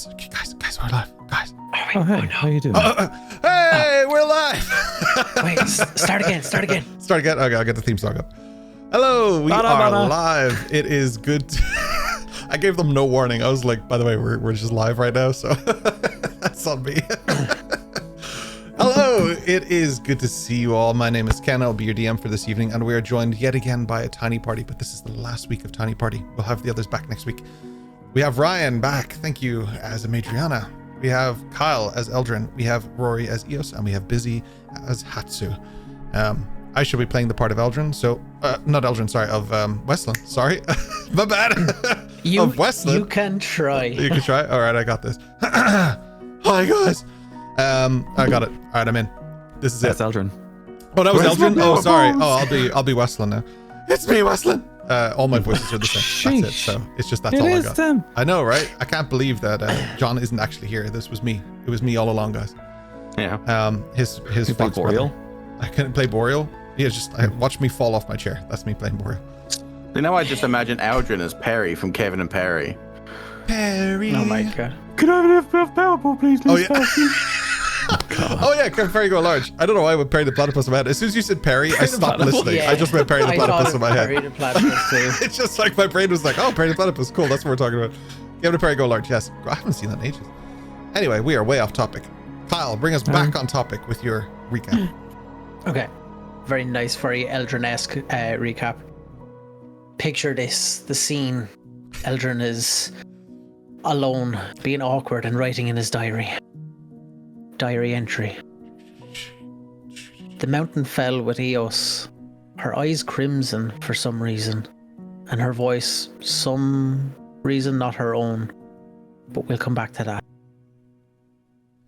Guys, we're live. Guys. Oh, hey, how you doing? Hey, we're live. Wait, start again. Start again. Okay, I'll get the theme song up. Hello, we are live. It is good. I gave them no warning. I was like, by the way, we're just live right now, so that's on me. Hello, it is good to see you all. My name is Ken. I'll be your DM for this evening, and we are joined yet again by a tiny party, but this is the last week of tiny party. We'll have the others back next week. We have Ryan back, thank you, as a Madriana. We have Kyle as Eldrin. We have Rory as Eos, and we have Busy as Hatsu. I should be playing the part of Eldrin, so not Eldrin, sorry, of Weslyn. Sorry, my bad. Of Weslyn. You can try. You can try. All right, I got this. Hi guys. I got it. All right, I'm in. This is That's it. Eldrin. Oh, that was Eldrin. Oh, sorry. Oh, I'll be Weslyn now. It's me, Weslyn. All my voices are the same. That's it. So it's just that's all I got. Them. I know, right? I can't believe that John isn't actually here. This was me. It was me all along, guys. Yeah. His you play Boreal? I couldn't play Boreal. Yeah, just watch me fall off my chair. That's me playing Boreal. You know, I just imagine Eldrin as Perry from Kevin and Perry. Perry. Oh my god. Can I have a Powerball, please? Oh yeah. Oh yeah, can Perry go large? I don't know why I would Perry the Platypus in my head. As soon as you said Perry, I stopped listening. Yeah. I just went Perry the Platypus in my head. Perry the Platypus too. It's just like my brain was like, oh, Perry the Platypus, cool, that's what we're talking about. Give it a Perry go large, yes. I haven't seen that in ages. Anyway, we are way off topic. Kyle, bring us back on topic with your recap. Okay. Very nice, very Eldrin-esque recap. Picture this, the scene. Eldrin is alone, being awkward and writing in his diary. Diary entry. The mountain fell with Eos, her eyes crimson for some reason, and her voice some reason not her own, but we'll come back to that.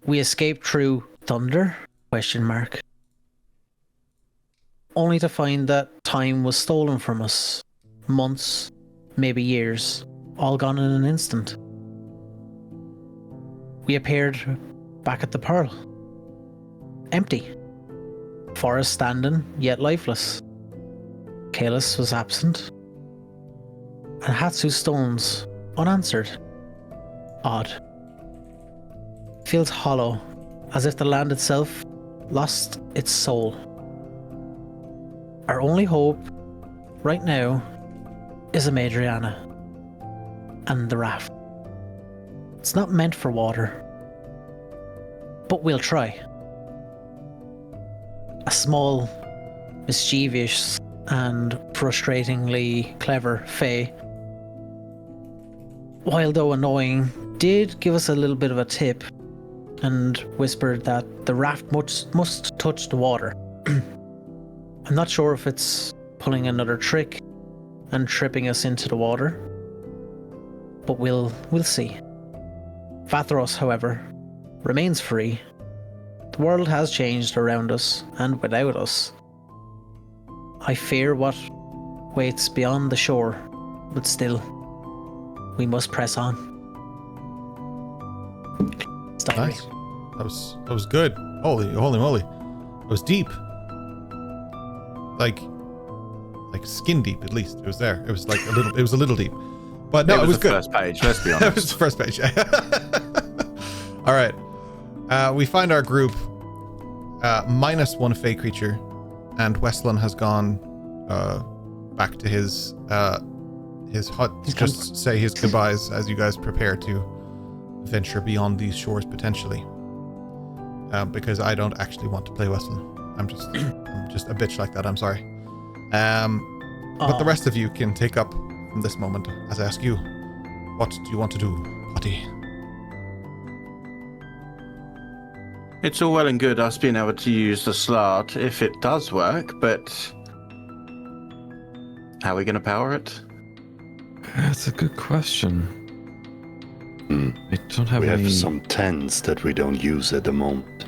We escaped through thunder? ? Only to find that time was stolen from us. Months, maybe years, all gone in an instant. We appeared back at the Pearl. Empty. Forest standing, yet lifeless. Kalis was absent. And Hatsu's stones unanswered. Odd. Feels hollow, as if the land itself lost its soul. Our only hope, right now, is a Madriana. And the raft. It's not meant for water. But we'll try. A small, mischievous, and frustratingly clever Fae, while though annoying, did give us a little bit of a tip and whispered that the raft must touch the water. I'm not sure if it's pulling another trick and tripping us into the water, but we'll see. Vathros, however, remains free. The world has changed around us and without us. I fear what waits beyond the shore, but still, we must press on. Nice. That was good. Holy moly. It was deep. Like skin deep, at least. It was there. It was like it was a little deep. But no, it was good. First page, let's be honest. It was the first page. All right. We find our group minus one Fey creature, and Weslyn has gone back to his hut to just say his goodbyes as you guys prepare to venture beyond these shores potentially. Because I don't actually want to play Weslyn. I'm just a bitch like that. I'm sorry. But the rest of you can take up from this moment as I ask you, what do you want to do, Potty? It's all well and good us being able to use the slot if it does work, but how are we going to power it? That's a good question. I don't have We any... have some tents that we don't use at the moment.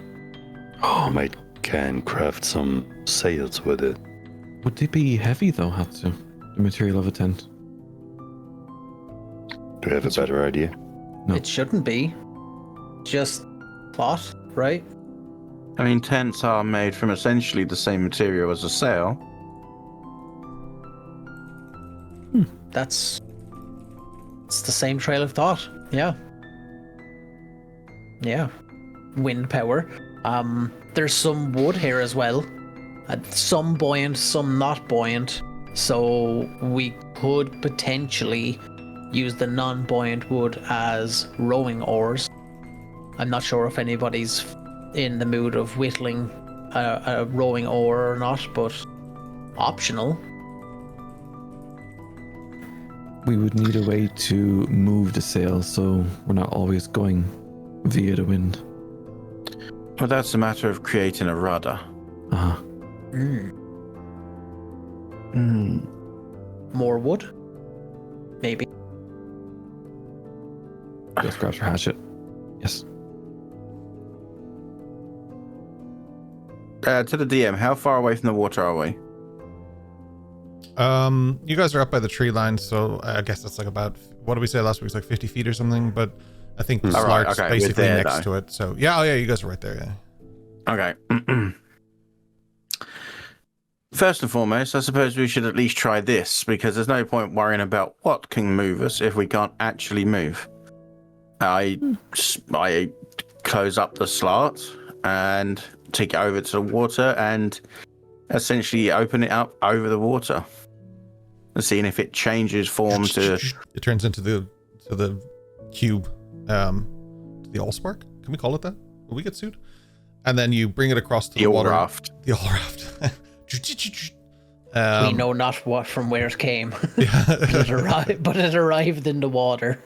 I can craft some sails with it. Would they be heavy though, Hatsu? The material of a tent? Do you have a better idea? No. It shouldn't be. Just cloth, right? I mean, tents are made from essentially the same material as a sail. It's the same trail of thought. Yeah. Yeah. Wind power. There's some wood here as well. Some buoyant, some not buoyant. So we could potentially use the non-buoyant wood as rowing oars. I'm not sure if anybody's in the mood of whittling a rowing oar or not, but optional. We would need a way to move the sail so we're not always going via the wind. Well, that's a matter of creating a rudder. Uh-huh. More wood? Maybe. Just grabs her hatchet. Yes. To the DM, how far away from the water are we? You guys are up by the tree line, so I guess that's like about, what did we say last week? It's like 50 feet or something, but I think the Slart's basically there, next to it. So yeah, you guys are right there, yeah. Okay. First and foremost, I suppose we should at least try this, because there's no point worrying about what can move us if we can't actually move. I close up the Slart and take it over to the water and essentially open it up over the water. And seeing if it changes form to... It turns into the cube, the Allspark? Can we call it that? Will we get sued? And then you bring it across to the water. Raft. The all raft. We know not what from where it came. Yeah. but it arrived in the water.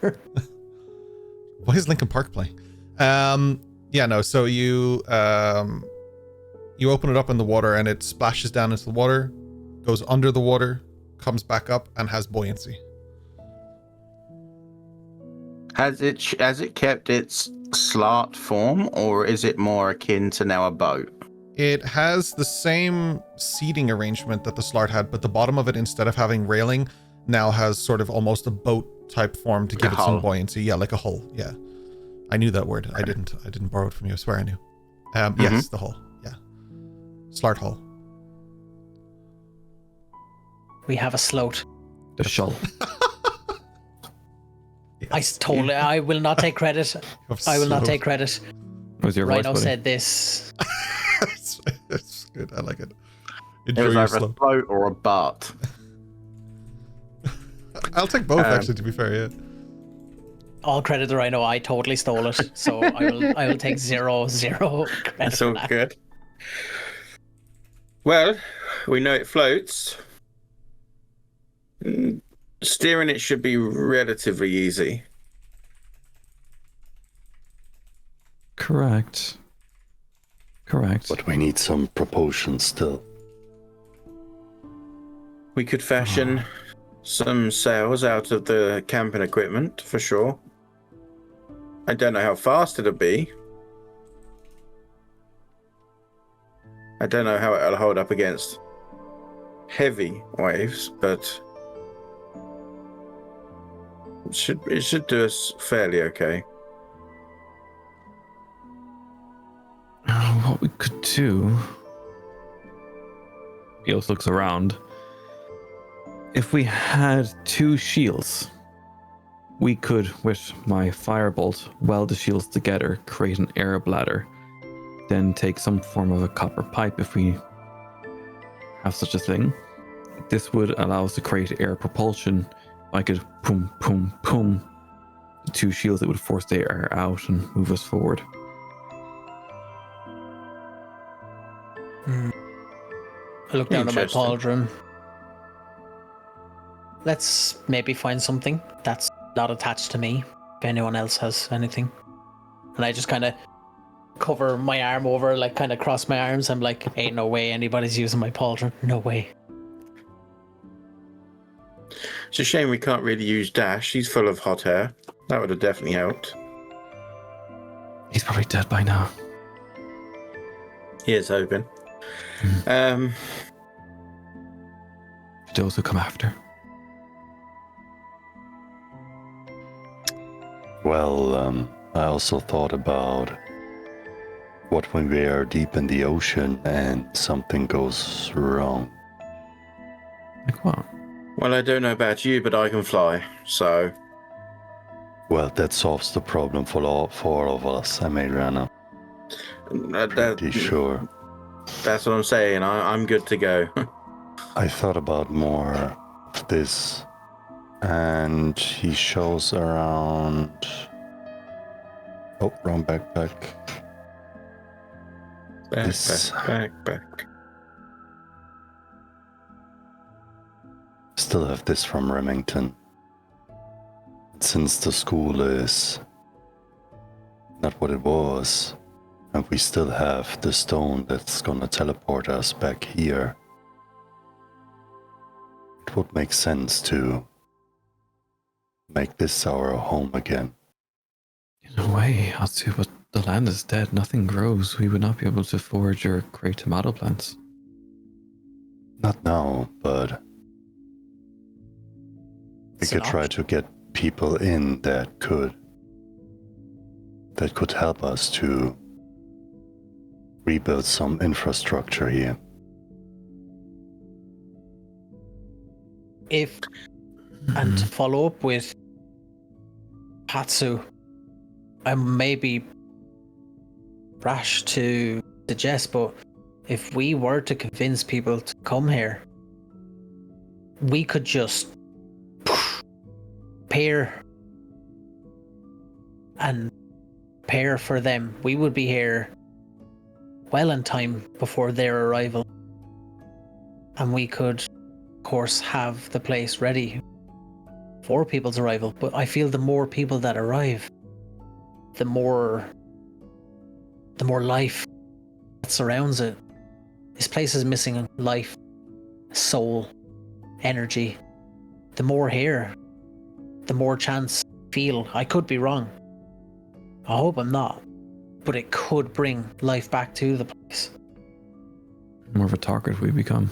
Why is Linkin Park playing? So you open it up in the water and it splashes down into the water, goes under the water, comes back up and has buoyancy. Has it kept its Slart form, or is it more akin to now a boat? It has the same seating arrangement that the Slart had, but the bottom of it, instead of having railing, now has sort of almost a boat type form to give it some buoyancy. Yeah, like a hull. Yeah, I knew that word. I didn't borrow it from you. I swear I knew. Yes, the hull. Yeah, Slart hull. We have a sloat. The shull. Yes. I will not take credit. I will not take credit. Was your Rhino voice, buddy? said this. It's good. I like it. It Enjoy was your either slow. a boat or a butt. I'll take both, actually, to be fair, yeah. All credit to Rhino. I totally stole it, so I will take zero credit. That's all for that. good. Well, we know it floats. Steering it should be relatively easy. Correct. But we need some propulsion still. We could fashion some sails out of the camping equipment, for sure. I don't know how fast it'll be. I don't know how it'll hold up against heavy waves, but it should do us fairly okay. What we could do... Eos looks around. If we had 2 shields, we could, with my firebolt, weld the shields together, create an air bladder, then take some form of a copper pipe if we have such a thing. This would allow us to create air propulsion. I could boom, boom, boom. The 2 shields that would force the air out and move us forward. I look down at my Interesting. pauldron. Let's maybe find something that's not attached to me, if anyone else has anything. And I just kind of cover my arm over, like kind of cross my arms. I'm like, ain't no way anybody's using my pauldron. No way. It's a shame we can't really use Dash. He's full of hot air. That would have definitely helped. He's probably dead by now. Here's hoping. Those who come after. Well, I also thought about what when we are deep in the ocean and something goes wrong. Like what? Well, I don't know about you, but I can fly, so Well, that solves the problem for all of us, Adriana. Pretty sure. That's what I'm saying. I'm good to go. I thought about more of this, and he shows around. Oh, wrong backpack. Back. Still have this from Remington. Since the school is not what it was, and we still have the stone that's gonna teleport us back here, it would make sense to make this our home again. In a way, Hatsu, but the land is dead. Nothing grows. We would not be able to forage or create tomato plants. Not now, but we It's an could try to get people in that could help us to rebuild some infrastructure here. And to follow up with Hatsu, I may be rash to suggest, but if we were to convince people to come here, we could just pair for them. We would be here well in time before their arrival, and we could, of course, have the place ready for people's arrival. But I feel the more people that arrive, the more life that surrounds it. This place is missing life, soul, energy. The more here, the more chance I feel. I could be wrong. I hope I'm not. But it could bring life back to the place. More of a target we become.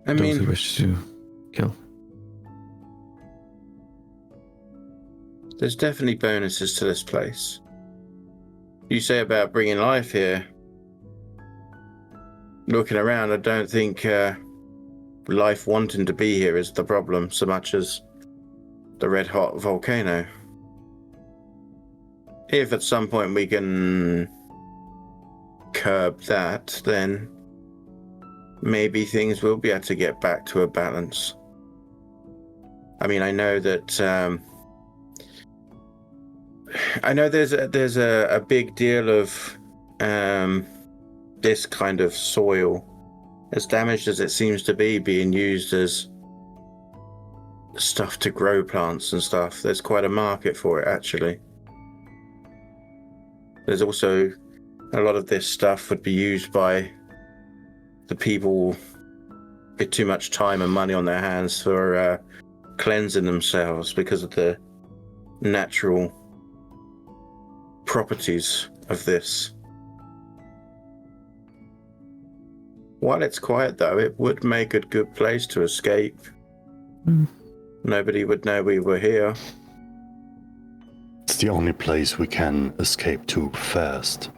I Those mean, who wish to kill. there's definitely bonuses to this place. You say about bringing life here. Looking around, I don't think life wanting to be here is the problem so much as the red hot volcano. If at some point we can curb that, then maybe things will be able to get back to a balance. I mean, I know that there's a big deal of this kind of soil, as damaged as it seems to be, being used as stuff to grow plants and stuff. There's quite a market for it, actually. There's also a lot of this stuff would be used by the people with too much time and money on their hands for cleansing themselves because of the natural properties of this. While it's quiet, though, it would make a good place to escape. Nobody would know we were here. It's the only place we can escape to fast.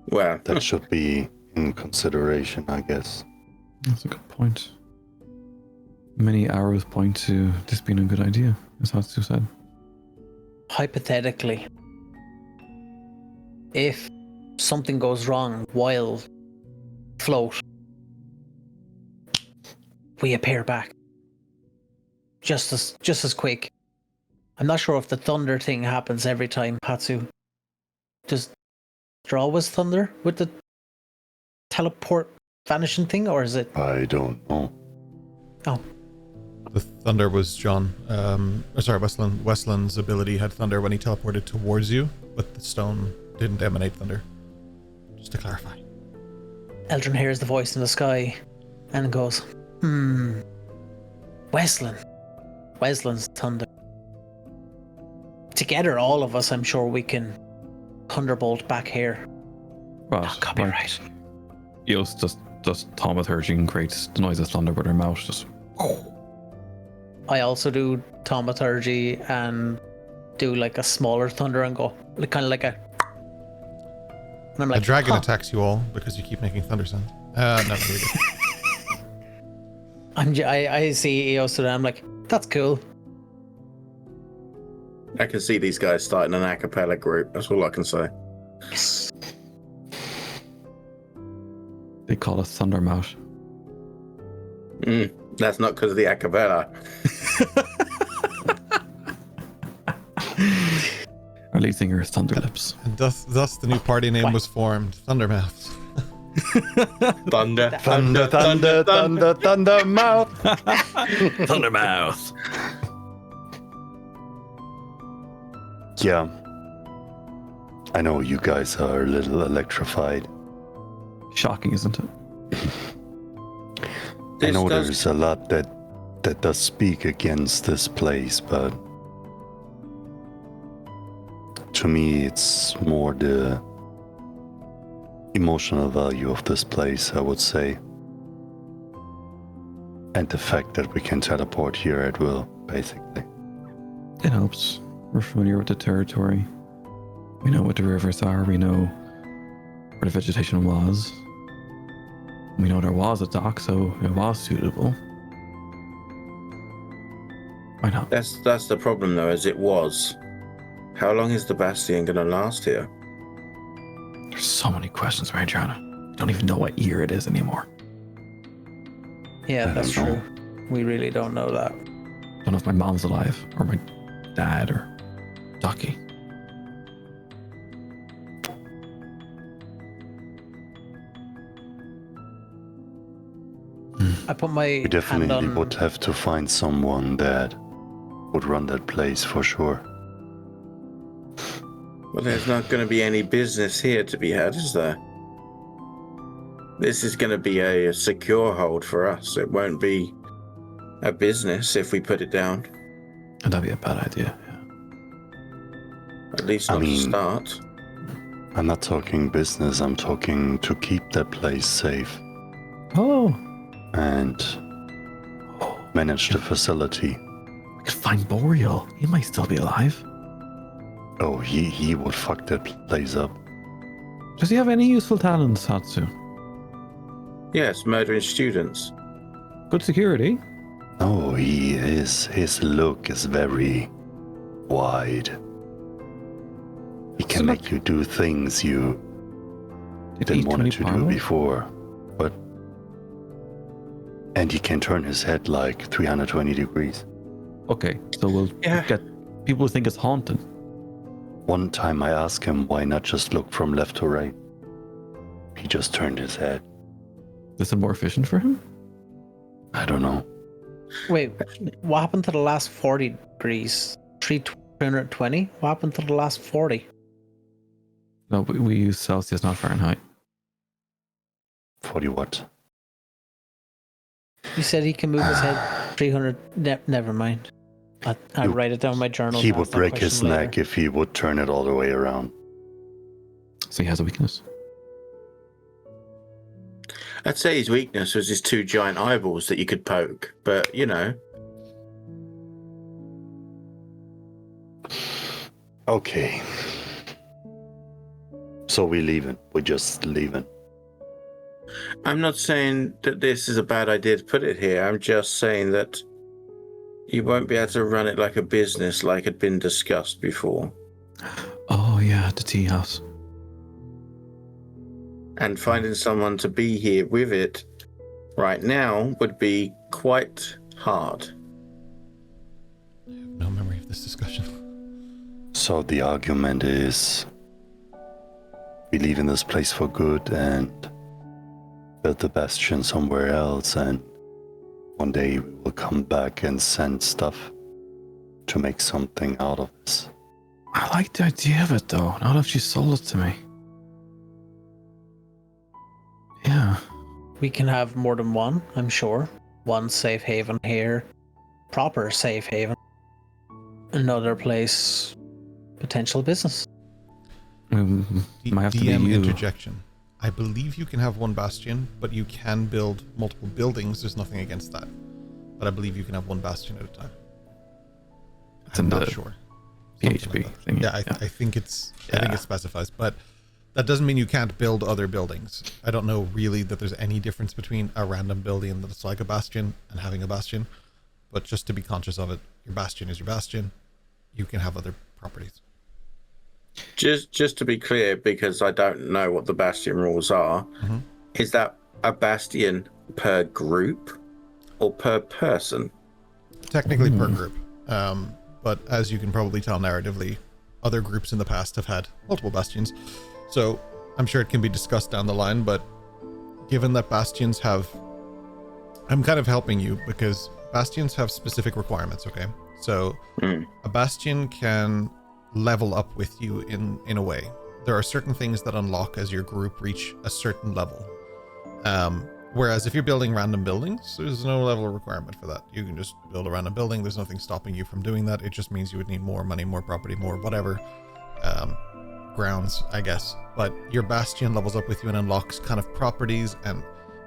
Well, That should be in consideration, I guess. That's a good point. Many arrows point to this being a good idea, as Hatsu said. Hypothetically, if something goes wrong while float, we appear back. Just as quick. I'm not sure if the thunder thing happens every time, Hatsu. Does there always thunder with the teleport vanishing thing, or is it? I don't know. Oh, The thunder was Weslyn's ability had thunder when he teleported towards you, but the stone didn't emanate thunder. Just to clarify. Eldrin hears the voice in the sky and goes, Weslyn's thunder. Together, all of us, I'm sure we can thunderbolt back here. But That could be right. Eos just thaumaturgy and creates the noise of thunder with her mouth. Just I also do thaumaturgy and do like a smaller thunder and go kind of like a. And I'm like, A dragon huh. attacks you all because you keep making thunder sounds. No, really good. I see Eos and I'm like, that's cool. I can see these guys starting an a cappella group. That's all I can say. They call us Thundermouth. That's not because of the a cappella. Our lead singer is Thunderlips. And thus the new party name was formed, Thundermouths. Thunder, Thunder, thunder, thunder, thunder, mouth. Thundermouth. Yeah. I know you guys are a little electrified. Shocking, isn't it? I know there's a lot that does speak against this place, but to me it's more the emotional value of this place, I would say. And the fact that we can teleport here at will, basically. It helps. We're familiar with the territory. We know what the rivers are. We know where the vegetation was. We know there was a dock, so it was suitable. Why not? That's the problem, though, as it was. How long is the Bastion going to last here? There's so many questions, Mariana. I don't even know what year it is anymore. Yeah, I that's don't know. true. We really don't know that. Don't know if my mom's alive, or my dad, or Ducky. I put my We hand definitely on... would have to find someone that would run that place for sure. Well, there's not going to be any business here to be had, is there? This is going to be a secure hold for us. It won't be a business if we put it down. And that'd be a bad idea. Yeah. At least I not to mean- start. I'm not talking business, I'm talking to keep that place safe Oh, and manage the facility. we could find Boreal. He might still be alive. Oh, he would fuck that place up. Does he have any useful talents, Hatsu? Yes, murdering students. Good security. No, his look is very wide. He can So make you do things you Did he didn't eat want too to many do Parma? before. And he can turn his head like 320 degrees. Okay, so we'll get people who think it's haunted. One time I asked him why not just look from left to right. He just turned his head. Is it more efficient for him? I don't know. Wait, what happened to the last 40 degrees? 320? What happened to the last 40? No, we use Celsius, not Fahrenheit. 40 what? You said he can move his head 300. Never mind. I'll write it down in my journal. He and would ask that break his question neck later. if he would turn it all the way around. So he has a weakness. I'd say his weakness was his two giant eyeballs that you could poke, but you know. Okay. So we leaving. We're just leaving. I'm not saying that this is a bad idea to put it here. I'm just saying that you won't be able to run it like a business like had been discussed before. Oh yeah, the tea house. And finding someone to be here with it right now would be quite hard. I have no memory of this discussion. So the argument is we leave in this place for good and build the Bastion somewhere else, and one day we will come back and send stuff to make something out of this. I like the idea of it though. Not if she sold it to me. Yeah. We can have more than one, I'm sure. One safe haven here, proper safe haven. Another place, potential business. Might have to be DM you. interjection. I believe you can have one bastion, but you can build multiple buildings. There's nothing against that. But I believe you can have one bastion at a time. It's I'm in not the sure. PHP Something like that. thing. Yeah, I think it's I think it specifies, but that doesn't mean you can't build other buildings. I don't know really that there's any difference between a random building that's like a bastion and having a bastion, but just to be conscious of it, your bastion is your bastion. You can have other properties. Just to be clear, because I don't know what the Bastion rules are, is that a Bastion per group or per person? Technically per group. But as you can probably tell narratively, other groups in the past have had multiple Bastions. So I'm sure it can be discussed down the line, but given that Bastions have... I'm kind of helping you because Bastions have specific requirements, okay? So a Bastion can level up with you in a way. There are certain things that unlock as your group reach a certain level. Whereas if you're building random buildings, there's no level requirement for that. You can just build a random building. There's nothing stopping you from doing that. It just means you would need more money, more property, more whatever grounds, I guess. But your Bastion levels up with you and unlocks kind of properties, and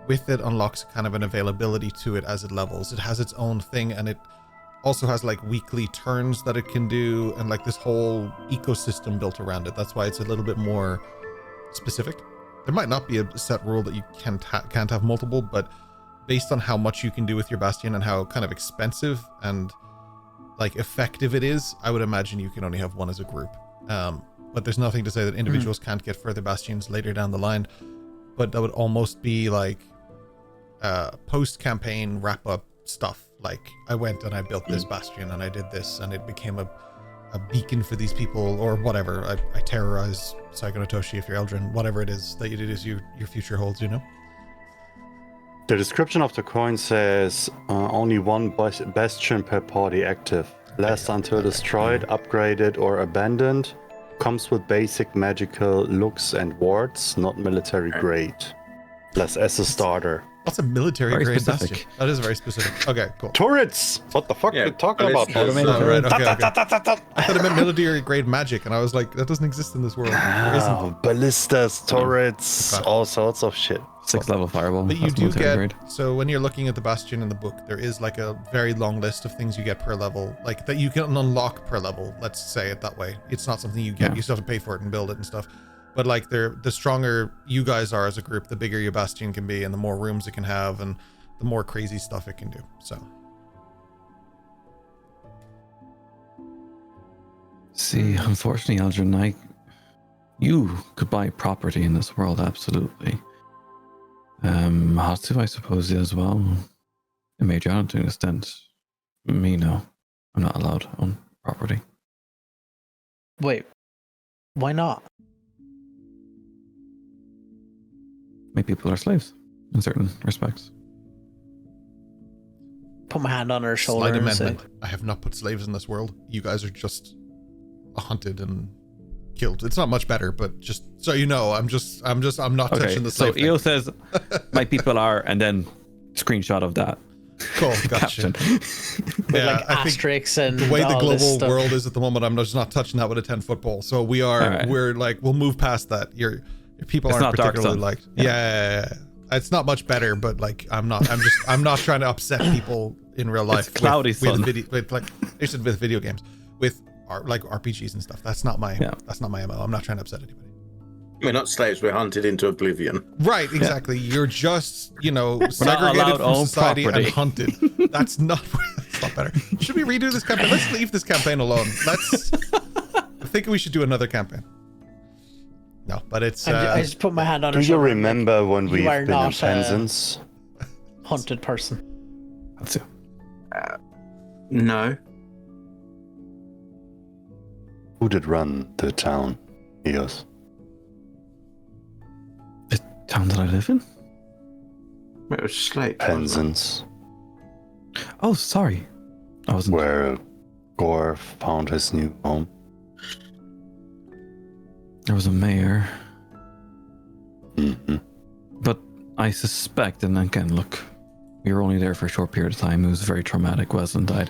with it unlocks kind of an availability to it as it levels. It has its own thing, and it also has like weekly turns that it can do, and like this whole ecosystem built around it. That's why it's a little bit more specific. There might not be a set rule that you can't have multiple, but based on how much you can do with your Bastion and how kind of expensive and like effective it is, I would imagine you can only have one as a group. But there's nothing to say that individuals can't get further Bastions later down the line. But that would almost be like post-campaign wrap-up stuff. Like, I went and I built this Bastion and I did this and it became a beacon for these people, or whatever. I terrorize Psychonotoshi if you're Eldrin, whatever it is that it is your future holds, you know? The description of the coin says only one Bastion per party active. Lasts until destroyed, upgraded, or abandoned. Comes with basic magical looks and wards, not military grade. Less as a starter. That's a military Very grade specific. Bastion. That is very specific. Okay, cool. Turrets! What the fuck are you talking about? Oh, right, okay. I thought it meant military grade magic, and I was like, that doesn't exist in this world. There isn't. Ballistas, turrets, Okay. all sorts of shit. 6th level fireball. But you that's do military get, grade. so when you're looking at the Bastion in the book, there is like a very long list of things you get per level, like that you can unlock per level, let's say it that way. It's not something you get, you still have to pay for it and build it and stuff. But like the stronger you guys are as a group, the bigger your Bastion can be and the more rooms it can have and the more crazy stuff it can do. So See, unfortunately, Eldrin, you could buy property in this world, absolutely. Hatsu, I suppose, as well. And Major Island to an extent. Me, no. I'm not allowed to own property. Wait, why not? My people are slaves in certain respects. Put my hand on her shoulder slight and say, amendment. I have not put slaves in this world. You guys are just hunted and killed. It's not much better, but just so you know, I'm not touching the slave so EO says my people are, and then screenshot of that. Cool, gotcha. Caption. with like I think asterisks and the way the all this global stuff. world is at the moment, I'm just not touching that with a 10-foot pole. So we're like, we'll move past that. Your people It's aren't not Dark particularly Sun. liked. Yeah. It's not much better, but like I'm not trying to upset people in real life. It's cloudy with sun. with video games, with like RPGs and stuff. That's not my MO. I'm not trying to upset anybody. We're not slaves, we're hunted into oblivion. Right, exactly. You're just, not segregated allowed from own society property. and hunted. That's not better. Should we redo this campaign? Let's leave this campaign alone. I think we should do another campaign. No, but it's... I just put my hand on her Do you shoulder. remember when you we've are been in not, Penzance? Hunted person. Hatsu. No. Who did run the town? Eos. The town that I live in? It was Slate. wasn't Penzance, Oh, sorry. I wasn't. where Gore found his new home. There was a mayor. Mm-hmm. But I suspect, and again, look, we were only there for a short period of time. It was very traumatic. Weslyn died.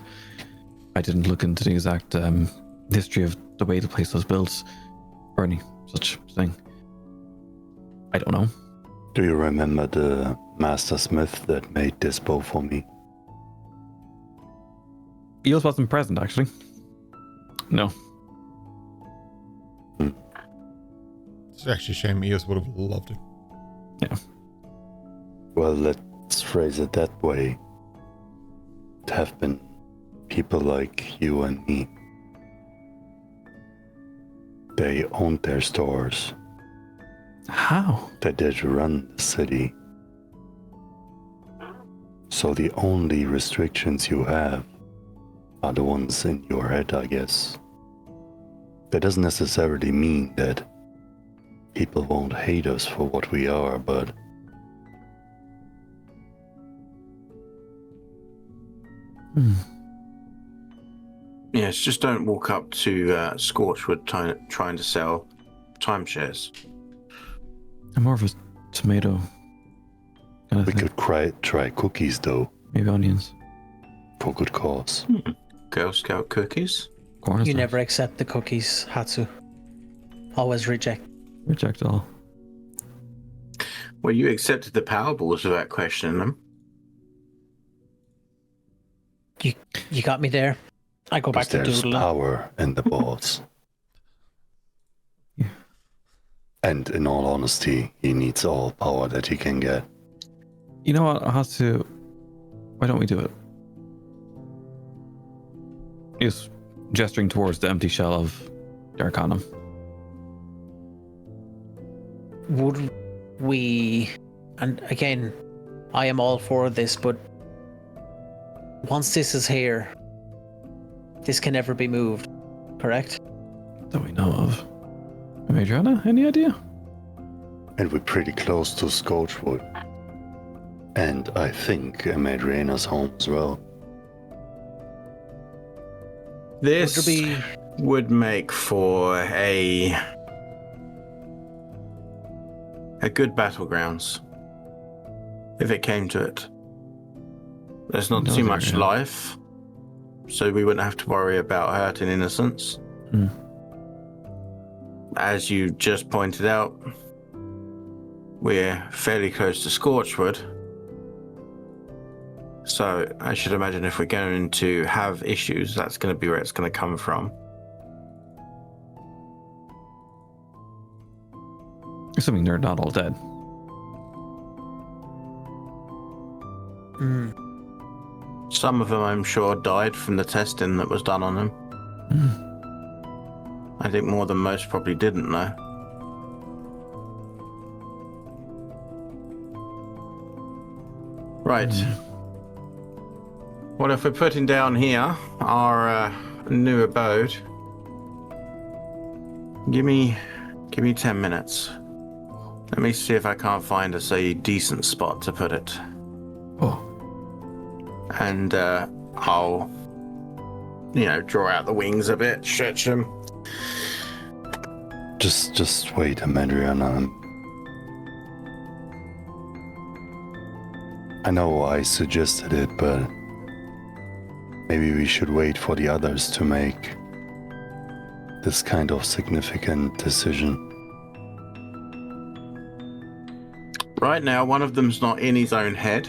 I didn't look into the exact history of the way the place was built or any such thing. I don't know. Do you remember the master smith that made this bow for me? Eels wasn't present, actually. No. It's actually a shame. Eos would have loved it. Yeah. Well, let's phrase it that way. It have been people like you and me. They owned their stores. How? They did run the city. So the only restrictions you have are the ones in your head, I guess. That doesn't necessarily mean that people won't hate us for what we are, but Yes, just don't walk up to Scorchwood trying to sell timeshares. I'm more of a tomato kind of we thing. could try cookies though, Maybe onions. for good cause. Girl Scout cookies? Corn is You nice. never accept the cookies, Hatsu. Always reject. Reject all. Well, you accepted the power balls without questioning them. You got me there. I go back Because to there's doodling. power in the balls. Yeah. And in all honesty, he needs all power that he can get. You know what? Why don't we do it? He's gesturing towards the empty shell of the Arcanum. Would we, and again, I am all for this, but once this is here, this can never be moved, correct? That we know of. Adriana, any idea? And we're pretty close to Scorchwood. And I think Madriena's home as well. This Would there be would make for a good battlegrounds if it came to it. There's not No, too there, much yeah. life, so we wouldn't have to worry about hurting innocents. Hmm. As you just pointed out, we're fairly close to Scorchwood. So I should imagine if we're going to have issues, that's going to be where it's going to come from. Assuming they're not all dead. Some of them, I'm sure, died from the testing that was done on them. I think more than most probably didn't, though. Right. Well, if we're putting down here our new abode, give me 10 minutes. Let me see if I can't find us a decent spot to put it. Oh, And I'll, draw out the wings a bit, stretch them. Just wait, Madriana. I know I suggested it, but maybe we should wait for the others to make this kind of significant decision. Right now, one of them's not in his own head.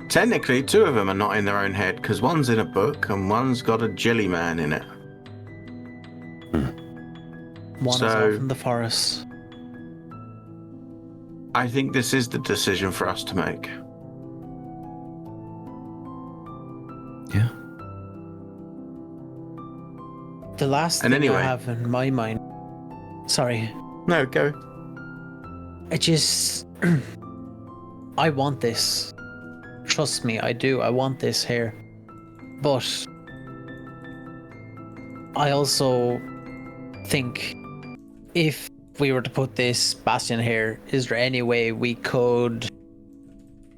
Technically, two of them are not in their own head, because one's in a book and one's got a jelly man in it. one So- is off in the forest? I think this is the decision for us to make. yeah. The last And thing anyway- I have in my mind. Sorry, No, go. it just. I want this. Trust me, I do. I want this here. But I also think if we were to put this Bastion here, is there any way we could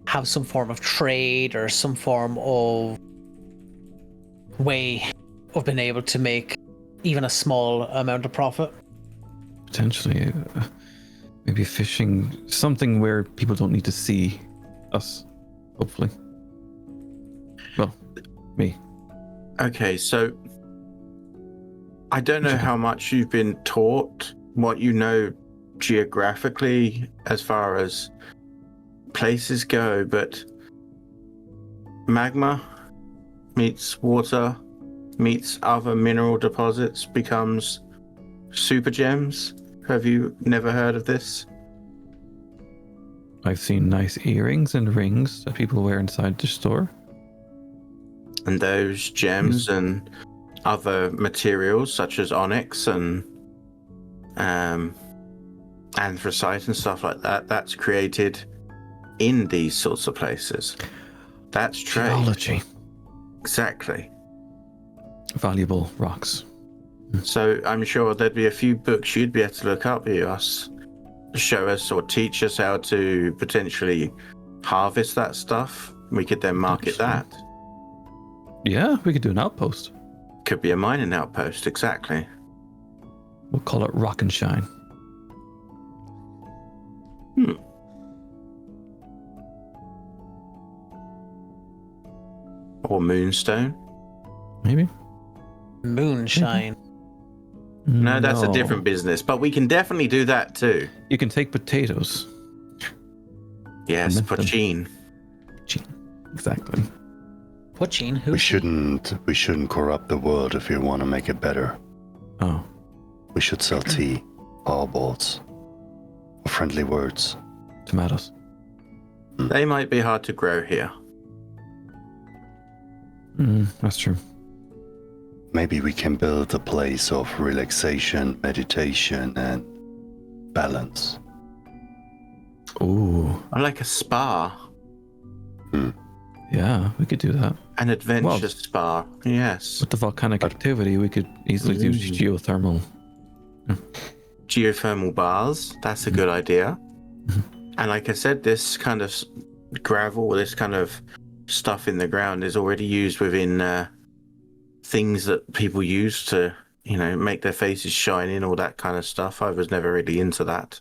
have some form of trade or some form of way of being able to make even a small amount of profit? Potentially, maybe fishing, something where people don't need to see us. Hopefully. Well, me. Okay, so I don't know how much you've been taught, what you know geographically as far as places go, but magma meets water meets other mineral deposits becomes super gems. Have you never heard of this? I've seen nice earrings and rings that people wear inside the store. And those gems and other materials such as onyx and anthracite and stuff like that, that's created in these sorts of places. That's trade. Geology. Exactly. Valuable rocks. So I'm sure there'd be a few books you'd be able to look up, show us or teach us how to potentially harvest that stuff. We could then market that. Yeah, we could do an outpost. Could be a mining outpost, exactly. We'll call it Rock and Shine. Or Moonstone. Maybe. Moonshine. No, that's a different business, but we can definitely do that too. You can take potatoes. Yes, Ferment them. poachine. Exactly. Poachine? Who? We shouldn't corrupt the world if we want to make it better. Oh. We should sell tea, powerballs, or friendly words. Tomatoes. They might be hard to grow here. That's true. Maybe we can build a place of relaxation, meditation, and balance. Ooh. I like a spa. Yeah, we could do that. An adventure spa. Yes. With the volcanic activity, we could easily do geothermal. Geothermal bars. That's a good idea. And like I said, this kind of gravel, this kind of stuff in the ground is already used within things that people use to, make their faces shine in, all that kind of stuff. I was never really into that.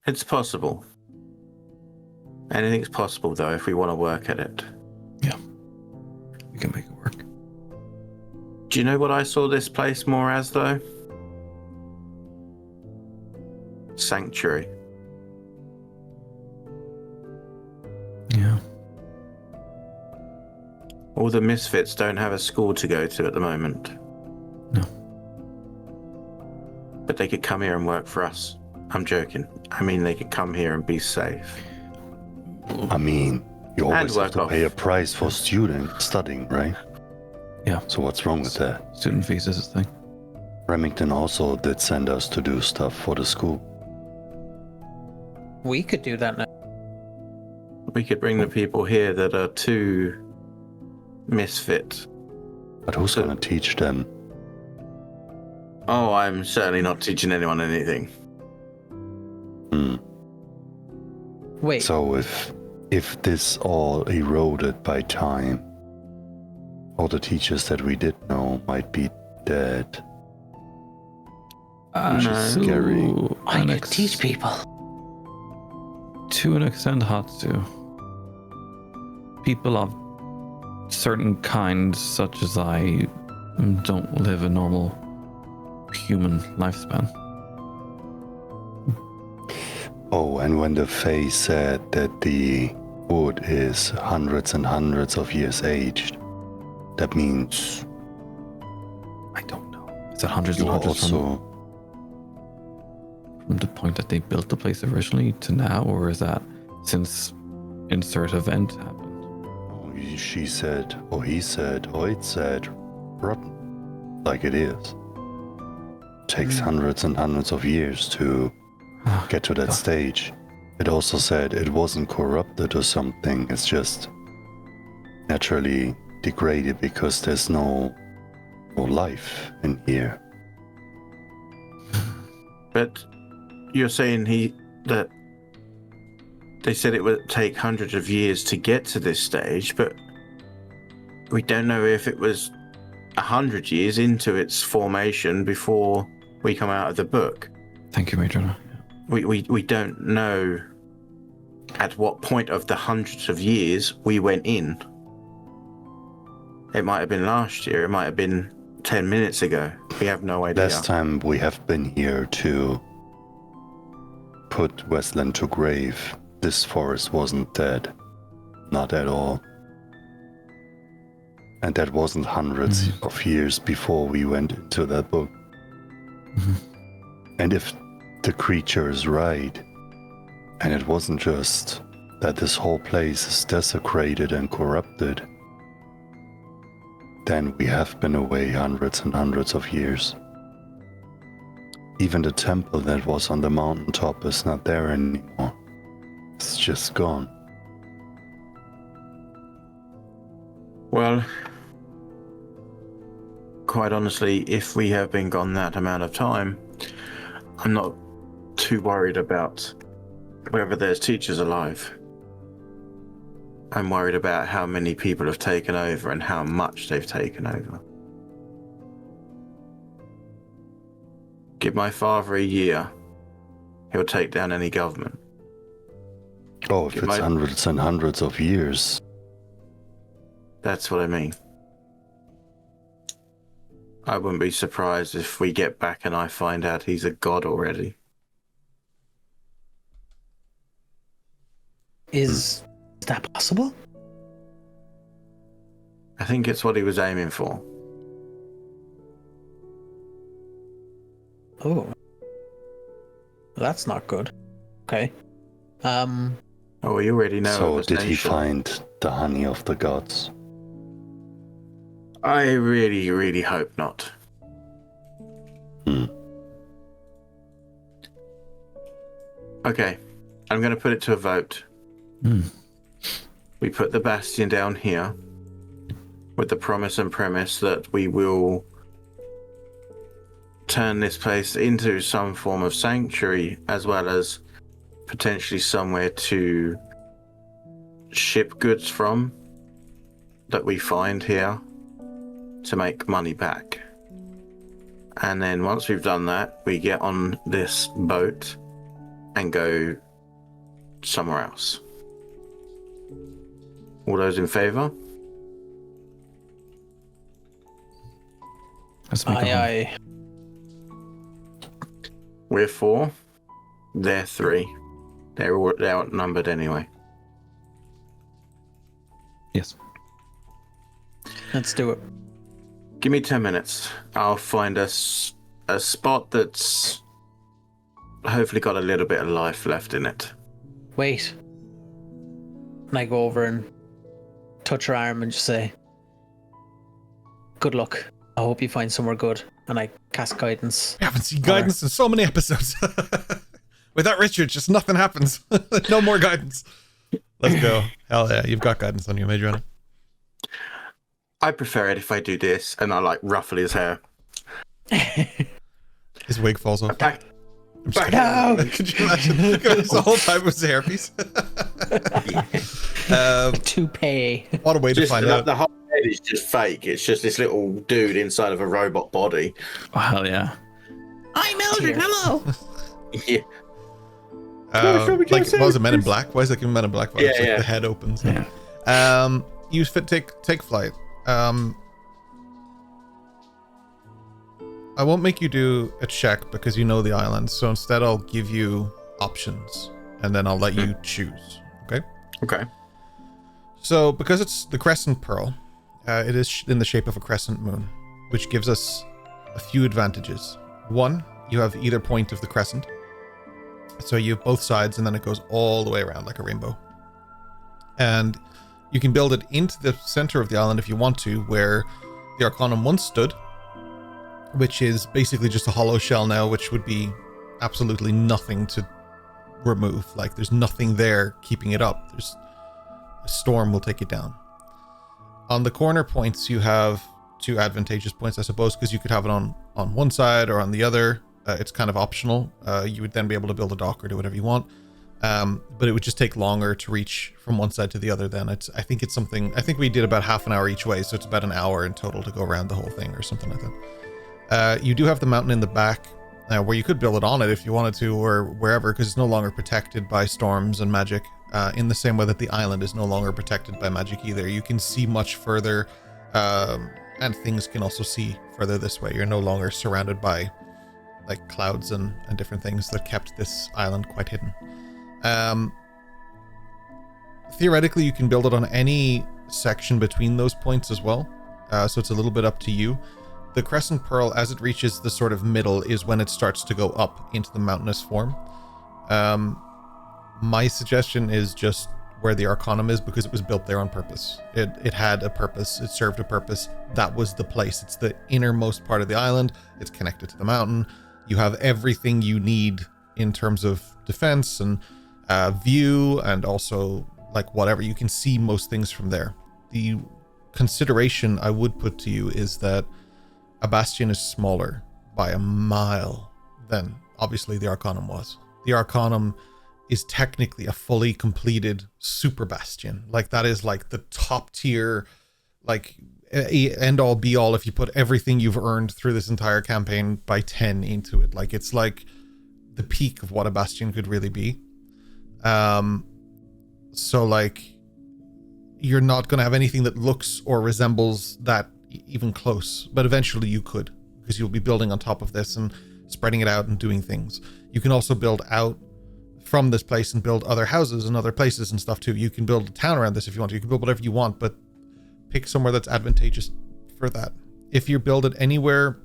It's possible. Anything's possible, though, if we want to work at it. Yeah. We can make it work. Do you know what I saw this place more as, though? Sanctuary. Yeah. All the misfits don't have a school to go to at the moment. No. But they could come here and work for us. I'm joking. I mean, they could come here and be safe. I mean, you always have work to off. pay a price for studying, right? Yeah. So what's wrong with that? Student fees is a thing. Remington also did send us to do stuff for the school. We could do that now. We could bring the people here that are too misfit. But who's gonna teach them? Oh, I'm certainly not teaching anyone anything. Wait. So if this all eroded by time, all the teachers that we did know might be dead. Which is scary. I could teach people. To an extent, Hatsu. People of certain kinds, such as I, don't live a normal human lifespan. Oh, and when the Fae said that the wood is hundreds and hundreds of years aged, that means I don't know. Is that hundreds you and hundreds also... from the point that they built the place originally to now, or is that since insert event happened? Oh, she said, or he said, or it said, rotten, like it is. Takes hundreds and hundreds of years to get to that stage. It also said it wasn't corrupted or something, it's just naturally degraded because there's no life in here. But you're saying that they said it would take hundreds of years to get to this stage, but we don't know if it was 100 years into its formation before we come out of the book. Thank you, Major. We don't know at what point of the hundreds of years we went in. It might have been last year, it might have been 10 minutes ago. We have no idea. Last time we have been here to put Weslyn to grave, this forest wasn't dead. Not at all. And that wasn't hundreds of years before we went into that book. And if the creature is right, and it wasn't just that this whole place is desecrated and corrupted, then we have been away hundreds and hundreds of years. Even the temple that was on the mountaintop is not there anymore. It's just gone. Well, quite honestly, if we have been gone that amount of time, I'm not too worried about whether there's teachers alive. I'm worried about how many people have taken over and how much they've taken over. Give my father a year, he'll take down any government. Oh, if it's hundreds and hundreds of years. That's what I mean. I wouldn't be surprised if we get back and I find out he's a god already. Is that possible? I think it's what he was aiming for. Oh. Well, that's not good. Okay. Oh, you already know. So of did he nation. find the honey of the gods? I really, really hope not. Okay, I'm going to put it to a vote. We put the Bastion down here with the promise and premise that we will turn this place into some form of sanctuary, as well as potentially somewhere to ship goods from that we find here to make money back. And then once we've done that, we get on this boat and go somewhere else. All those in favor? Let's make Aye, aye. We're 4. They're 3. They're outnumbered anyway. Yes. Let's do it. Give me 10 minutes. I'll find us a spot that's hopefully got a little bit of life left in it. Wait. And I go over and touch her arm and just say, "Good luck. I hope you find somewhere good." And I cast guidance. We haven't seen guidance in so many episodes. Without Richard, just nothing happens. No more guidance. Let's go. Hell yeah, you've got guidance on you, Major Anna. I prefer it if I do this and I like ruffle his hair. His wig falls off. Back. No! Could you imagine? The whole time it was a hairpiece. Toupee. What a way to find out. The whole head is just fake. It's just this little dude inside of a robot body. Oh, hell yeah. I'm Eldred. Hello. Yeah. Like, what was it, Men in Black? Why is it like Men in Black? Yeah, It's like yeah. the head opens. Yeah. You take flight. I won't make you do a check because you know the island. So instead, I'll give you options, and then I'll let you choose. Okay. Okay. So because it's the crescent pearl, it is in the shape of a crescent moon, which gives us a few advantages. One, you have either point of the crescent. So you have both sides, and then it goes all the way around like a rainbow. And you can build it into the center of the island if you want to, where the Arcanum once stood, which is basically just a hollow shell now, which would be absolutely nothing to remove. Like, there's nothing there keeping it up. There's a storm will take it down. On the corner points, you have two advantageous points, I suppose, because you could have it on one side or on the other. It's kind of optional. You would then be able to build a dock or do whatever you want. But it would just take longer to reach from one side to the other then. I think we did about half an hour each way, so it's about an hour in total to go around the whole thing or something like that. You do have the mountain in the back where you could build it on it if you wanted to, or wherever, because it's no longer protected by storms and magic, in the same way that the island is no longer protected by magic either. You can see much further, and things can also see further this way. You're no longer surrounded by like clouds and different things that kept this island quite hidden. Theoretically, you can build it on any section between those points as well, so it's a little bit up to you. The crescent pearl, as it reaches the sort of middle, is when it starts to go up into the mountainous form. My suggestion is just where the Arcanum is because it was built there on purpose. It had a purpose. It served a purpose. That was the place. It's the innermost part of the island. It's connected to the mountain. You have everything you need in terms of defense and view, and also like whatever. You can see most things from there. The consideration I would put to you is that a Bastion is smaller by a mile than obviously the Arcanum was. The Arcanum is technically a fully completed super Bastion. Like that is like the top tier, like end all be all if you put everything you've earned through this entire campaign by 10 into it. Like it's like the peak of what a Bastion could really be. So like you're not going to have anything that looks or resembles that even close, but eventually you could, because you'll be building on top of this and spreading it out and doing things. You can also build out from this place and build other houses and other places and stuff too. You can build a town around this if you want to. You can build whatever you want, but pick somewhere that's advantageous for that. If you build it anywhere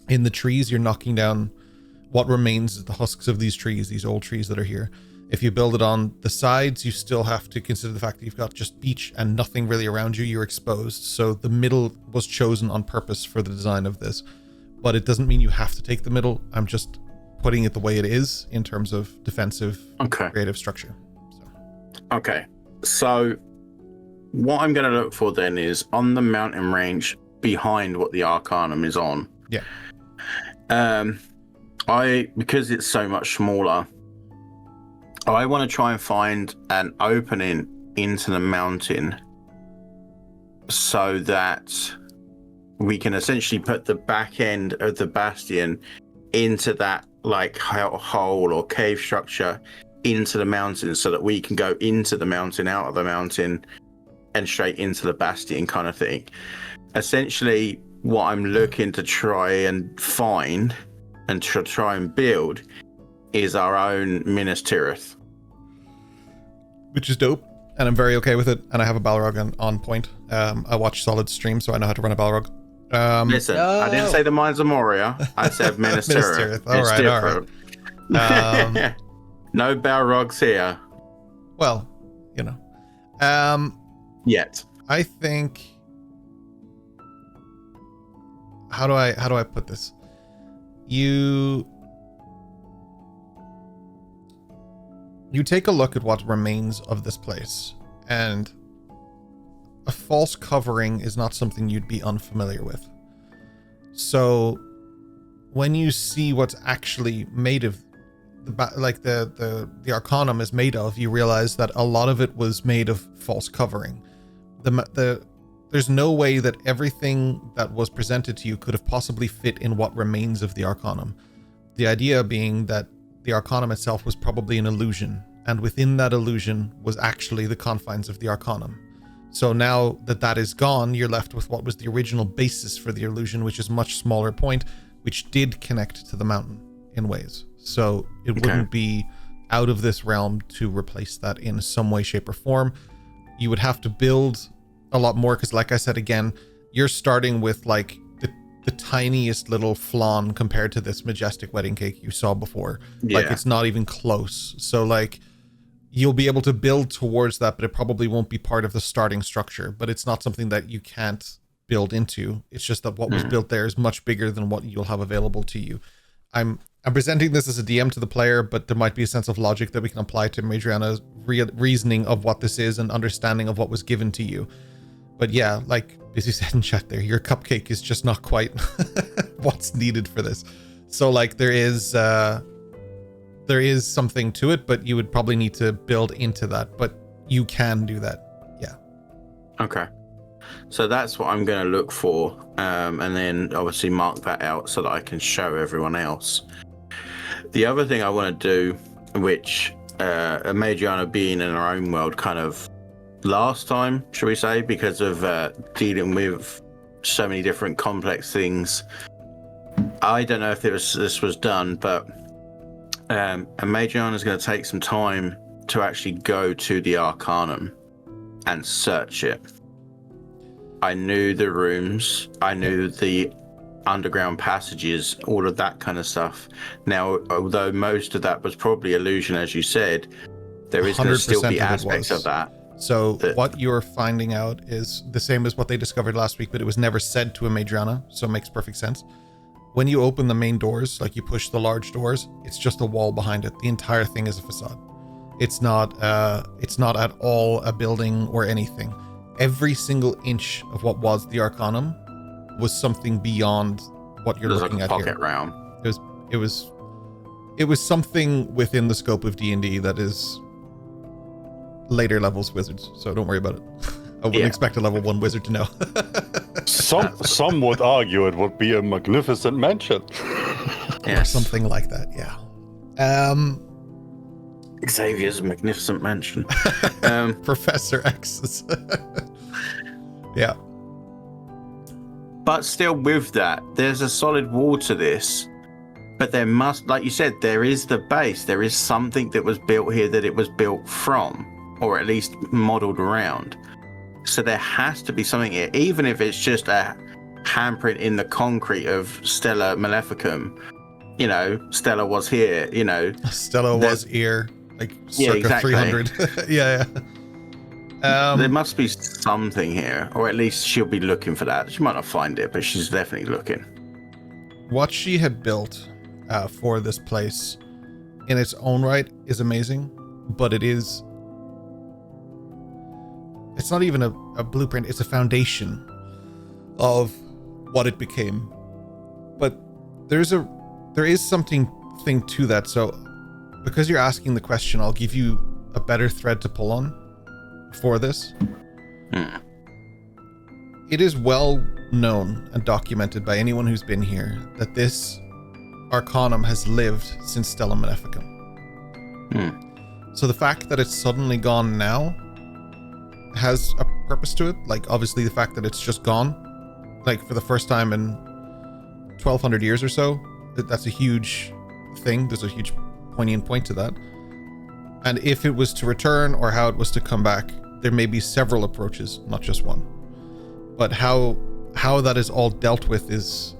in the trees, you're knocking down what remains of the husks of these trees, these old trees that are here. If you build it on the sides, you still have to consider the fact that you've got just beach and nothing really around you. You're exposed. So the middle was chosen on purpose for the design of this, but it doesn't mean you have to take the middle. I'm just putting it the way it is in terms of defensive, creative structure. Okay. So what I'm going to look for then is on the mountain range behind what the Arcanum is on. Yeah. Because it's so much smaller, I want to try and find an opening into the mountain so that we can essentially put the back end of the Bastion into that like hole or cave structure into the mountain, so that we can go into the mountain, out of the mountain, and straight into the Bastion kind of thing. Essentially, what I'm looking to try and find and to try and build is our own Minas Tirith. Which is dope, and I'm very okay with it, and I have a Balrog on point. I watch Solid stream, so I know how to run a Balrog. Listen, I didn't say the Mines of Moria. I said Minas Tirith. All right. No Balrogs here. Well, you know. Yet. I think... How do I put this? You take a look at what remains of this place, and a false covering is not something you'd be unfamiliar with. So when you see what's actually made of the Arcanum is made of, you realize that a lot of it was made of false covering. There's no way that everything that was presented to you could have possibly fit in what remains of the Arcanum. The idea being that the Arcanum itself was probably an illusion, and within that illusion was actually the confines of the Arcanum. So now that is gone, you're left with what was the original basis for the illusion, which is a much smaller point, which did connect to the mountain in ways. So it wouldn't be out of this realm to replace that in some way, shape, or form. You would have to build a lot more, because like I said, again, you're starting with like the tiniest little flan compared to this majestic wedding cake you saw before. Yeah. Like it's not even close. So like you'll be able to build towards that, but it probably won't be part of the starting structure. But it's not something that you can't build into. It's just that what was built there is much bigger than what you'll have available to you. I'm presenting this as a DM to the player, but there might be a sense of logic that we can apply to Madriana's reasoning of what this is and understanding of what was given to you. But yeah, like Busy said in chat there, your cupcake is just not quite what's needed for this. So like there is something to it, but you would probably need to build into that. But you can do that. Yeah. Okay. So that's what I'm going to look for. And then obviously mark that out so that I can show everyone else. The other thing I want to do, which Madriana being in her own world kind of last time, should we say, because of dealing with so many different complex things. I don't know if this was done, but Madriana is going to take some time to actually go to the Arcanum and search it. I knew the rooms, I knew the underground passages, all of that kind of stuff. Now, although most of that was probably illusion, as you said, There is going to still 100% be of it aspects was. of that. So what you're finding out is the same as what they discovered last week, but it was never said to a Madriana, so it makes perfect sense. When you open the main doors, like you push the large doors, it's just a wall behind it. The entire thing is a facade. It's not at all a building or anything. Every single inch of what was the Arcanum was something beyond what you're looking like at a here. pocket realm. It was something within the scope of D&D that is later levels wizards, so don't worry about it. I wouldn't expect a level 1 wizard to know. Some would argue it would be a magnificent mansion. Or something like that, yeah. Xavier's magnificent mansion. Professor X's. Yeah. But still with that, there's a solid wall to this. But there must, like you said, there is the base. There is something that was built here that it was built from, or at least modeled around. So there has to be something here, even if it's just a handprint in the concrete of Stella Maleficum. You know, Stella was here, you know. Stella was here, like circa exactly. 300. Yeah. There must be something here, or at least she'll be looking for that. She might not find it, but she's definitely looking. What she had built for this place in its own right is amazing, but it's not even a blueprint, it's a foundation of what it became. But there is something to that. So because you're asking the question, I'll give you a better thread to pull on for this. It is well known and documented by anyone who's been here that this Arcanum has lived since Stella Maleficum. So the fact that it's suddenly gone now has a purpose to it. Like, obviously the fact that it's just gone, like for the first time in 1200 years or so, that's a huge thing. There's a huge poignant point to that. And if it was to return or how it was to come back, there may be several approaches, not just one. But how that is all dealt with is,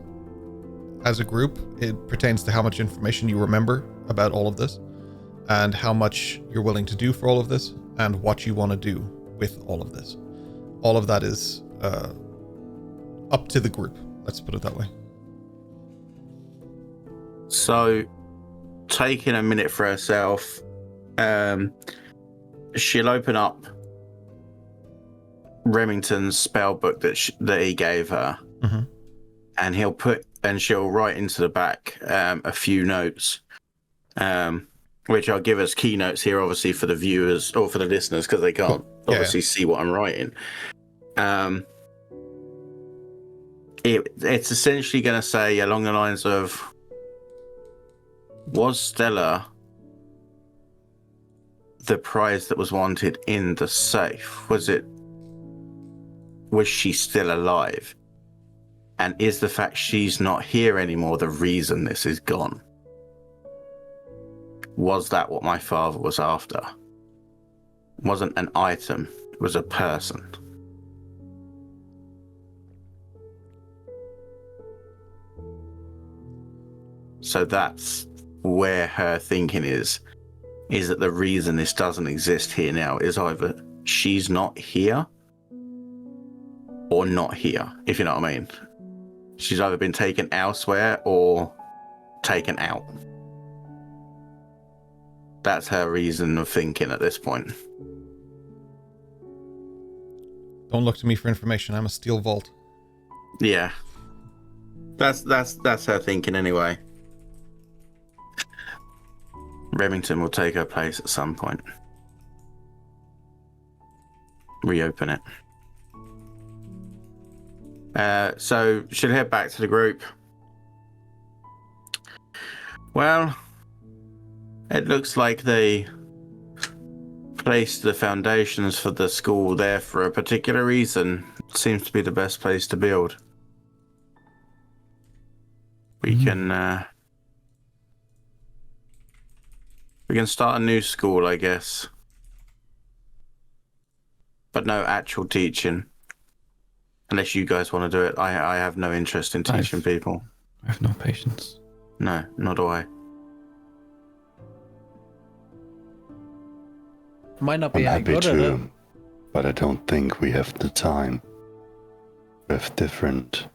as a group, it pertains to how much information you remember about all of this and how much you're willing to do for all of this and what you want to do with all of this. All of that is up to the group. Let's put it that way. So, taking a minute for herself, she'll open up Remington's spell book that he gave her, and she'll write into the back a few notes, which I'll give as keynotes here, obviously for the viewers or for the listeners, because they can't obviously see what I'm writing. It's essentially going to say along the lines of, was Stella the prize that was wanted in the safe? Was she still alive? And is the fact she's not here anymore the reason this is gone? Was that what my father was after? It wasn't an item, it was a person. So that's where her thinking is that the reason this doesn't exist here now is either she's not here or not here, if you know what I mean. She's either been taken elsewhere or taken out. That's her reason of thinking at this point. Don't look to me for information. I'm a steel vault. Yeah. That's her thinking anyway. Remington will take her place at some point. Reopen it. So she'll head back to the group. Well, it looks like they placed the foundations for the school there for a particular reason. It seems to be the best place to build. We can start a new school, I guess. But no actual teaching. Unless you guys want to do it. I have no interest in teaching people. I have no patience. No, nor do I. Might not I'm be any happy good at it. to, but I don't think we have the time. We have different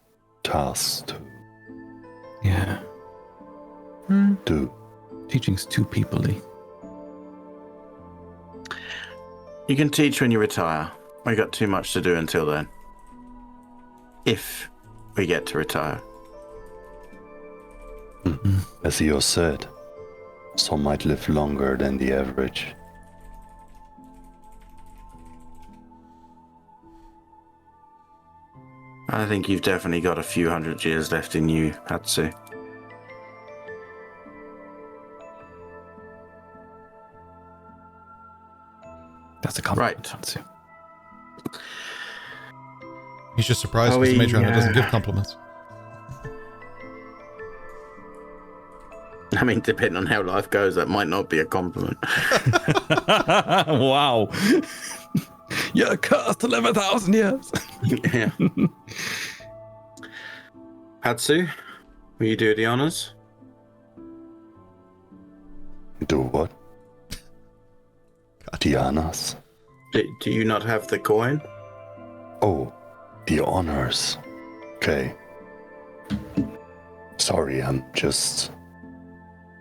tasks to Yeah. do. Teaching's too peoply. You can teach when you retire. We got too much to do until then. If we get to retire. As you said, some might live longer than the average. I think you've definitely got a few hundred years left in you, Hatsu. That's a compliment. Right. Hatsu. He's just surprised Are because the we, Matron doesn't give compliments. I mean, depending on how life goes, that might not be a compliment. Wow. You're cursed to live 1,000 years. Yeah. Hatsu, will you do the honors? Do what? Dianas? Do you not have the coin? Oh, the honors. Okay. Sorry, I'm just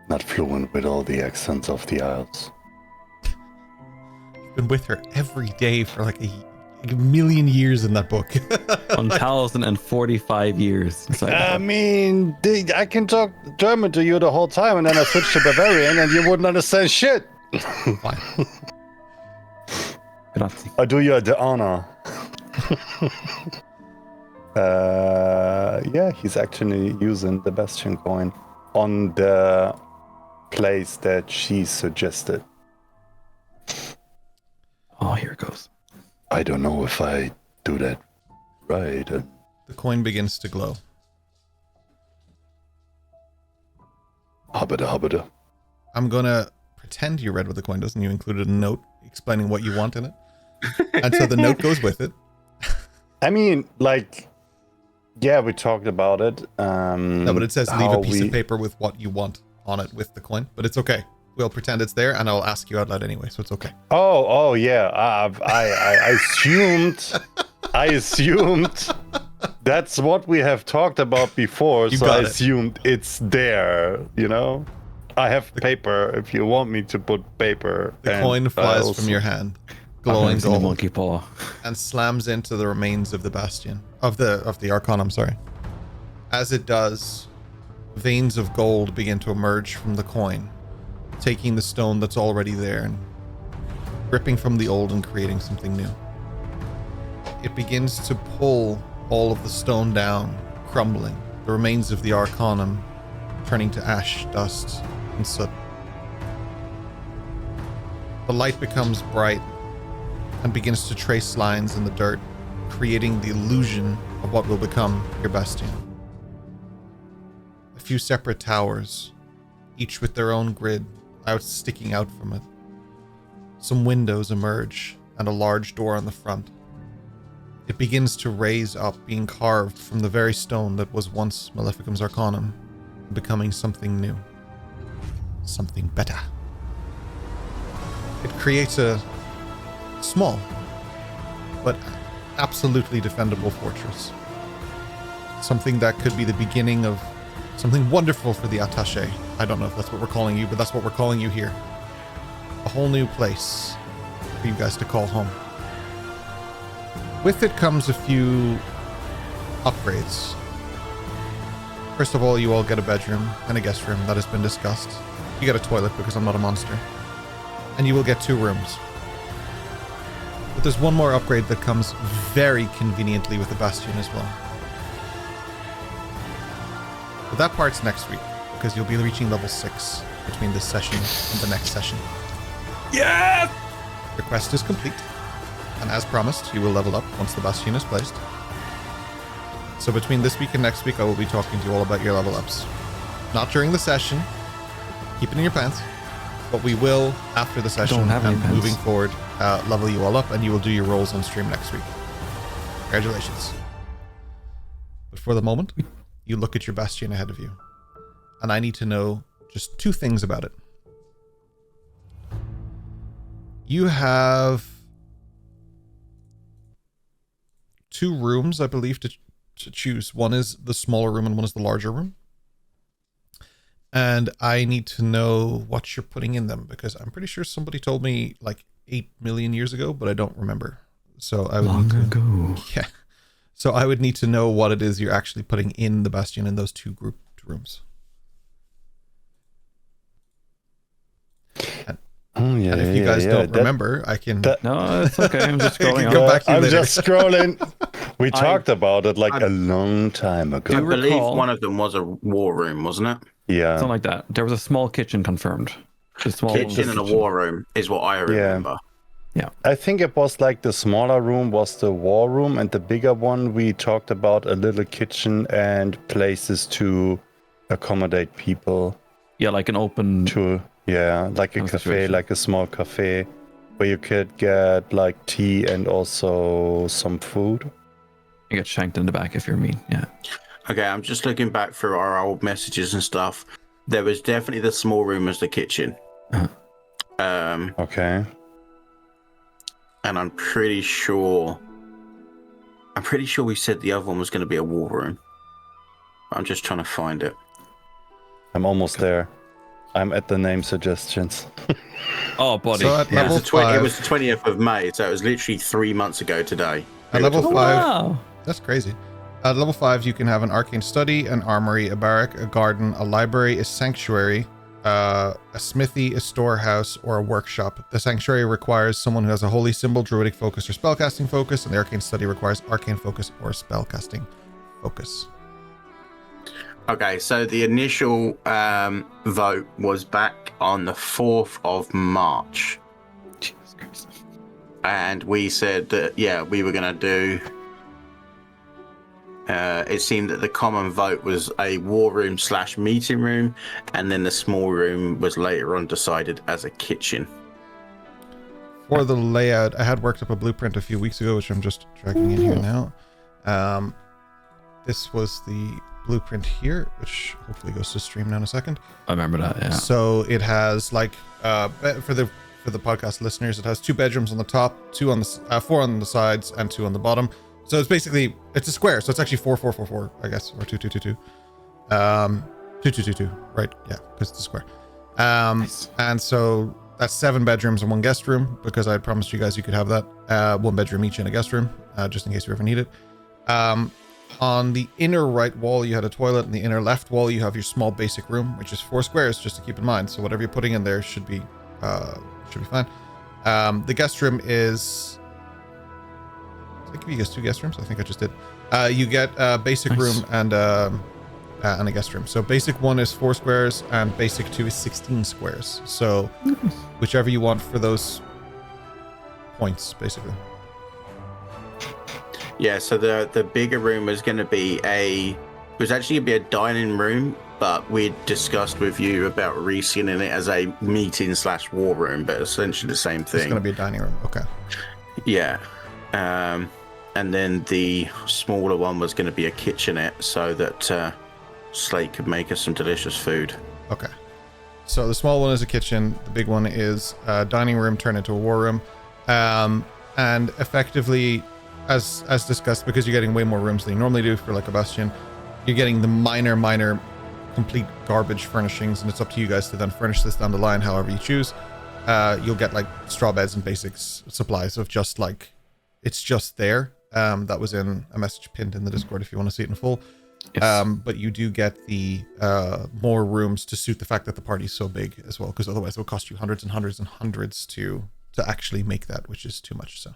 not fluent with all the accents of the Isles. Been with her every day for like a million years in that book. 1,045 years. Inside the book. mean, I can talk German to you the whole time, and then I switch to Bavarian, and you wouldn't understand shit. Fine. Grazie. I do you the honor. Yeah, he's actually using the Bastion coin on the place that she suggested. Oh, here it goes. I don't know if I do that right. The coin begins to glow. Hubbada. I'm gonna pretend you read what the coin does, and you included a note explaining what you want in it. And so the note goes with it. I mean, like, yeah, we talked about it. No, but it says leave a how piece we- of paper with what you want on it with the coin. But it's okay. We'll pretend it's there, and I'll ask you out loud anyway, so it's okay. Oh, yeah. I assumed that's what we have talked about before. You So got I it. assumed it's there. You know, I have paper. If you want me to put paper, The and coin I flies also- from your hand, I've glowing never seen a gold, monkey paw. and slams into the remains of the Bastion of the Archon. I'm sorry. As it does, veins of gold begin to emerge from the coin, taking the stone that's already there and ripping from the old and creating something new. It begins to pull all of the stone down, crumbling, the remains of the Arcanum turning to ash, dust, and soot. The light becomes bright and begins to trace lines in the dirt, creating the illusion of what will become your Bastion. A few separate towers, each with their own grid, sticking out from it. Some windows emerge, and a large door on the front. It begins to raise up, being carved from the very stone that was once Maleficum's Arcanum, becoming something new. Something better. It creates a small, but absolutely defendable fortress. Something that could be the beginning of something wonderful for the attaché. I don't know if that's what we're calling you, but that's what we're calling you here. A whole new place for you guys to call home. With it comes a few upgrades. First of all, you all get a bedroom and a guest room. That has been discussed. You get a toilet because I'm not a monster. And you will get 2 rooms. But there's one more upgrade that comes very conveniently with the Bastion as well. But that part's next week, because you'll be reaching level 6 between this session and the next session. Yes! The quest is complete, and as promised, you will level up once the Bastion is placed. So between this week and next week, I will be talking to you all about your level ups. Not during the session, keep it in your pants, but we will, after the session Don't have any and pants. moving forward, level you all up, and you will do your rolls on stream next week. Congratulations. But for the moment, you look at your Bastion ahead of you, and I need to know just 2 things about it. You have 2 rooms, I believe, to choose. One is the smaller room and one is the larger room. And I need to know what you're putting in them because I'm pretty sure somebody told me like 8 million years ago, but I don't remember. So I would Long need to, ago. yeah. So I would need to know what it is you're actually putting in the Bastion in those 2 grouped rooms. Oh yeah. And if you guys don't remember, I can. No, it's okay. I'm just I can scrolling go on. back to you I'm later. just scrolling. We talked about it like a long time ago. I Do believe recall- one of them was a war room, wasn't it? Yeah. Something like that. There was a small kitchen confirmed. A small Kitchen and a war room is what I remember. I think it was like the smaller room was the war room, and the bigger one we talked about a little kitchen and places to accommodate people. Yeah, like an open. Like a Kind of cafe, situation. like a small cafe where you could get like tea and also some food. You get shanked in the back if you're mean. Yeah. Okay, I'm just looking back through our old messages and stuff. There was definitely the small room as the kitchen. Uh-huh. Okay. And I'm pretty sure we said the other one was going to be a war room. I'm just trying to find it. I'm almost there. I'm at the name suggestions. Oh, buddy. So at yeah. level It 5, was the 20th of May, so it was literally 3 months ago today. at level 5, Wow. that's crazy. At level 5, you can have an arcane study, an armory, a barrack, a garden, a library, a sanctuary, a smithy, a storehouse, or a workshop. The sanctuary requires someone who has a holy symbol, druidic focus, or spellcasting focus, and the arcane study requires arcane focus or spellcasting focus. Okay, so the initial vote was back on the 4th of March. Jesus Christ. And we said that, we were going to do... it seemed that the common vote was a war room / meeting room, and then the small room was later on decided as a kitchen. For the layout, I had worked up a blueprint a few weeks ago, which I'm just dragging in here now. This was the blueprint here, which hopefully goes to stream now in a second. I remember that, yeah. So it has like for the podcast listeners, it has 2 bedrooms on the top, 4 on the sides, and 2 on the bottom. So it's basically a square. So it's actually 4, 4, 4, 4, I guess, or 2, 2, 2, 2. 2, 2, 2, 2, right? Yeah, because it's a square. Nice. And so that's 7 bedrooms and 1 guest room, because I had promised you guys you could have that 1 bedroom each in a guest room, just in case you ever need it. On the inner right wall, you had a toilet. On the inner left wall, you have your small basic room, which is 4 squares, just to keep in mind. So whatever you're putting in there should be fine. The guest room is... Did I give you guys 2 guest rooms? I think I just did. You get a basic Nice. room and a guest room. So basic 1 is 4 squares and basic 2 is 16 squares. So whichever you want for those points, basically. Yeah, so the bigger room was going to be a dining room, but we'd discussed with you about reskinning it as a meeting / war room, but essentially the same It's thing. going to be a dining room. Okay. Yeah. And then the smaller one was going to be a kitchenette so that Slate could make us some delicious food. Okay. So the small one is a kitchen. The big one is a dining room turned into a war room. And effectively, as discussed, because you're getting way more rooms than you normally do for like a Bastion, you're getting the minor complete garbage furnishings, and it's up to you guys to then furnish this down the line however you choose. You'll get like straw beds and basics supplies of just like, it's just there. That was in a message pinned in the Discord if you want to see it in full. Yes. But you do get the more rooms to suit the fact that the party's so big as well, because otherwise it will cost you hundreds and hundreds and hundreds to actually make that, which is too much. So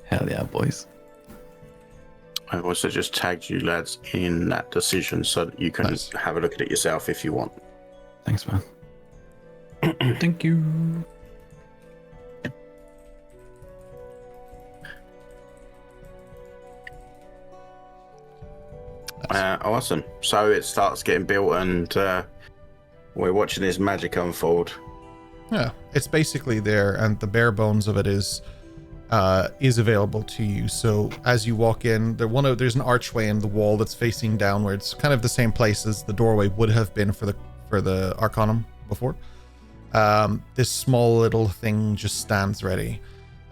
Hell yeah, boys. I also just tagged you lads in that decision so that you can Nice. have a look at it yourself if you want. Thanks, man. Thank you. Awesome. So it starts getting built and we're watching this magic unfold. yeah, it's basically there, and the bare bones of it is available to you. So as you walk in, there's an archway in the wall that's facing downwards, kind of the same place as the doorway would have been for the Arcanum before. This small little thing just stands ready.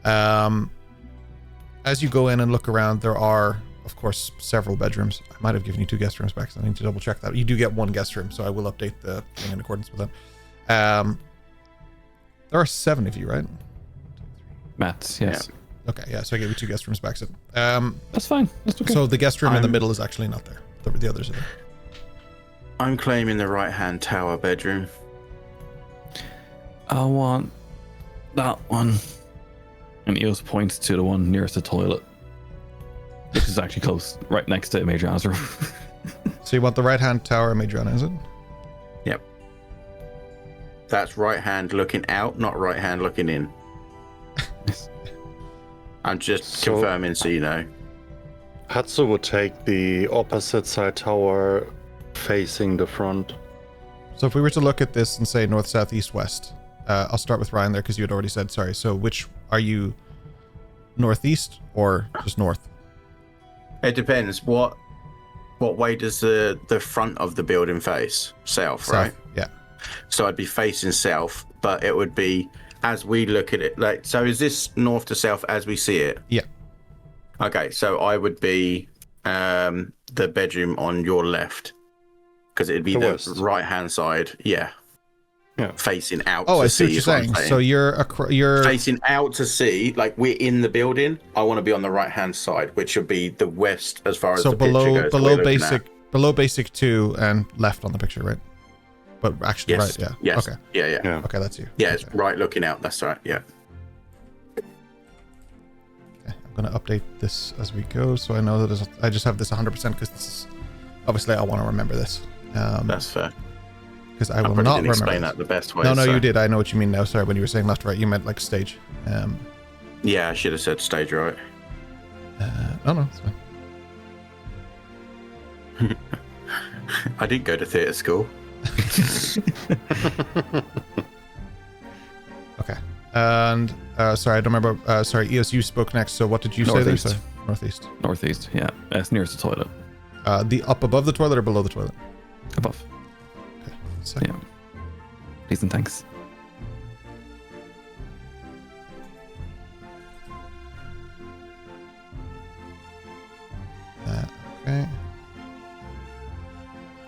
As you go in and look around, there are, of course, several bedrooms. I might have given you 2 guest rooms back, so I need to double check that. You do get 1 guest room, so I will update the thing in accordance with that. There are 7 of you, right? Mats, yes. Okay, yeah, so I gave you 2 guest rooms back. So, That's fine. That's okay. so the guest room in the middle is actually not there. The others are there. I'm claiming the right-hand tower bedroom. I want that one. And Eos points to the one nearest the toilet, which is actually close, right next to Madriana's room. So you want the right-hand tower, Madriana, is it? Yep. That's right hand looking out, not right hand looking in. I'm just confirming so you know. Hatsu would take the opposite side tower facing the front. So if we were to look at this and say north, south, east, west, I'll start with Ryan there because you had already said sorry. So which are you, northeast or just north? It depends. What way does the front of the building face? South, right? Yeah. So I'd be facing south, but it would be as we look at it. Like, so is this north to south as we see it? Yeah. Okay, so I would be the bedroom on your left because it'd be the right hand side. Yeah. Facing out. Oh, to I see what sea you're is what I'm saying. So you're facing out to sea, like we're in the building. I want to be on the right hand side, which would be the west as far as so the picture goes. below basic 2 and left on the picture, right? But actually, yes. right? Yeah. Yes. Okay. Yeah. Okay, that's you. Yeah, okay. it's right looking out. That's right. Yeah. Okay, I'm gonna update this as we go, so I know that I just have this 100% because this is obviously I want to remember this. That's fair. Because I will probably not didn't remember explain this. that the best way. No, so. you did. I know what you mean now. Sorry, when you were saying left, right, you meant like stage. Yeah, I should have said stage right. No, it's fine. I didn't go to theatre school. Okay. And sorry, I don't remember. Sorry, Eos, you spoke next. So what did you say there? So, northeast. Northeast, yeah. That's nearest the toilet. The up above the toilet or below the toilet? Above. Okay. So, Yeah. Please and thanks. Okay.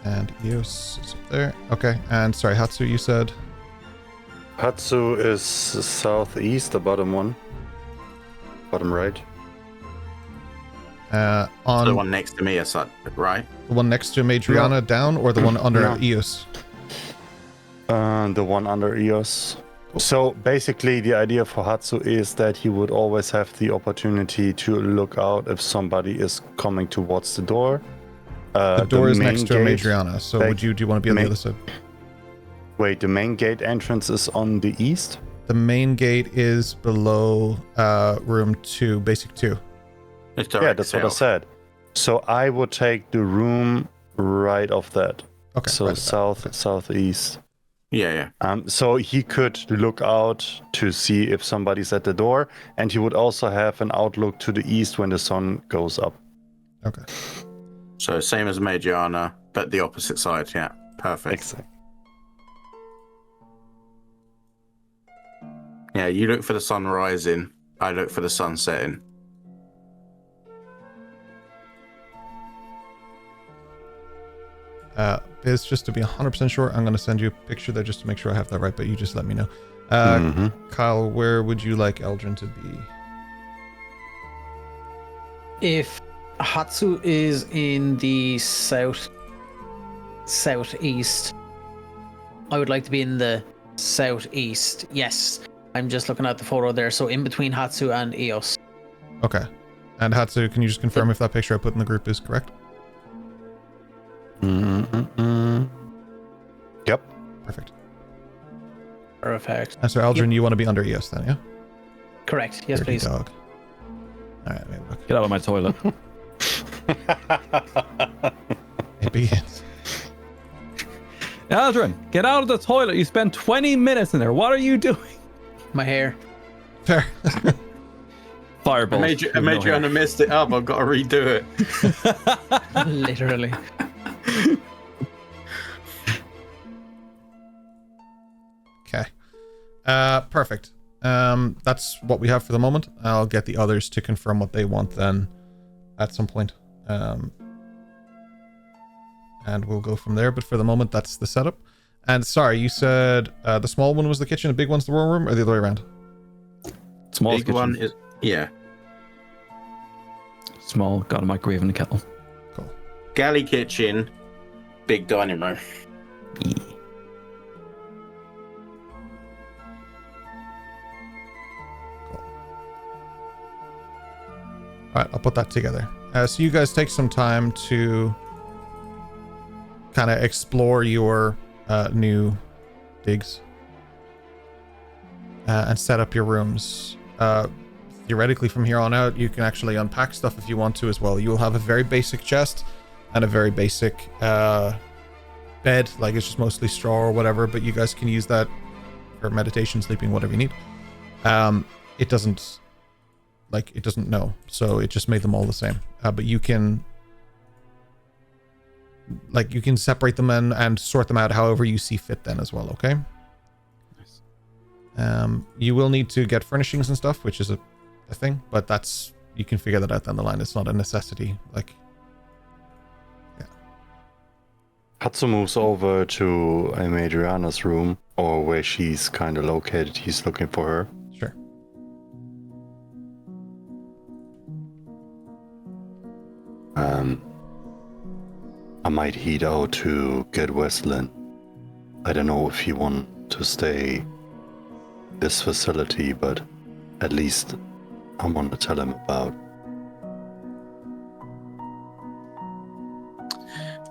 And Eos is up there. Okay. And sorry, Hatsu, you said? Hatsu is southeast, the bottom one. Bottom right. On the one next to me, is that right? the one next to Madriana down or the one under Eos? The one under Eos. So basically the idea for Hatsu is that he would always have the opportunity to look out if somebody is coming towards the door. The door is next to gate, Madriana, so do you want to be on the other side? Wait, the main gate entrance is on the east? The main gate is below room 2, basic 2. Yeah, that's what I said. So I would take the room right of that. Okay. So right southeast. Yeah. So he could look out to see if somebody's at the door, and he would also have an outlook to the east when the sun goes up. Okay. So same as Madriana, but the opposite side. Yeah, perfect. Exactly. Yeah, you look for the sun rising. I look for the sun setting. Biz, just to be 100% sure, I'm going to send you a picture there just to make sure I have that right, but you just let me know. Kyle, where would you like Eldrin to be? If Hatsu is in the southeast, I would like to be in the southeast. Yes, I'm just looking at the photo there. So in between Hatsu and Eos. Okay. And Hatsu, can you just confirm if that picture I put in the group is correct? Yep. Perfect. Perfect. And so Eldrin, you want to be under Eos then, yeah? Correct. Yes, Dirty please. dog. All right, maybe look. Get out of my toilet. It begins. Aldrin, get out of the toilet. You spent 20 minutes in there. What are you doing? My hair. Fair. Fireball. I made you messed it up. I've got to redo it. Literally. Perfect. That's what we have for the moment. I'll get the others to confirm what they want then at some point. And we'll go from there. But for the moment, that's the setup. And sorry, you said the small one was the kitchen, the big one's the war room, or the other way around? Small Big one is small, got a microwave and a kettle. Cool. galley kitchen, big dining room. Yeah. All right, I'll put that together. So you guys take some time to kind of explore your new digs and set up your rooms. Theoretically, from here on out, you can actually unpack stuff if you want to as well. You will have a very basic chest and a very basic bed, like it's just mostly straw or whatever, but you guys can use that for meditation, sleeping, whatever you need. It doesn't know, so it just made them all the same. But you can separate them and sort them out however you see fit then as well, okay? Nice. You will need to get furnishings and stuff, which is a thing, but that's, you can figure that out down the line. It's not a necessity. Like, yeah. Hatsu moves over to Adriana's room, or where she's kind of located. He's looking for her. Sure. I might head out to get Weslyn. I don't know if you want to stay in this facility, but at least I want to tell him about.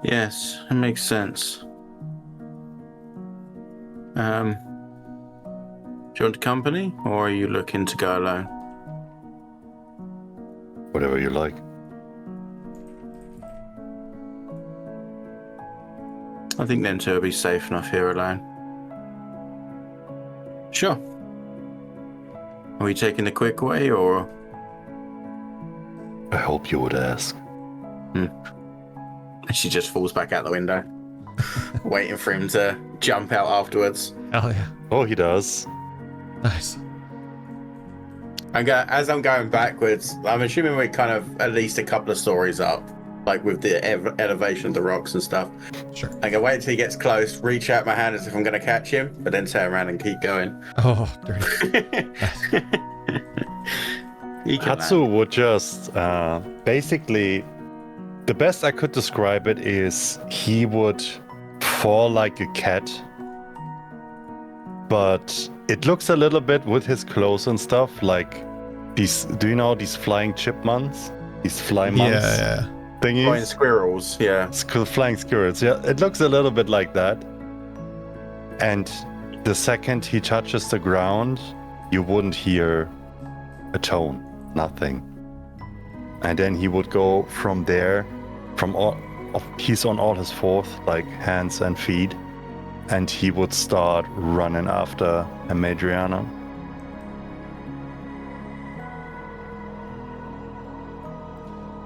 Yes, it makes sense. Do you want company, or are you looking to go alone? Whatever you like. I think them two will be safe enough here alone. Sure. Are we taking the quick way, or? I hope you would ask. And she just falls back out the window, waiting for him to jump out afterwards. Hell yeah. Oh, he does. Nice. As I'm going backwards, I'm assuming we're kind of at least a couple of stories up, like with the elevation of the rocks and stuff. Sure. I can wait till he gets close, reach out my hand as if I'm going to catch him, but then turn around and keep going. Oh, dirty. Hatsu would just basically, the best I could describe it is he would fall like a cat, but it looks a little bit with his clothes and stuff like these. Do you know these flying chipmunks? These fly monks? Yeah. Flying Thingies? squirrels, yeah. Flying squirrels, yeah. It looks a little bit like that. And the second he touches the ground, you wouldn't hear a tone, nothing. And then he would go from there, he's on all his fours, like hands and feet, and he would start running after Adriana.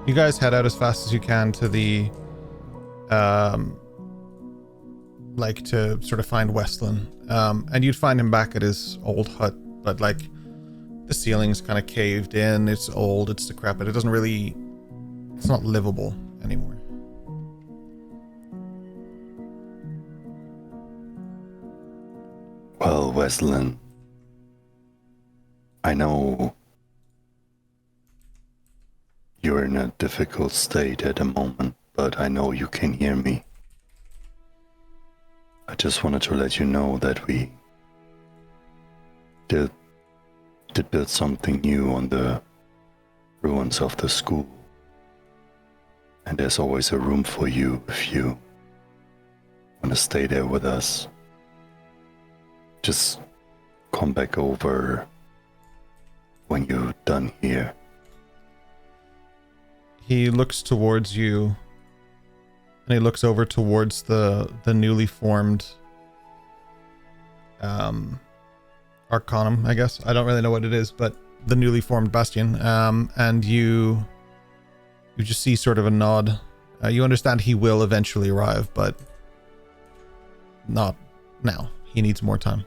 You guys head out as fast as you can to the, to sort of find Weslyn. And you'd find him back at his old hut, but like the ceiling's kind of caved in. It's old, it's decrepit. It's not livable anymore. Well, Weslyn, I know you're in a difficult state at the moment, but I know you can hear me. I just wanted to let you know that we did build something new on the ruins of the school. And there's always a room for you if you want to stay there with us. Just come back over when you're done here. He looks towards you, and he looks over towards the newly formed Arcanum, I guess. I don't really know what it is, but the newly formed Bastion. And you just see sort of a nod. You understand he will eventually arrive, but not now. He needs more time.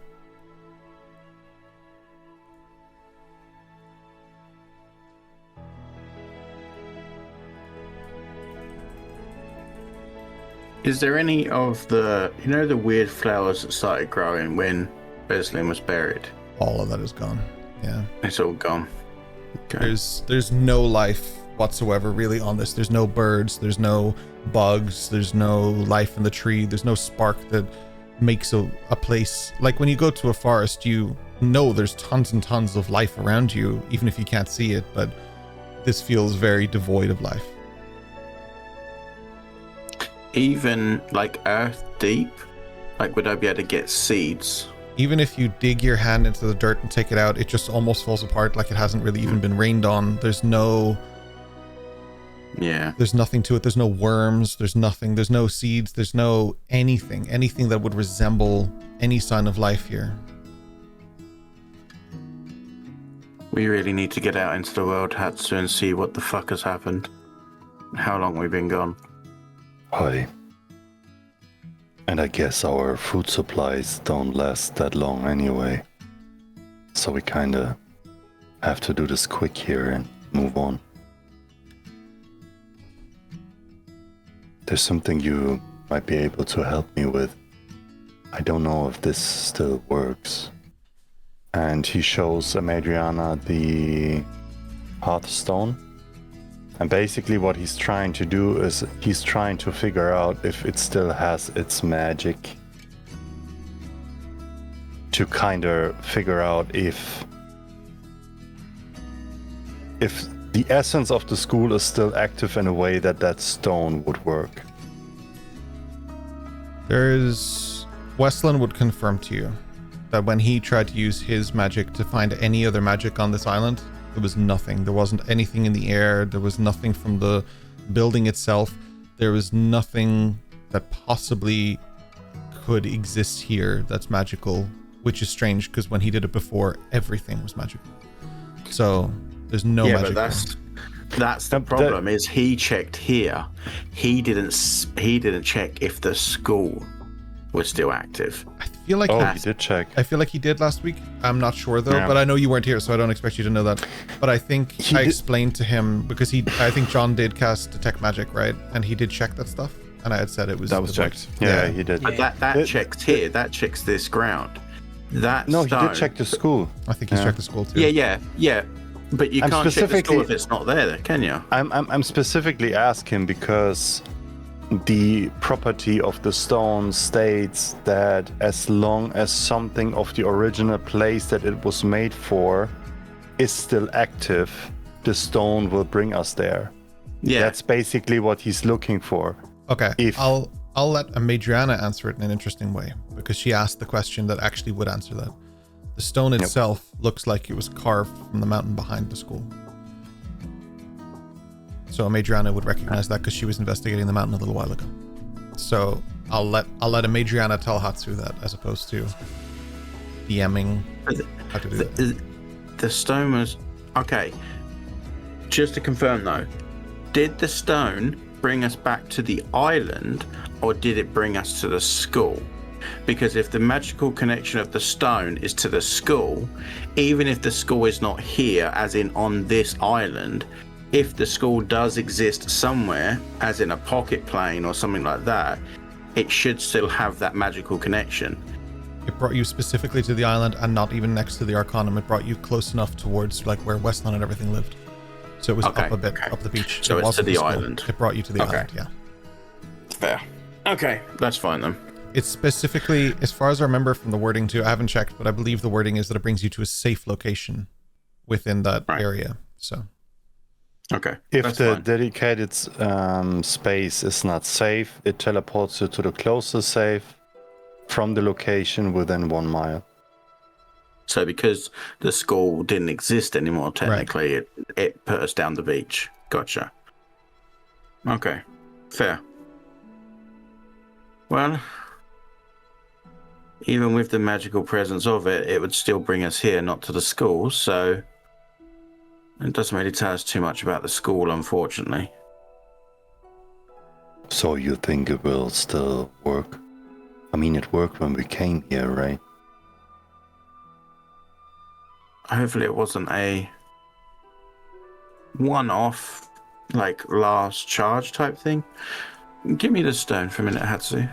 Is there any of the, the weird flowers that started growing when Weslyn was buried? All of that is gone. Yeah. It's all gone. Okay. There's no life whatsoever really on this. There's no birds, there's no bugs, there's no life in the tree, there's no spark that makes a place. Like when you go to a forest, you know there's tons and tons of life around you, even if you can't see it, but this feels very devoid of life. Even like earth deep? Like would I be able to get seeds? Even if you dig your hand into the dirt and take it out, it just almost falls apart, like it hasn't really even been rained on. There's nothing to it. There's no worms, there's nothing, there's no seeds, there's no anything that would resemble any sign of life here. We really need to get out into the world, Hatsu, and see what the fuck has happened. How long we've been gone. Hi. And I guess our food supplies don't last that long anyway. So we kinda have to do this quick here and move on. There's something you might be able to help me with. I don't know if this still works. And he shows Madriana the Hearthstone. And basically what he's trying to do is he's trying to figure out if it still has its magic. To kind of figure out if the essence of the school is still active in a way that stone would work. Weslyn would confirm to you that when he tried to use his magic to find any other magic on this island, there was nothing. There wasn't anything in the air. There was nothing from the building itself. There was nothing that possibly could exist here that's magical, which is strange because when he did it before, everything was magical. So there's no magic. Yeah, but that's the problem. Is he checked here? He didn't check if the school was still active. I feel like he did check. I feel like he did last week. I'm not sure though, but I know you weren't here, so I don't expect you to know that. But I think I explained to him because I think John did cast detect magic, right? And he did check that stuff, and I had said it was checked. Yeah, he did. But that checks here. That checks this ground. He did check the school. I think he's checked the school too. Yeah. But you can't check the school if it's not there, can you? I'm specifically asking because the property of the stone states that as long as something of the original place that it was made for is still active, the stone will bring us there. Yeah. That's basically what he's looking for. Okay. I'll let Madriana answer it in an interesting way because she asked the question that actually would answer that. The stone itself looks like it was carved from the mountain behind the school. So Madriana would recognize that because she was investigating the mountain a little while ago. So I'll let Madriana tell Hatsu that as opposed to DMing how to do that. The stone was okay. Just to confirm though, did the stone bring us back to the island or did it bring us to the school? Because if the magical connection of the stone is to the school, even if the school is not here, as in on this island, if the school does exist somewhere, as in a pocket plane or something like that, it should still have that magical connection. It brought you specifically to the island and not even next to the Arcanum. It brought you close enough towards like where Weslyn and everything lived. So it was up a bit, up the beach. So it's to the island. It brought you to the island, yeah. Fair. Okay, that's fine then. It's specifically, as far as I remember from the wording too, I haven't checked, but I believe the wording is that it brings you to a safe location within that area. So. Okay. If the dedicated space is not safe, it teleports you to the closest safe from the location within 1 mile. So because the school didn't exist anymore, technically, it put us down the beach. Gotcha. Okay. Fair. Well, even with the magical presence of it, it would still bring us here, not to the school, so it doesn't really tell us too much about the school, unfortunately. So you think it will still work? I mean, it worked when we came here, right? Hopefully it wasn't a one-off, like, last charge type thing. Give me the stone for a minute, Hatsu.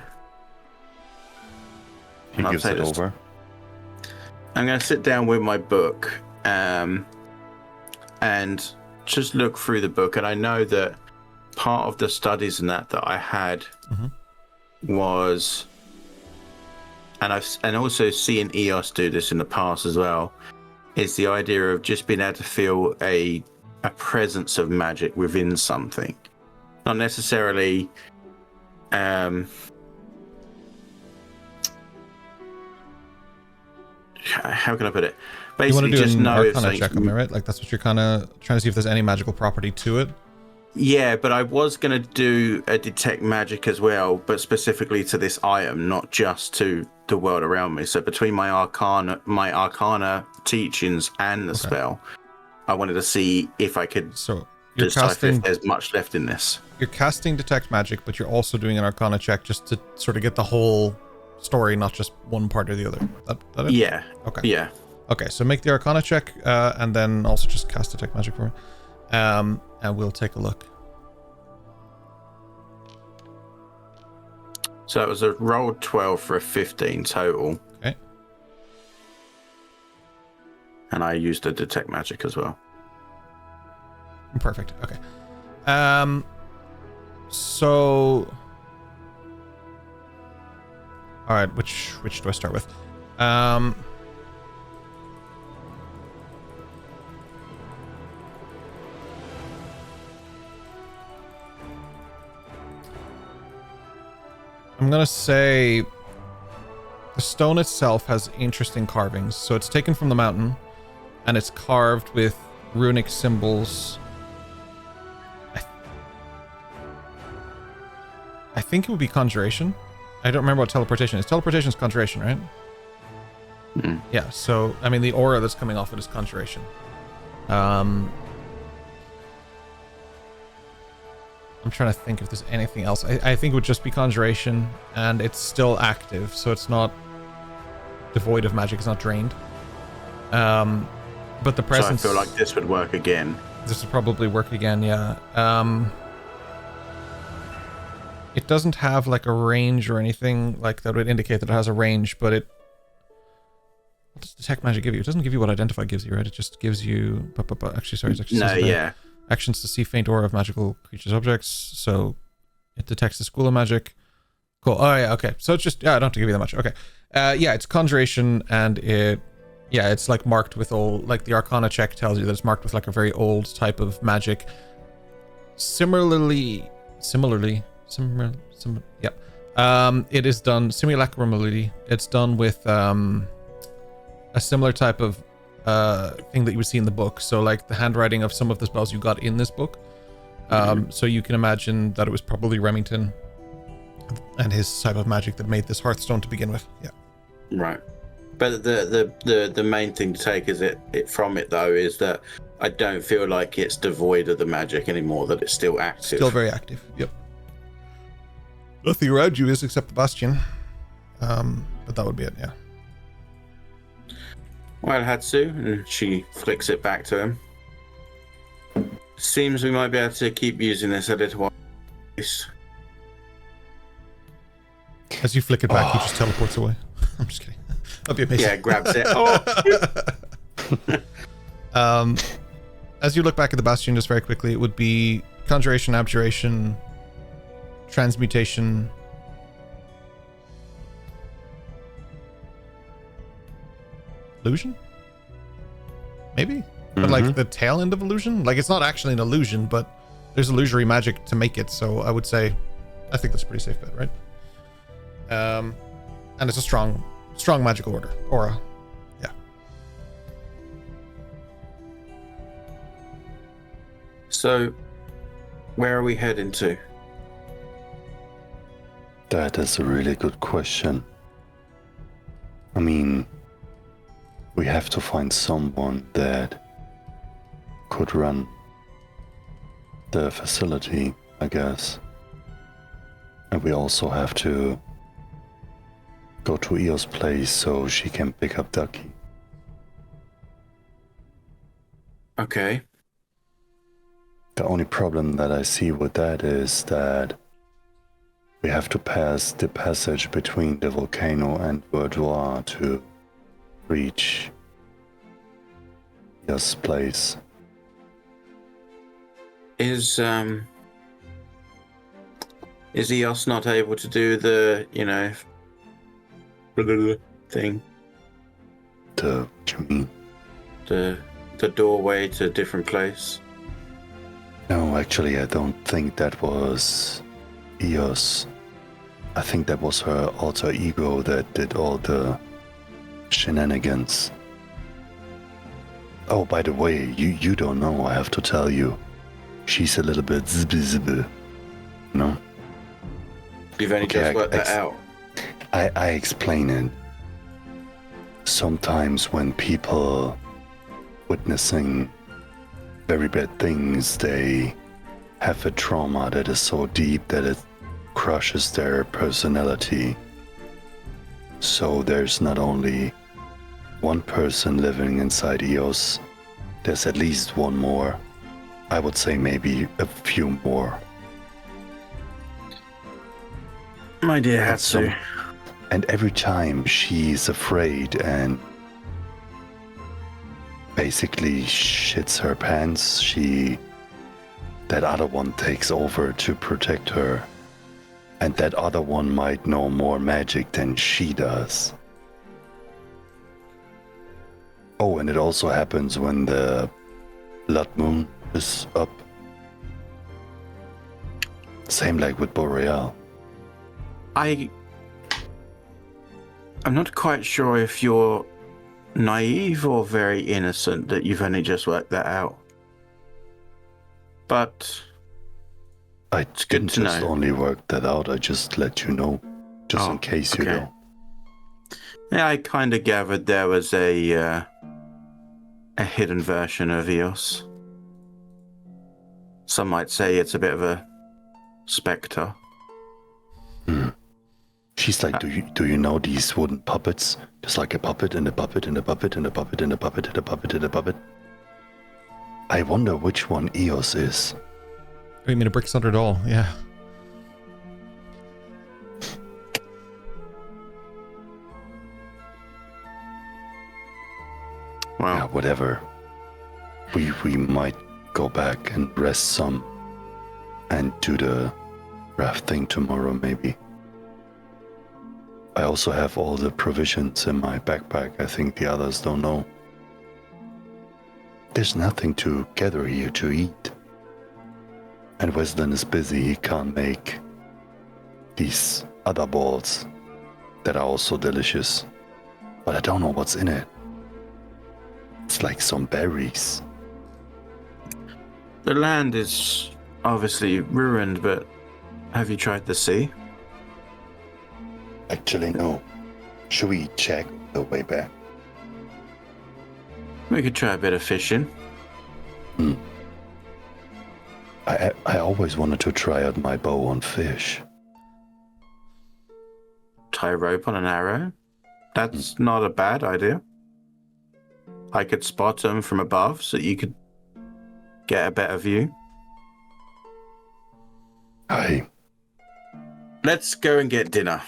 He gives it over. I'm going to sit down with my book and just look through the book. And I know that part of the studies and that I had was, and also seeing EOS do this in the past as well, is the idea of just being able to feel a presence of magic within something. Not necessarily how can I put it? Basically, you want to do just an know if Arcana check on me, right? Like that's what you're kind of trying to see if there's any magical property to it. Yeah, but I was going to do a detect magic as well, but specifically to this item, not just to the world around me. So between my Arcana teachings and the spell, I wanted to see if I could decipher if there's much left in this. You're casting detect magic, but you're also doing an Arcana check just to sort of get the whole story, not just one part or the other. That it? Yeah. Okay. Yeah. Okay, so make the Arcana check, and then also just cast detect magic for me. And we'll take a look. So it was a roll 12 for a 15 total. Okay. And I used a detect magic as well. Perfect. Okay. So all right, which do I start with? I'm gonna say the stone itself has interesting carvings. So it's taken from the mountain, and it's carved with runic symbols. I think it would be conjuration. I don't remember what teleportation is. Teleportation is conjuration, right? Mm. Yeah, so, I mean, the aura that's coming off it is conjuration. I'm trying to think if there's anything else. I think it would just be conjuration, and it's still active, so it's not devoid of magic. It's not drained. But the presence... So I feel like this would work again. This would probably work again, yeah. It doesn't have like a range or anything like that would indicate that it has a range, but it... What does detect magic give you? It doesn't give you what identify gives you, right? It just gives you... Actually, sorry. It actually no, says yeah. Actions to see faint aura of magical creatures, objects. So it detects the school of magic. Cool. Oh, yeah, okay. So it's just... Yeah, I don't have to give you that much. Okay. Yeah, it's conjuration, and it... Yeah, it's like marked with old... Like the Arcana check tells you that it's marked with like a very old type of magic. Similarly, it is done simulacrally. It's done with a similar type of thing that you would see in the book. So like the handwriting of some of the spells you got in this book. So you can imagine that it was probably Remington and his type of magic that made this Hearthstone to begin with. Yeah. Right. But the main thing to take is from it though is that I don't feel like it's devoid of the magic anymore, that it's still active. Still very active. Yep. Nothing around you is except the Bastion. But that would be it, yeah. Well, Hatsu, and she flicks it back to him. Seems we might be able to keep using this a little while. As you flick it back, he just teleports away. I'm just kidding. That'd be amazing. Yeah, grabs it. As you look back at the Bastion just very quickly, it would be conjuration, abjuration, transmutation, illusion? Maybe? But like the tail end of illusion? Like it's not actually an illusion, but there's illusory magic to make it, so I would say I think that's a pretty safe bet, right? And it's a strong magical aura. Yeah. So where are we heading to? That is a really good question. I mean, we have to find someone that could run the facility, I guess. And we also have to go to Eo's place so she can pick up Ducky. Okay. The only problem that I see with that is that We have to pass the passage between the volcano and Verdois to reach Eos' place. Is Eos not able to do the, thing? What you mean? The doorway to a different place? No, actually, I don't think that was Eos. I think that was her alter ego that did all the shenanigans. Oh, by the way, you don't know, I have to tell you. She's a little bit zibby. No? You've only just worked that out. I explain it. Sometimes when people witnessing very bad things, they have a trauma that is so deep that it crushes their personality. So there's not only one person living inside Eos, there's at least one more. I would say maybe a few more. My dear Hatsu. And every time she's afraid and basically shits her pants, that other one takes over to protect her. And that other one might know more magic than she does. Oh, and it also happens when the blood moon is up. Same like with Boreal. I'm not quite sure if you're naive or very innocent that you've only just worked that out. But I it's good didn't to just know. only work that out, I just let you know. Just in case you okay. know. Yeah, I kind of gathered there was a hidden version of Eos. Some might say it's a bit of a spectre. She's like, do you know these wooden puppets? There's like a puppet and a puppet and a puppet and a puppet and a puppet and a puppet and a puppet. I wonder which one Eos is. Oh, you mean a brick thunder doll? Yeah. Well, Yeah, whatever. We might go back and rest some and do the raft thing tomorrow maybe. I also have all the provisions in my backpack. I think the others don't know. There's nothing to gather here to eat. And Weslyn is busy. He can't make these other balls that are also delicious. But I don't know what's in it. It's like some berries. the land is obviously ruined, but have you tried the sea? Actually, no. Should we check the way back? We could try a bit of fishing. I always wanted to try out my bow on fish. Tie rope on an arrow. That's not a bad idea. I could spot them from above so you could get a better view. Let's go and get dinner.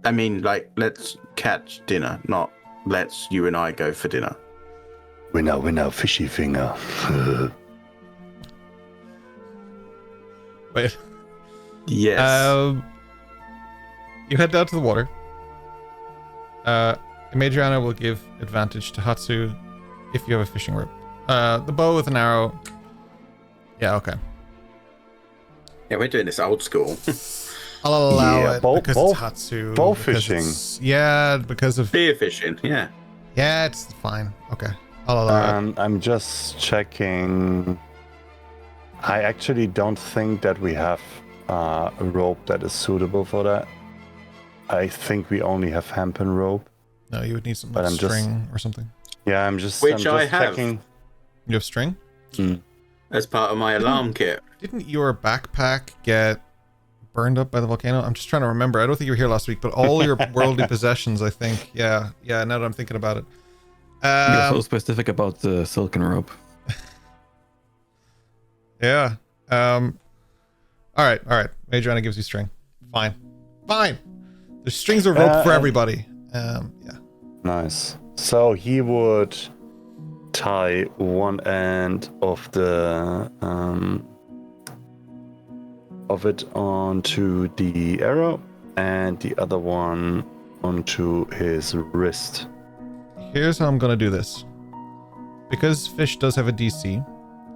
I mean, like, let's catch dinner, not let's you and I go for dinner. Winner, fishy finger. Wait. Yes. You head down to the water. Madriana will give advantage to Hatsu if you have a fishing rope. The bow with an arrow. Yeah, okay. Yeah, we're doing this old school. I'll allow Yeah, it bow- because bow- it's Hatsu. bow because fishing. Yeah, because of... Spear fishing, yeah. Yeah, it's fine. Okay. I'll allow it. I'm just checking. I actually don't think that we have a rope that is suitable for that. I think we only have hempen rope. No, you would need some but I'm just- string or something. Yeah, I'm just Which I have. checking. You have string? As part of my alarm kit. Didn't your backpack get burned up by the volcano? I'm just trying to remember. I don't think you were here last week, but all your worldly possessions, I think. Yeah, now that I'm thinking about it. You're so specific about the silken rope. Yeah. All right. Adriana gives you string. Fine. There's strings of rope for everybody. Yeah. Nice. So he would tie one end of the of it onto the arrow and the other one onto his wrist. Here's how I'm gonna do this. Because fish does have a DC,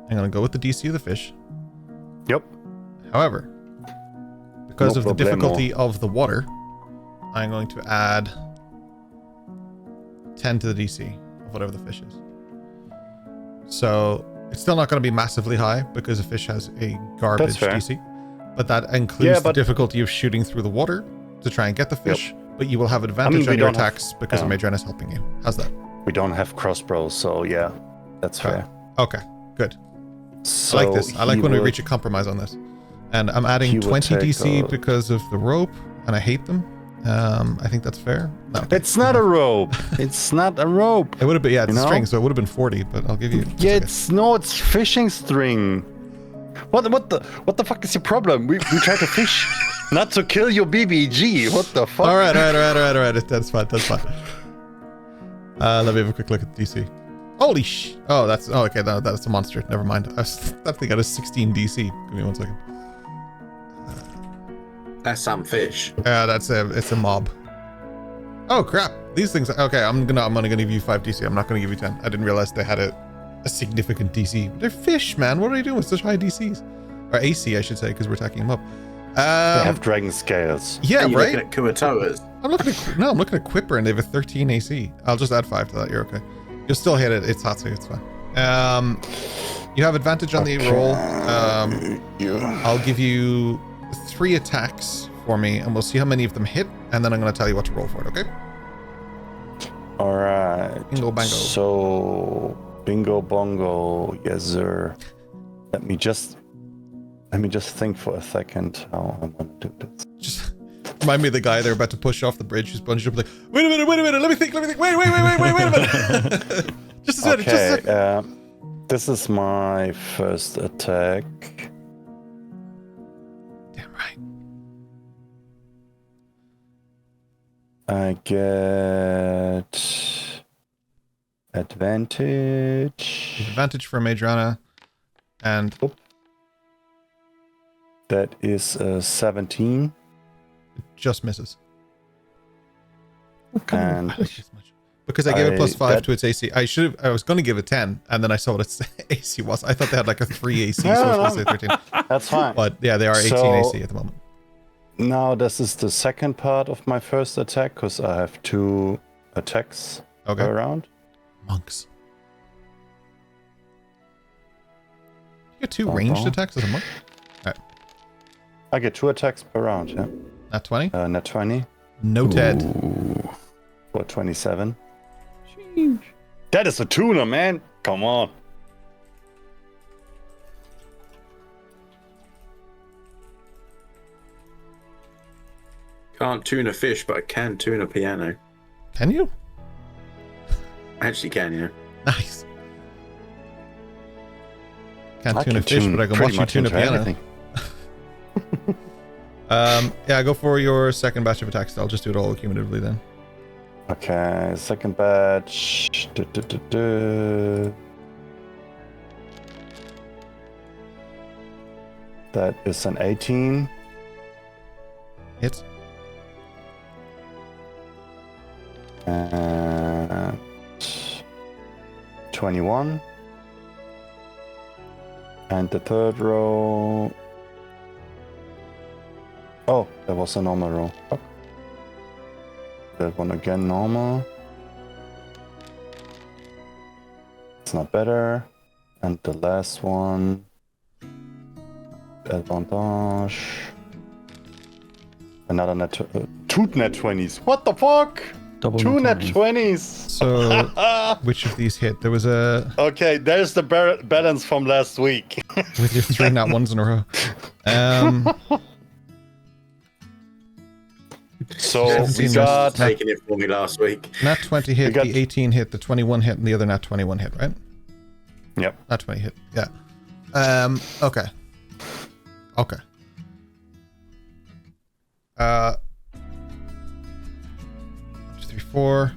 I'm gonna go with the DC of the fish. Yep. However, because No of the problemo. difficulty of the water, I'm going to add 10 to the DC of whatever the fish is. So it's still not going to be massively high because a fish has a garbage That's fair. DC. But that includes the but- difficulty of shooting through the water to try and get the fish. But you will have advantage we on your don't have- attacks because yeah. Madrena's helping you. How's that? We don't have crossbows, so yeah, that's fair. Okay, good. So I like this. I like he when we would- reach a compromise on this. And I'm adding he would 20 take DC out- because of the rope, and I hate them. I think that's fair. No, It's not a rope. It's not a rope. it would have been, yeah, it's You a know? string, so it would have been 40, but I'll give you. Yeah, it's okay. it's fishing string. What the fuck is your problem? We try to fish, not to kill your BBG. What the fuck? All right. That's fine. Let me have a quick look at the DC. Holy sh! Oh, okay. That's a monster. Never mind. I think I had a 16 DC. Give me 1 second. That's some fish. It's a mob. Oh crap! These things. Okay, I'm only gonna give you 5 DC. I'm not gonna give you 10. I didn't realize they had a significant DC. They're fish, man. What are you doing with such high DCs? Or AC, I should say, because we're attacking them up. They have dragon scales. Yeah, Are you right. looking at Kuatoas? I'm looking at Quipper, and they have a 13 AC. I'll just add 5 to that. You're okay. You'll still hit it. It's hot, so it's fine. You have advantage on the roll. I'll give you 3 attacks for me, and we'll see how many of them hit, and then I'm going to tell you what to roll for it. Okay? All right. Bingo bango. So bingo bongo, yes sir. Let me just think for a second how I'm gonna do this. Just remind me of the guy they're about to push off the bridge who's bunged up like, wait a minute, let me think, wait a minute. Just a minute, Okay, this is my first attack. Damn right. I get advantage. Advantage for Madrona, and That is 17. just misses. And I like this much. Because I gave it plus 5 that- to its AC. I was going to give it 10, and then I saw what its AC was. I thought they had like a 3 AC, so I was going to say 13. that's fine. But yeah, they are 18 So- AC at the moment. Now this is the second part of my first attack because I have 2 attacks Okay. around. Monks. You get 2 ranged attacks as a monk? I get 2 attacks per round, yeah. Not 20? Nat 20 Noted. for 27. That is a tuner, man. Come on. Can't tune a fish, but I can tune a piano. Can you? Actually can, yeah. Nice. Can't I tune a can fish, tune but I can pretty watch you much tune a into piano. everything. Yeah, go for your second batch of attacks. I'll just do it all cumulatively then. Okay, second batch. That is an 18. Hits. And 21. And the third row. Oh, that was a normal roll. Fuck. That one again, normal. It's not better. And the last one. Advantage. Another net. 2 net 20s. What the fuck? Double 2 net 20s. 20s. So, which of these hit? There was a... Okay, there's the balance from last week. With your 3 nat 1s in a row. So we 17 got Taking it for me last week. Nat 20 hit, got- the 18 hit, the 21 hit, and the other nat 21 hit, right? Yep. Nat 20 hit, yeah. Okay. 1, 2, 3, 4.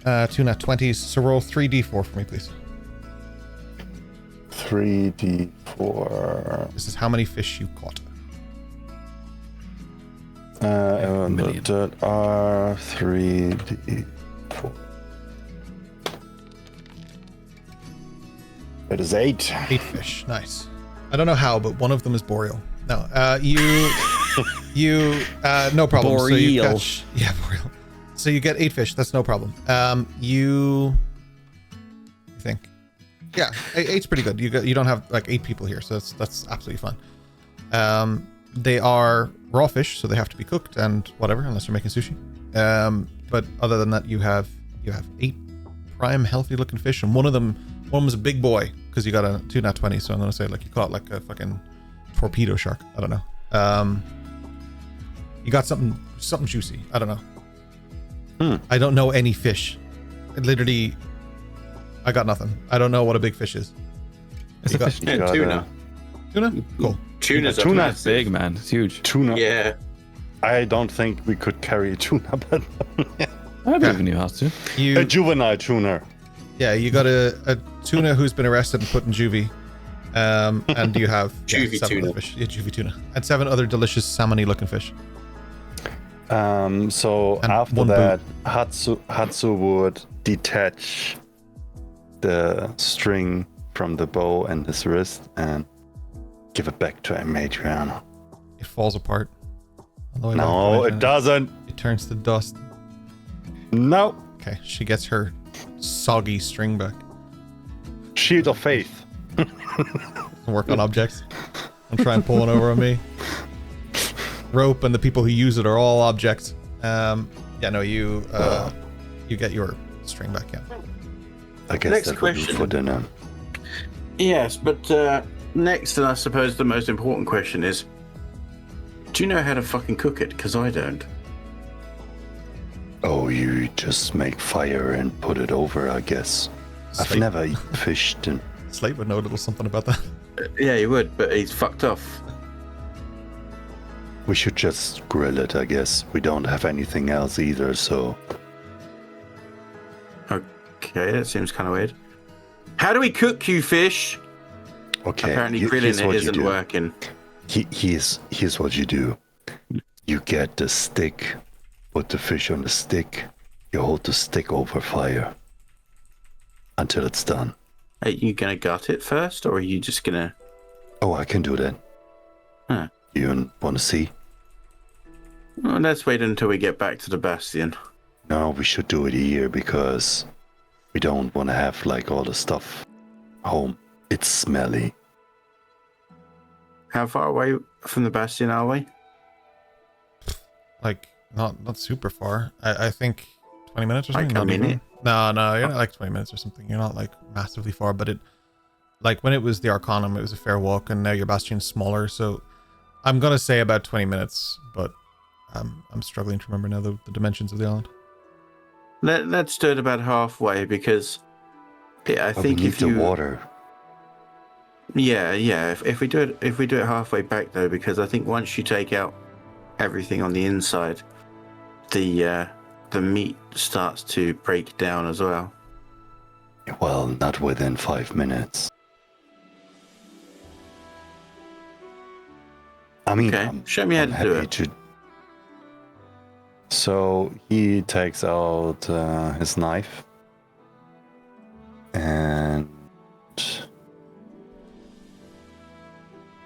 2 nat 20s. So roll 3d4 for me, please. 3d4. This is how many fish you caught. million. That are 3d4. It is 8. 8 fish. Nice. I don't know how, but one of them is boreal. No, no problem. So you Boreal. catch, yeah, boreal. So you get 8 fish. That's no problem. You think, yeah, 8's pretty good. You don't have like 8 people here, so that's absolutely fine. They are raw fish, so they have to be cooked and whatever, unless you're making sushi. But other than that, you have 8 prime, healthy-looking fish, and one of them was a big boy because you got a 2 nat 20. So I'm gonna say like you caught like a fucking torpedo shark. I don't know. You got something juicy. I don't know. I don't know any fish. Literally, I got nothing. I don't know what a big fish is. It's You a got- fish. Yeah, tuna. Tuna? Cool. Tuna's a Tuna. It's big, man. It's huge. Tuna. Yeah. I don't think we could carry a tuna, but I believe in you, has to. a You juvenile tuna. yeah, you got a tuna who's been arrested and put in juvie. And you have Juvie 7 tuna. other fish. Yeah, juvie tuna. And 7 other delicious salmon-y looking fish. So And after one that, Hatsu would detach the string from the bow and his wrist and give it back to Adriana. It falls apart. On the way back No, to it Adriana. doesn't. It turns to dust. No. Okay, she gets her soggy string back. Shield of faith. Work on objects and try and pull one over on me. Rope and the people who use it are all objects. You get your string back in. I guess Next that would be question. for dinner. Yes, but next, and I suppose the most important question is, do you know how to fucking cook it? Because I don't. Oh, you just make fire and put it over, I guess. I've Slate. never fished in. Slate would know a little something about that. Yeah, he would, but he's fucked off. We should just grill it, I guess. We don't have anything else either, so. Okay, that seems kind of weird. How do we cook you fish? Okay. Apparently, here's grilling it what you isn't do. working. Here's what you do. You get the stick, put the fish on the stick, you hold the stick over fire until it's done. Are you gonna gut it first, or are you just gonna? Oh, I can do that. Huh. You want to see? Well, let's wait until we get back to the Bastion. No, we should do it here because we don't want to have like all the stuff home. It's smelly. How far away from the Bastion are we? Like, not super far. I think 20 minutes or Like something. a Not even. minute? No, you're not like 20 minutes or something. You're not like massively far, but like when it was the Arcanum, it was a fair walk, and now your Bastion's smaller, so I'm gonna say about 20 minutes, but I'm struggling to remember now the dimensions of the island. Let's do it about halfway because I But think we need if you the water. Yeah. If we do it halfway back though, because I think once you take out everything on the inside, the meat starts to break down as well. Well, not within 5 minutes. I mean, Okay, show me how to do it. So he takes out his knife and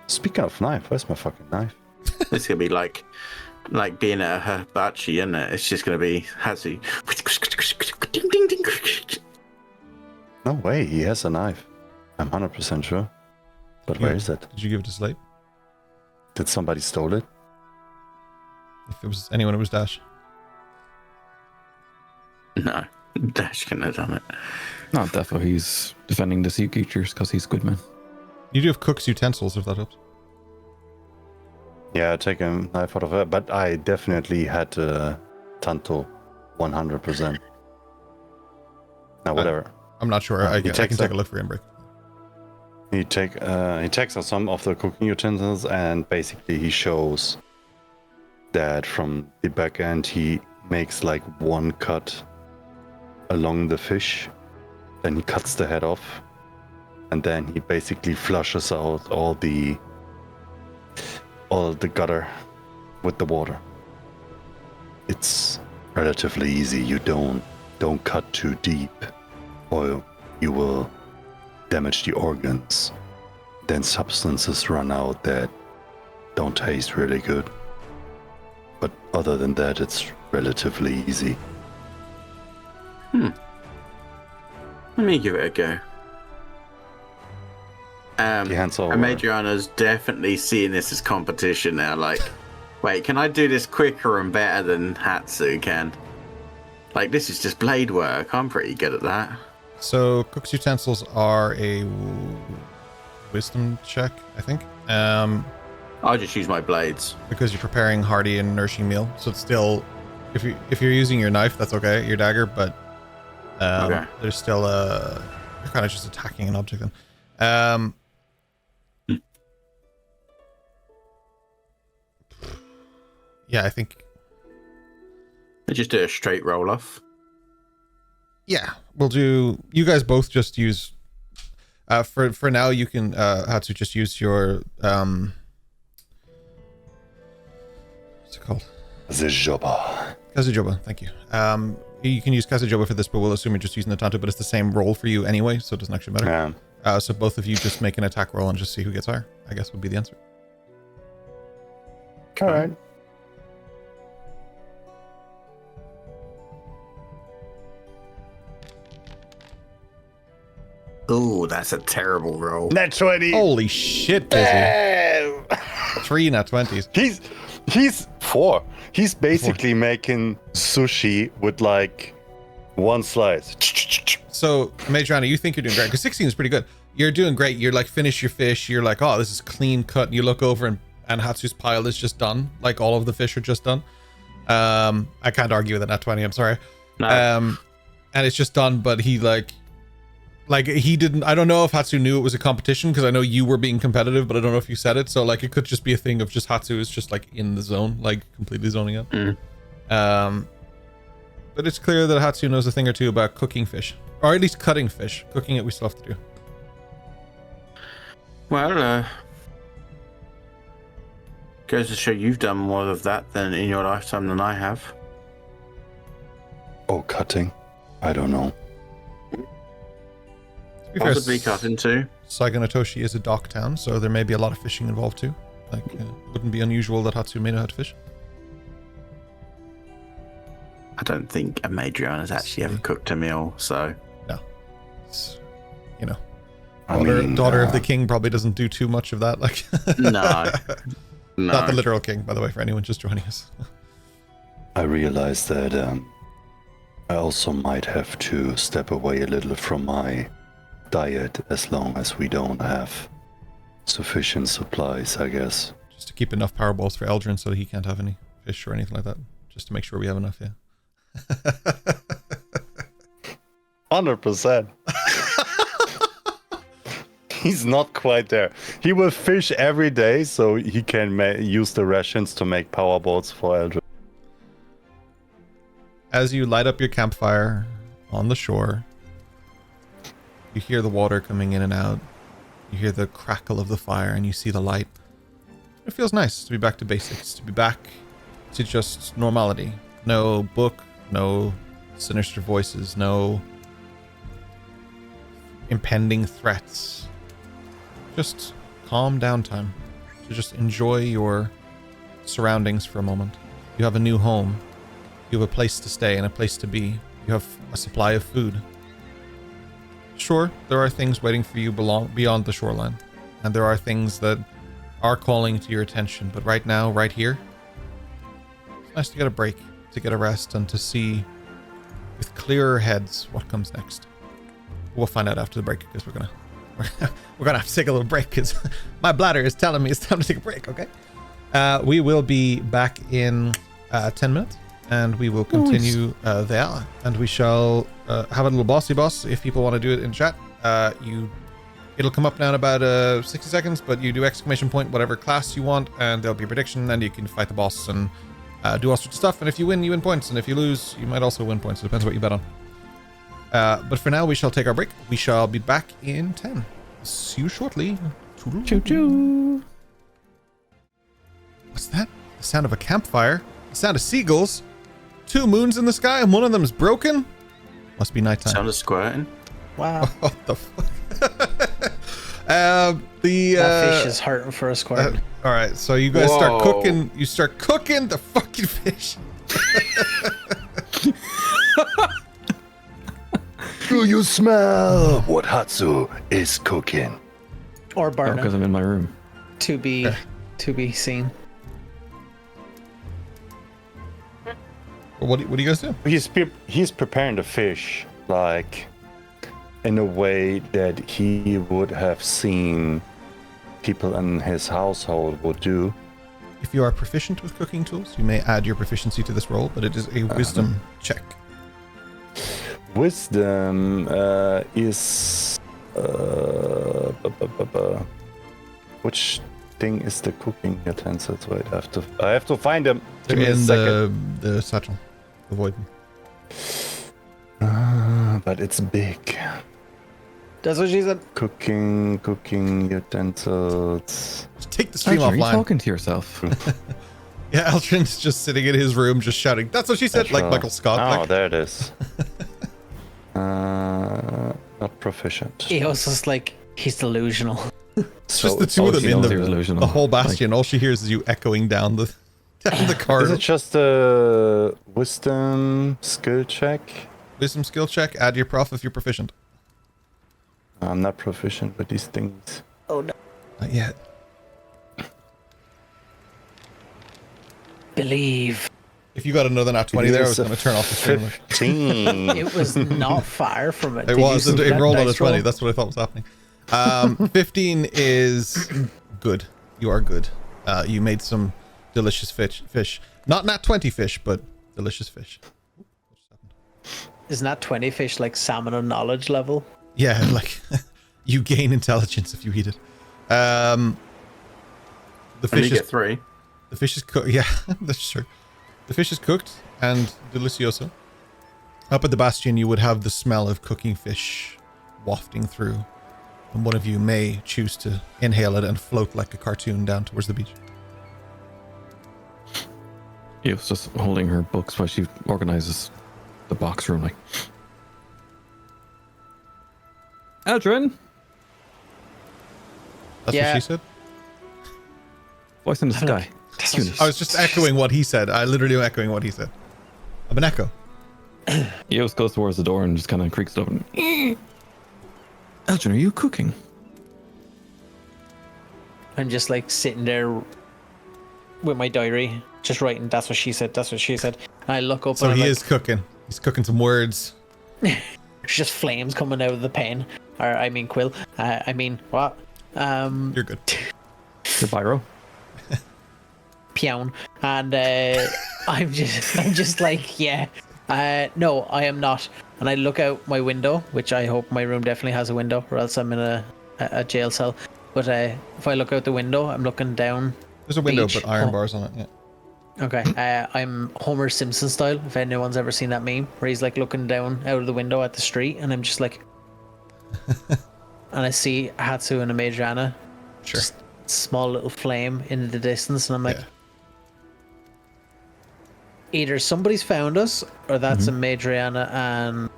speaking of knife, where's my fucking knife? It's gonna be like being at a hibachi, isn't it? It's just gonna be Hazu. No way, he has a knife. I'm 100% sure. But where is it? Did you give it to Slate? Did somebody stole it? If it was anyone, it was Dash. No, Dash couldn't have done it. Not Defo, he's defending the sea creatures because he's good, man. You do have cook's utensils, if that helps. Yeah, I take a knife out of it, but I definitely had Tanto 100%. Now, whatever. I'm not sure. I can takes take a- a look for Inbreak. He takes out some of the cooking utensils and basically he shows that from the back end he makes like one cut along the fish, then he cuts the head off, and then he basically flushes out all the gutter with the water. It's relatively easy. You don't cut too deep, or you will damage the organs. Then substances run out that don't taste really good. But other than that, it's relatively easy. Let me give it a go. Madriana's definitely seeing this as competition now. Like, wait, can I do this quicker and better than Hatsu can? Like, this is just blade work. I'm pretty good at that. So, cook's utensils are a wisdom check, I think. I'll just use my blades. Because you're preparing hearty and nourishing meal. So it's still, if you're using your knife, that's okay, your dagger, but okay. There's still you're kind of just attacking an object then. Yeah, I think. I just do a straight roll off. Yeah, we'll do. You guys both just use. For now, you can Hatsu just use your what's it called? Kazujoba. Thank you. You can use Kazujoba for this, but we'll assume you're just using the Tanto. But it's the same roll for you anyway, so it doesn't actually matter. So both of you just make an attack roll and just see who gets higher, I guess would be the answer. All right. Ooh, that's a terrible roll. Nat 20. Holy shit, Busy. 3 nat 20s. He's 4. He's basically making sushi with like one slice. So, Madriana, you think you're doing great because 16 is pretty good. You're doing great. You're like, finish your fish. You're like, oh, this is clean cut. And you look over and Hatsu's pile is just done. Like all of the fish are just done. I can't argue with it, nat 20. I'm sorry. No. And it's just done, but he like he didn't. I don't know if Hatsu knew it was a competition because I know you were being competitive, but I don't know if you said it. So like it could just be a thing of just Hatsu is just like in the zone, like completely zoning out. But it's clear that Hatsu knows a thing or two about cooking fish, or at least cutting fish. Cooking it, we still have to do. Well, goes to show you've done more of that than in your lifetime than I have. Oh, cutting? I don't know. Possibly cutting too. Saigonatoshi is a dock town, so there may be a lot of fishing involved too. Like, wouldn't be unusual that Hatsu may know how to fish. I don't think a Madriana's actually ever cooked a meal, so... No. It's, you know, daughter of the king probably doesn't do too much of that. Like, No. Not the literal king, by the way, for anyone just joining us. I realized that I also might have to step away a little from my diet as long as we don't have sufficient supplies, I guess. Just to keep enough power balls for Eldrin so that he can't have any fish or anything like that. Just to make sure we have enough, yeah. 100%. He's not quite there. He will fish every day so he can use the rations to make power boats for Eldrin. As you light up your campfire on the shore, you hear the water coming in and out. You hear the crackle of the fire and you see the light. It feels nice to be back to basics, to be back to just normality. No book, no sinister voices, no impending threats. Just calm down time. To just enjoy your surroundings for a moment. You have a new home. You have a place to stay and a place to be. You have a supply of food. Sure, there are things waiting for you beyond the shoreline. And there are things that are calling to your attention. But right now, right here, it's nice to get a break, to get a rest, and to see with clearer heads what comes next. We'll find out after the break because we're gonna have to take a little break because my bladder is telling me it's time to take a break. Okay, we will be back in 10 minutes, and we will continue there, and we shall have a little bossy boss. If people want to do it in chat, it'll come up now in about 60 seconds, but you do exclamation point whatever class you want, and there'll be a prediction, and you can fight the boss and do all sorts of stuff, and if you win, you win points, and if you lose, you might also win points. It depends what you bet on. But for now, we shall take our break. We shall be back in 10. See you shortly. Choo choo. What's that? The sound of a campfire. The sound of seagulls. 2 moons in the sky, and one of them is broken. Must be nighttime. Sound of squirting. Wow. What the fuck? That fish is hurting for a squirt. All right, so you guys start Whoa. cooking. You start cooking the fucking fish. Do you smell what Hatsu is cooking? Or Oh, burning. because I'm in my room. To be seen. Well, what do you guys do? He's preparing the fish like in a way that he would have seen people in his household would do. If you are proficient with cooking tools, you may add your proficiency to this roll, but it is a wisdom check. Wisdom is which thing is the cooking utensils? Wait, I have to find them. Give me a In second. the satchel. Avoid them. But it's big. That's what she said. Cooking utensils. Just take the stream Archer, are you offline. talking to yourself? Yeah, Aldrin's just sitting in his room, just shouting, "That's what she said!" Like Michael Scott. Oh, like. there it is. Not proficient. Eos is like, he's delusional. It's just the two all of them she in knows is delusional. the whole bastion. All she hears is you echoing down the Is corridor. it just a wisdom skill check? Wisdom skill check. Add your prof if you're proficient. I'm not proficient with these things. Oh no. Not yet. Believe. If you got another nat 20 there, I was It is going to turn off the stream. 15. It was not far from it. It Did you was. see It that rolled on a dice 20. roll? That's what I thought was happening. 15 is good. You are good. You made some delicious fish. Not nat 20 fish, but delicious fish. Isn't that 20 fish like salmon of knowledge level? Yeah, like you gain intelligence if you eat it. The And you fish get is 3. the fish is cooked. Yeah, that's true. The fish is cooked and delicioso. Up at the Bastion, you would have the smell of cooking fish wafting through, and one of you may choose to inhale it and float like a cartoon down towards the beach. Eve's just holding her books while she organizes the box room. Like, Aldrin, That's Yeah. what she said. voice in the I'm like, sky. that's Eunice. I was just echoing what he said. I literally am echoing what he said. I'm an echo. Eos goes towards the door and just kind of creaks it open. Aldrin, are you cooking? I'm just like sitting there with my diary, just writing, that's what she said, that's what she said. And I look up So and I'm he like, is cooking. He's cooking some words. there's just flames coming out of the pen. Or, I mean, quill. I mean, what? You're good. Your biro? Peon. And I'm just like, yeah. No, I am not. And I look out my window, which I hope my room definitely has a window, or else I'm in a jail cell. But if I look out the window, I'm looking down. There's a window, Beach. but iron Oh. bars on it. Yeah. Okay, I'm Homer Simpson style, if anyone's ever seen that meme, where he's like looking down out of the window at the street, and I'm just like... and I see Hatsu and Adriana, Sure. just small little flame in the distance, and I'm like... Yeah. Either somebody's found us, or that's Adriana and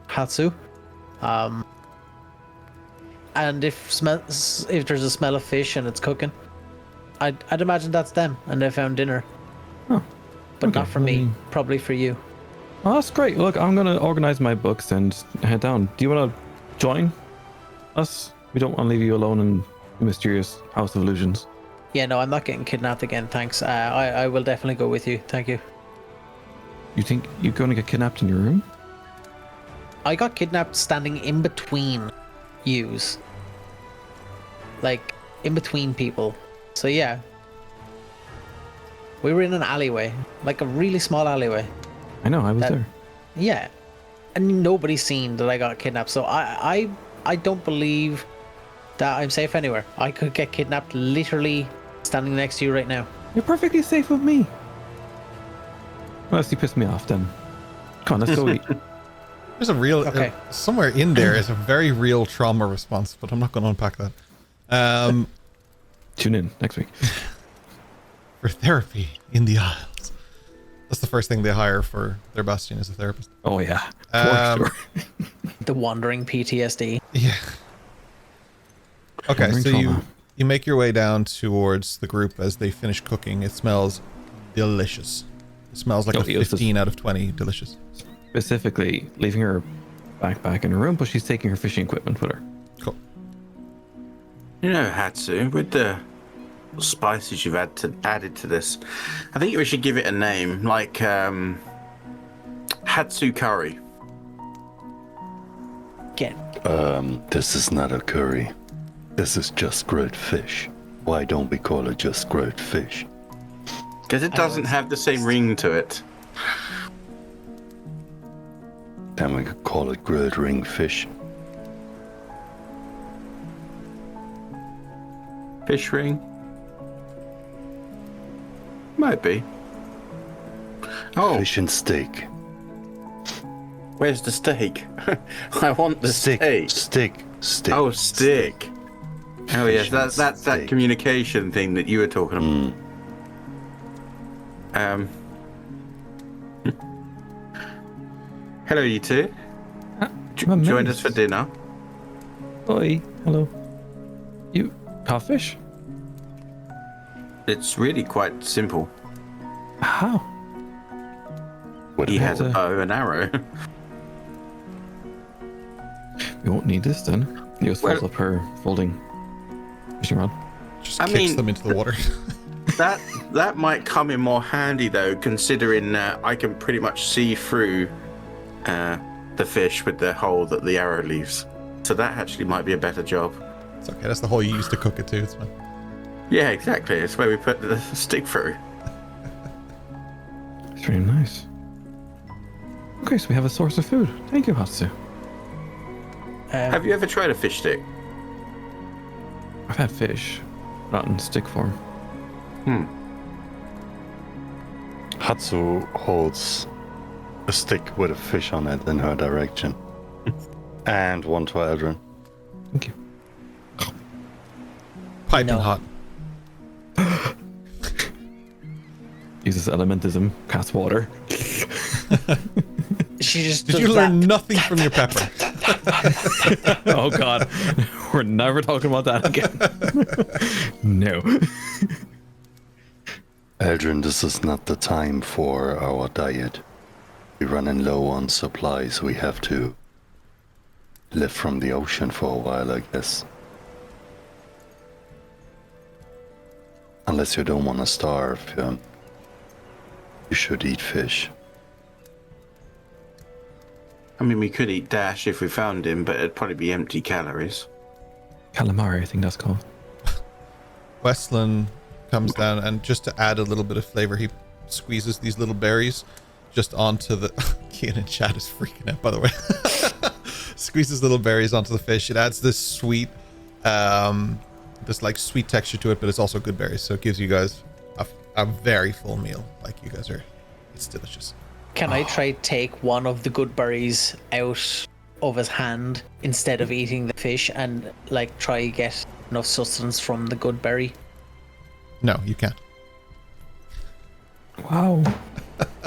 Hatsu. And if there's a smell of fish and it's cooking, I'd imagine that's them, and they found dinner. Oh, But okay, not for me, well, probably for you. Oh, that's great. Look, I'm going to organize my books and head down. Do you want to join us? We don't want to leave you alone in the mysterious House of Illusions. Yeah, no, I'm not getting kidnapped again, thanks. I will definitely go with you, thank you. You think you're going to get kidnapped in your room? I got kidnapped standing in between yous. Like, in between people. So yeah. We were in an alleyway. Like a really small alleyway. I know, I was That- there. Yeah. And nobody's seen that I got kidnapped. So I don't believe that I'm safe anywhere. I could get kidnapped literally standing next to you right now. You're perfectly safe with me. Unless you piss me off, then come on, let's go eat. There's a real Okay. somewhere in there is a very real trauma response, but I'm not going to unpack that. Tune in next week. For therapy in the Isles. That's the first thing they hire for their Bastion is a therapist. Oh yeah, Um, for sure. The wandering PTSD. Yeah. Okay, Wandering so trauma. you make your way down towards the group as they finish cooking. It smells delicious. It smells like Oh, a yes, 15 out of 20 delicious. Specifically, leaving her backpack in her room, but she's taking her fishing equipment with her. Cool. You know, Hatsu, with the spices you've added to this, I think we should give it a name, like Hatsu curry. Get This is not a curry. This is just grilled fish. Why don't we call it just grilled fish? Because it doesn't have the same ring to it. Then we could call it grilled ring fish. Fish ring? Might be. Oh, Fish and steak. where's the steak? I want the steak. Steak. Oh, stick. Oh yes, Fish and that's that steak. communication thing that you were talking about. Hello, you two. I'm Joined us amazed. for dinner. Oi, hello. You caught fish? It's really quite simple. How? What He about has a bow and arrow. We won't need this then. You just folds Well- up her folding fishing rod. Just I kicks mean- them into the water. that might come in more handy though, considering I can pretty much see through the fish with the hole that the arrow leaves. So that actually might be a better job. It's okay. That's the hole you used to cook it to. It's fine. Yeah, exactly. It's where we put the stick through. It's really nice. Okay, so we have a source of food. Thank you, Hatsu. Have you ever tried a fish stick? I've had fish, not in stick form. Hatsu holds a stick with a fish on it in her direction. And one to Eldrin. Thank you. Piping No. hot. Uses elementism, cast water. She just Did does you learn that. nothing from your pepper? Oh god, we're never talking about that again. No. Eldrin, this is not the time for our diet. We're running low on supplies. We have to live from the ocean for a while, I guess. Unless you don't want to starve, you should eat fish. I mean, we could eat Dash if we found him, but it'd probably be empty calories. Calamari, I think that's called. Weslyn comes down and just to add a little bit of flavor, he squeezes these little berries just onto the... Kian in chat is freaking out, by the way. Squeezes little berries onto the fish. It adds this sweet, this like sweet texture to it, but it's also good berries. So it gives you guys a very full meal. Like you guys are, it's delicious. Can I try take one of the good berries out of his hand instead of eating the fish and like try get enough sustenance from the good berry? No, you can't. Wow.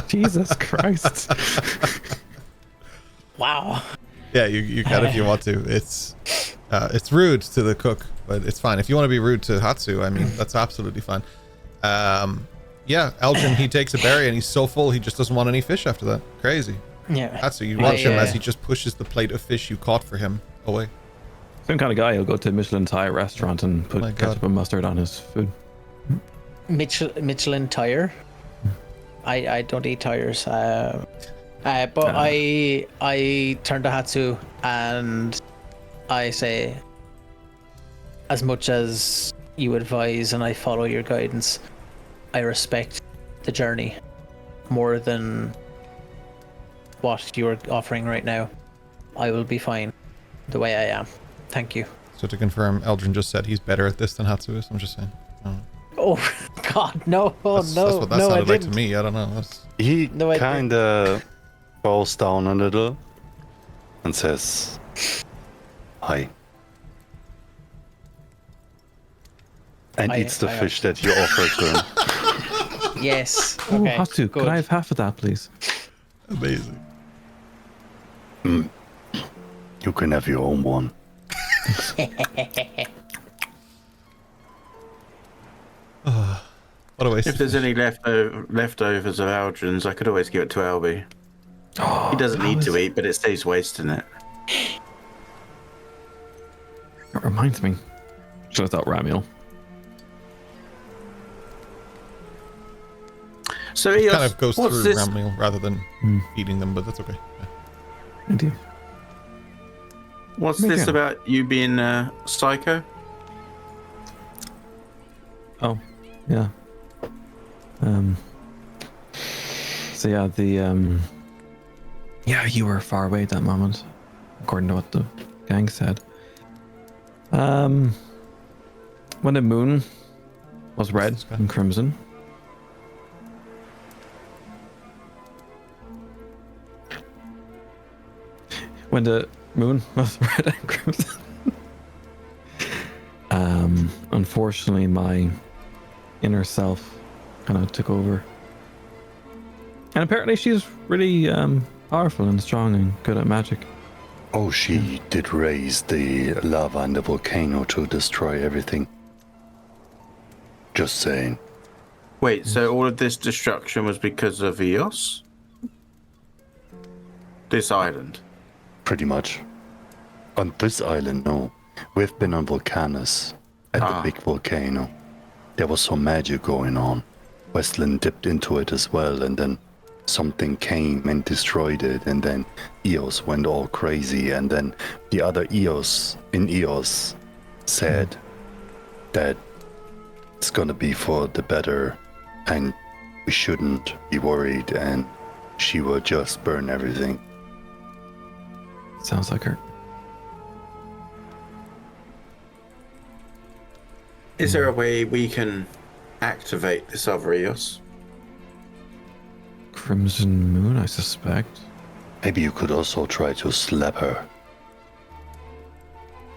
Jesus Christ. Wow. Yeah, you can if you want to. It's rude to the cook, but it's fine. If you want to be rude to Hatsu, I mean, that's absolutely fine. Yeah, Elgin, he takes a berry and he's so full he just doesn't want any fish after that. Crazy. Yeah. Hatsu, you watch him Yeah. as he just pushes the plate of fish you caught for him away. Same kind of guy who'll go to Michelin Thai restaurant and put my God. ketchup and mustard on his food. Michelin tire. I don't eat tires. But I turn to Hatsu and I say, as much as you advise and I follow your guidance, I respect the journey more than what you're offering right now. I will be fine the way I am. Thank you. So to confirm, Eldrin just said he's better at this than Hatsu is. I'm just saying. Oh God, no! Oh That's no! what that No, I sounded like to didn't. me. I don't know. He No, I kind of bows down a little and says, "Hi." And eats the fish that you offered to him. Yes. Oh, Okay. Hatu, good. could I have half of that, please? Amazing. You can have your own one. What a waste. If there's any leftovers of Aldrin's, I could always give it to Albie. Oh, He doesn't that need to was- eat, but it stays wasting it. That reminds me. Should have thought rat meal. So It Eos, kind of goes what's through this? ram meal rather than eating them, but that's okay. Yeah. I do. What's Me this again. about you being psycho? Oh, yeah. So yeah, yeah, you were far away at that moment, according to what the gang said. When the moon was red and crimson. When the moon was red and crimson. Unfortunately, my inner self kind of took over. And apparently she's really powerful and strong and good at magic. Oh, she did raise the lava in the volcano to destroy everything. Just saying. Wait, so all of this destruction was because of Eos? This island? Pretty much. On this island, no. We've been on Volcanus, at the big volcano. There was some magic going on. Weslyn dipped into it as well, and then something came and destroyed it, and then Eos went all crazy, and then the other Eos in Eos said that it's gonna be for the better, and we shouldn't be worried, and she will just burn everything. Sounds like her. Is there a way we can activate this other Eos? Crimson Moon, I suspect. Maybe you could also try to slap her.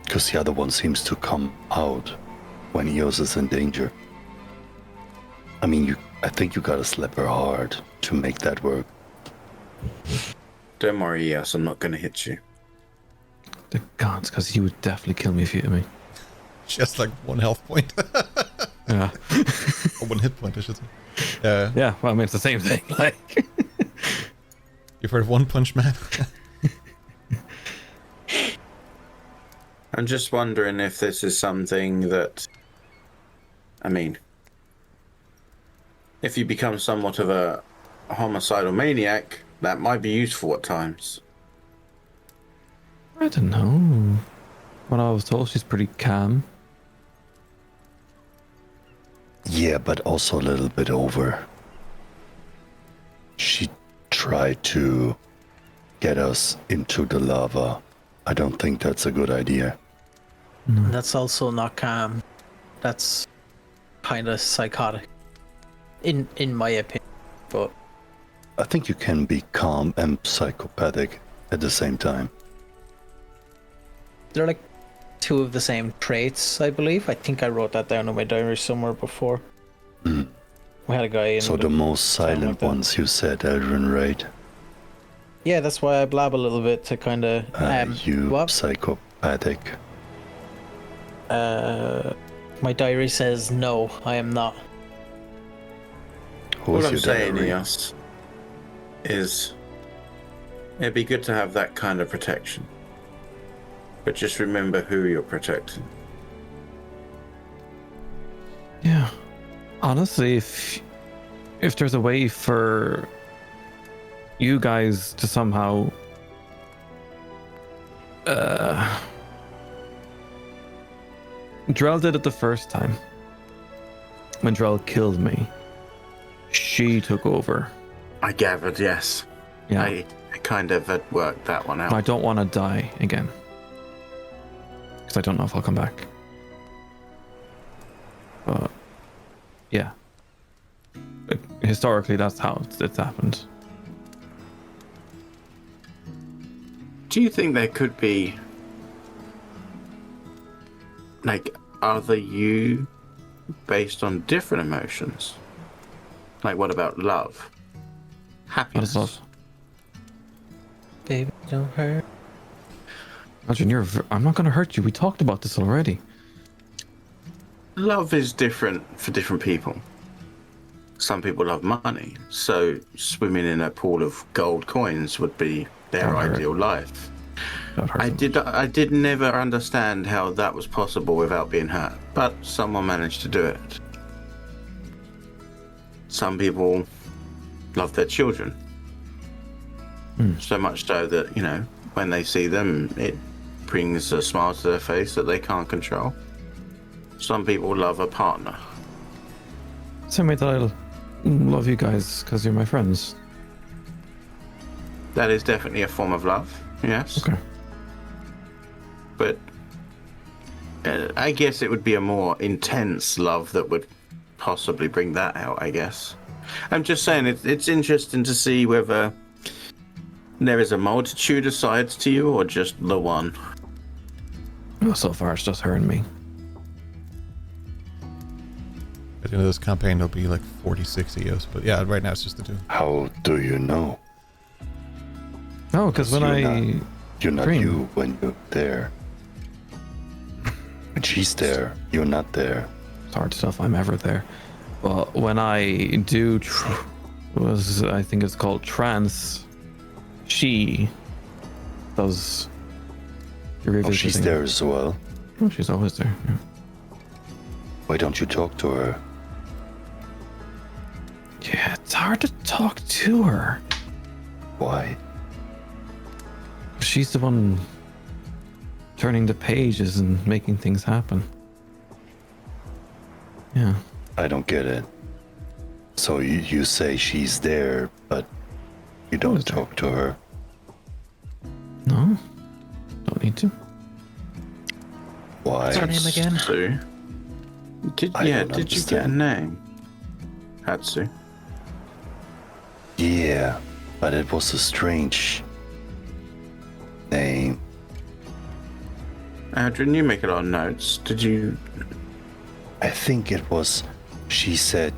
Because the other one seems to come out when Eos is in danger. I mean, I think you gotta slap her hard to make that work. Don't worry, Eos, I'm not going to hit you. The gods, because he would definitely kill me if he hit me. Just like 1 health point. Yeah. Or 1 hit point, I should say. Yeah. Yeah, well, I mean, it's the same thing. Like, You've heard of One Punch Man? I'm just wondering if this is something that... I mean... If you become somewhat of a homicidal maniac, that might be useful at times. I don't know. What I was told, she's pretty calm. Yeah, but also a little bit over. She tried to get us into the lava. I don't think that's a good idea. That's also not calm. That's kind of psychotic, in my opinion. But I think you can be calm and psychopathic at the same time. they're like 2 of the same traits, I believe. I think I wrote that down in my diary somewhere before. We had a guy in. So the most sound silent like that. ones you said, Eldrin, right? Yeah, that's why I blab a little bit to kind of. You What? psychopathic. My diary says no, I am not. Who's All I'm your saying, diary? Eos, is it'd be good to have that kind of protection. But just remember who you're protecting. Yeah. Honestly, if there's a way for you guys to somehow Drell did it the first time. When Drell killed me, she took over. I gathered, yes. Yeah. I kind of had worked that one out. And I don't want to die again. Because I don't know if I'll come back. But Yeah. Historically, that's how it's happened. Do you think there could be like other you based on different emotions? Like, what about love? What Happiness? is love? Baby, don't hurt. Imagine I'm not going to hurt you. We talked about this already. Love is different for different people. Some people love money, so swimming in a pool of gold coins would be their Don't hurt. ideal life. Don't hurt them. I did never understand how that was possible without being hurt, but someone managed to do it. Some people love their children. So much so that, you know, when they see them, it brings a smile to their face that they can't control. Some people love a partner. Same way that I love you guys because you're my friends. That is definitely a form of love, yes. Okay. But I guess it would be a more intense love that would possibly bring that out, I guess. I'm just saying, it's interesting to see whether there is a multitude of sides to you or just the one. Well, so far it's just her and me. At the end of this campaign, there'll be like 46 EOs. But yeah, right now it's just the two. How do you know? No, because when You're not dream. you when you're there. When she's there, you're not there. It's hard to tell if I'm ever there. But when I do, I think it's called trance, she does the Oh, revisiting. she's there as well. Oh, she's always there. Yeah. Why don't you talk to her? Yeah, it's hard to talk to her. Why? She's the one turning the pages and making things happen. Yeah. I don't get it. So you say she's there, but you is don't there? talk to her. No? Don't need to. Why? What's her name again? Hatsu. Did I don't you get a understand. name? Hatsu. Yeah, but it was a strange name. Adrian, you make a lot of notes. Did you? I think it was. She said.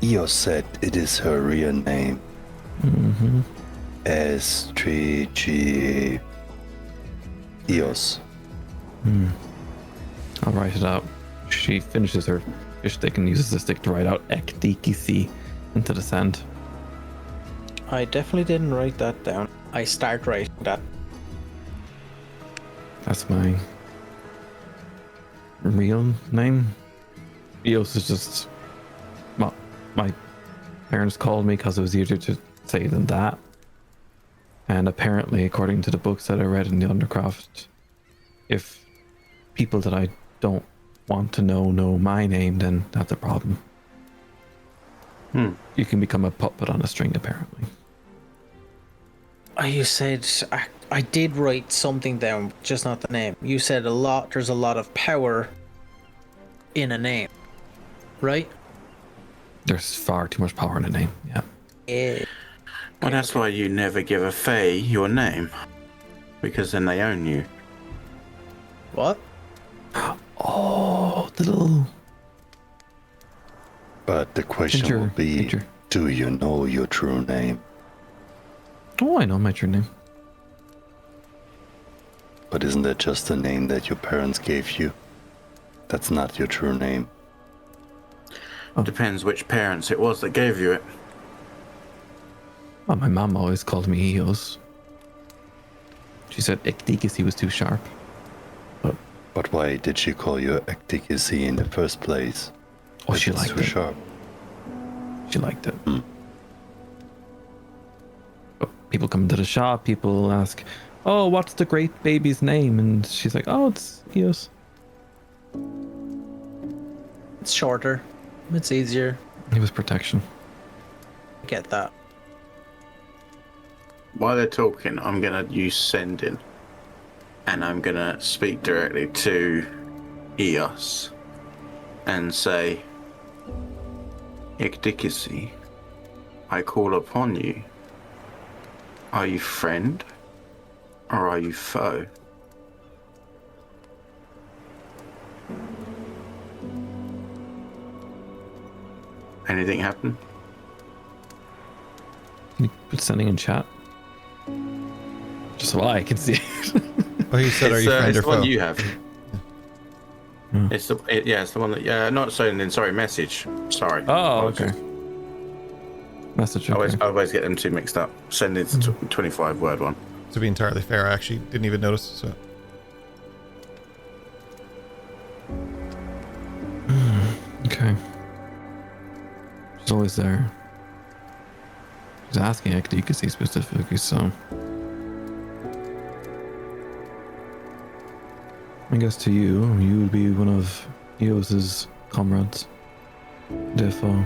Io said it is her real name. Mm-hmm. S3G. Eos. I'll write it out. She finishes her fish stick and uses the stick to write out Ekdikisi into the sand. I definitely didn't write that down. I start writing that. That's my real name. Eos is just what my parents called me because it was easier to say than that. And apparently, according to the books that I read in the Undercraft, if people that I don't want to know my name, then that's a problem. You can become a puppet on a string, apparently. You said I did write something down, just not the name. You said there's a lot of power in a name, right? There's far too much power in a name. Yeah. Yeah. Well, that's why you never give a Fae your name, because then they own you. What? Oh, the little But the question will be, Ginger. do you know your true name? Oh, I know my true name. But isn't that just a name that your parents gave you? That's not your true name. Depends which parents it was that gave you it. Well, my mom always called me Eos. She said Ekdikisi was too sharp. But why did she call you Ekdikisi in the first place? Oh, If she it's liked too it. sharp. She liked it. But people come to the shop, people ask, oh, what's the great baby's name? And she's like, oh, it's Eos. It's shorter. It's easier. It was protection. I get that. While they're talking, I'm gonna use sending, and I'm gonna speak directly to Eos and say, Ecdicacy, I call upon you. Are you friend or are you foe? Anything happen? Can you put sending in chat? Just so I can see it. Oh, he said, "Are you friend it's or the one foe?" you have. Hmm. It's the one that not sending in. Sorry, message. Sorry. Oh, Apologies. okay. Message. I Okay. always get them two mixed up. Send it to 25 word one. To be entirely fair, I actually didn't even notice. So Okay. She's always there. She's asking Ecdicacy specifically, so I guess to you would be one of Eos's comrades. Therefore,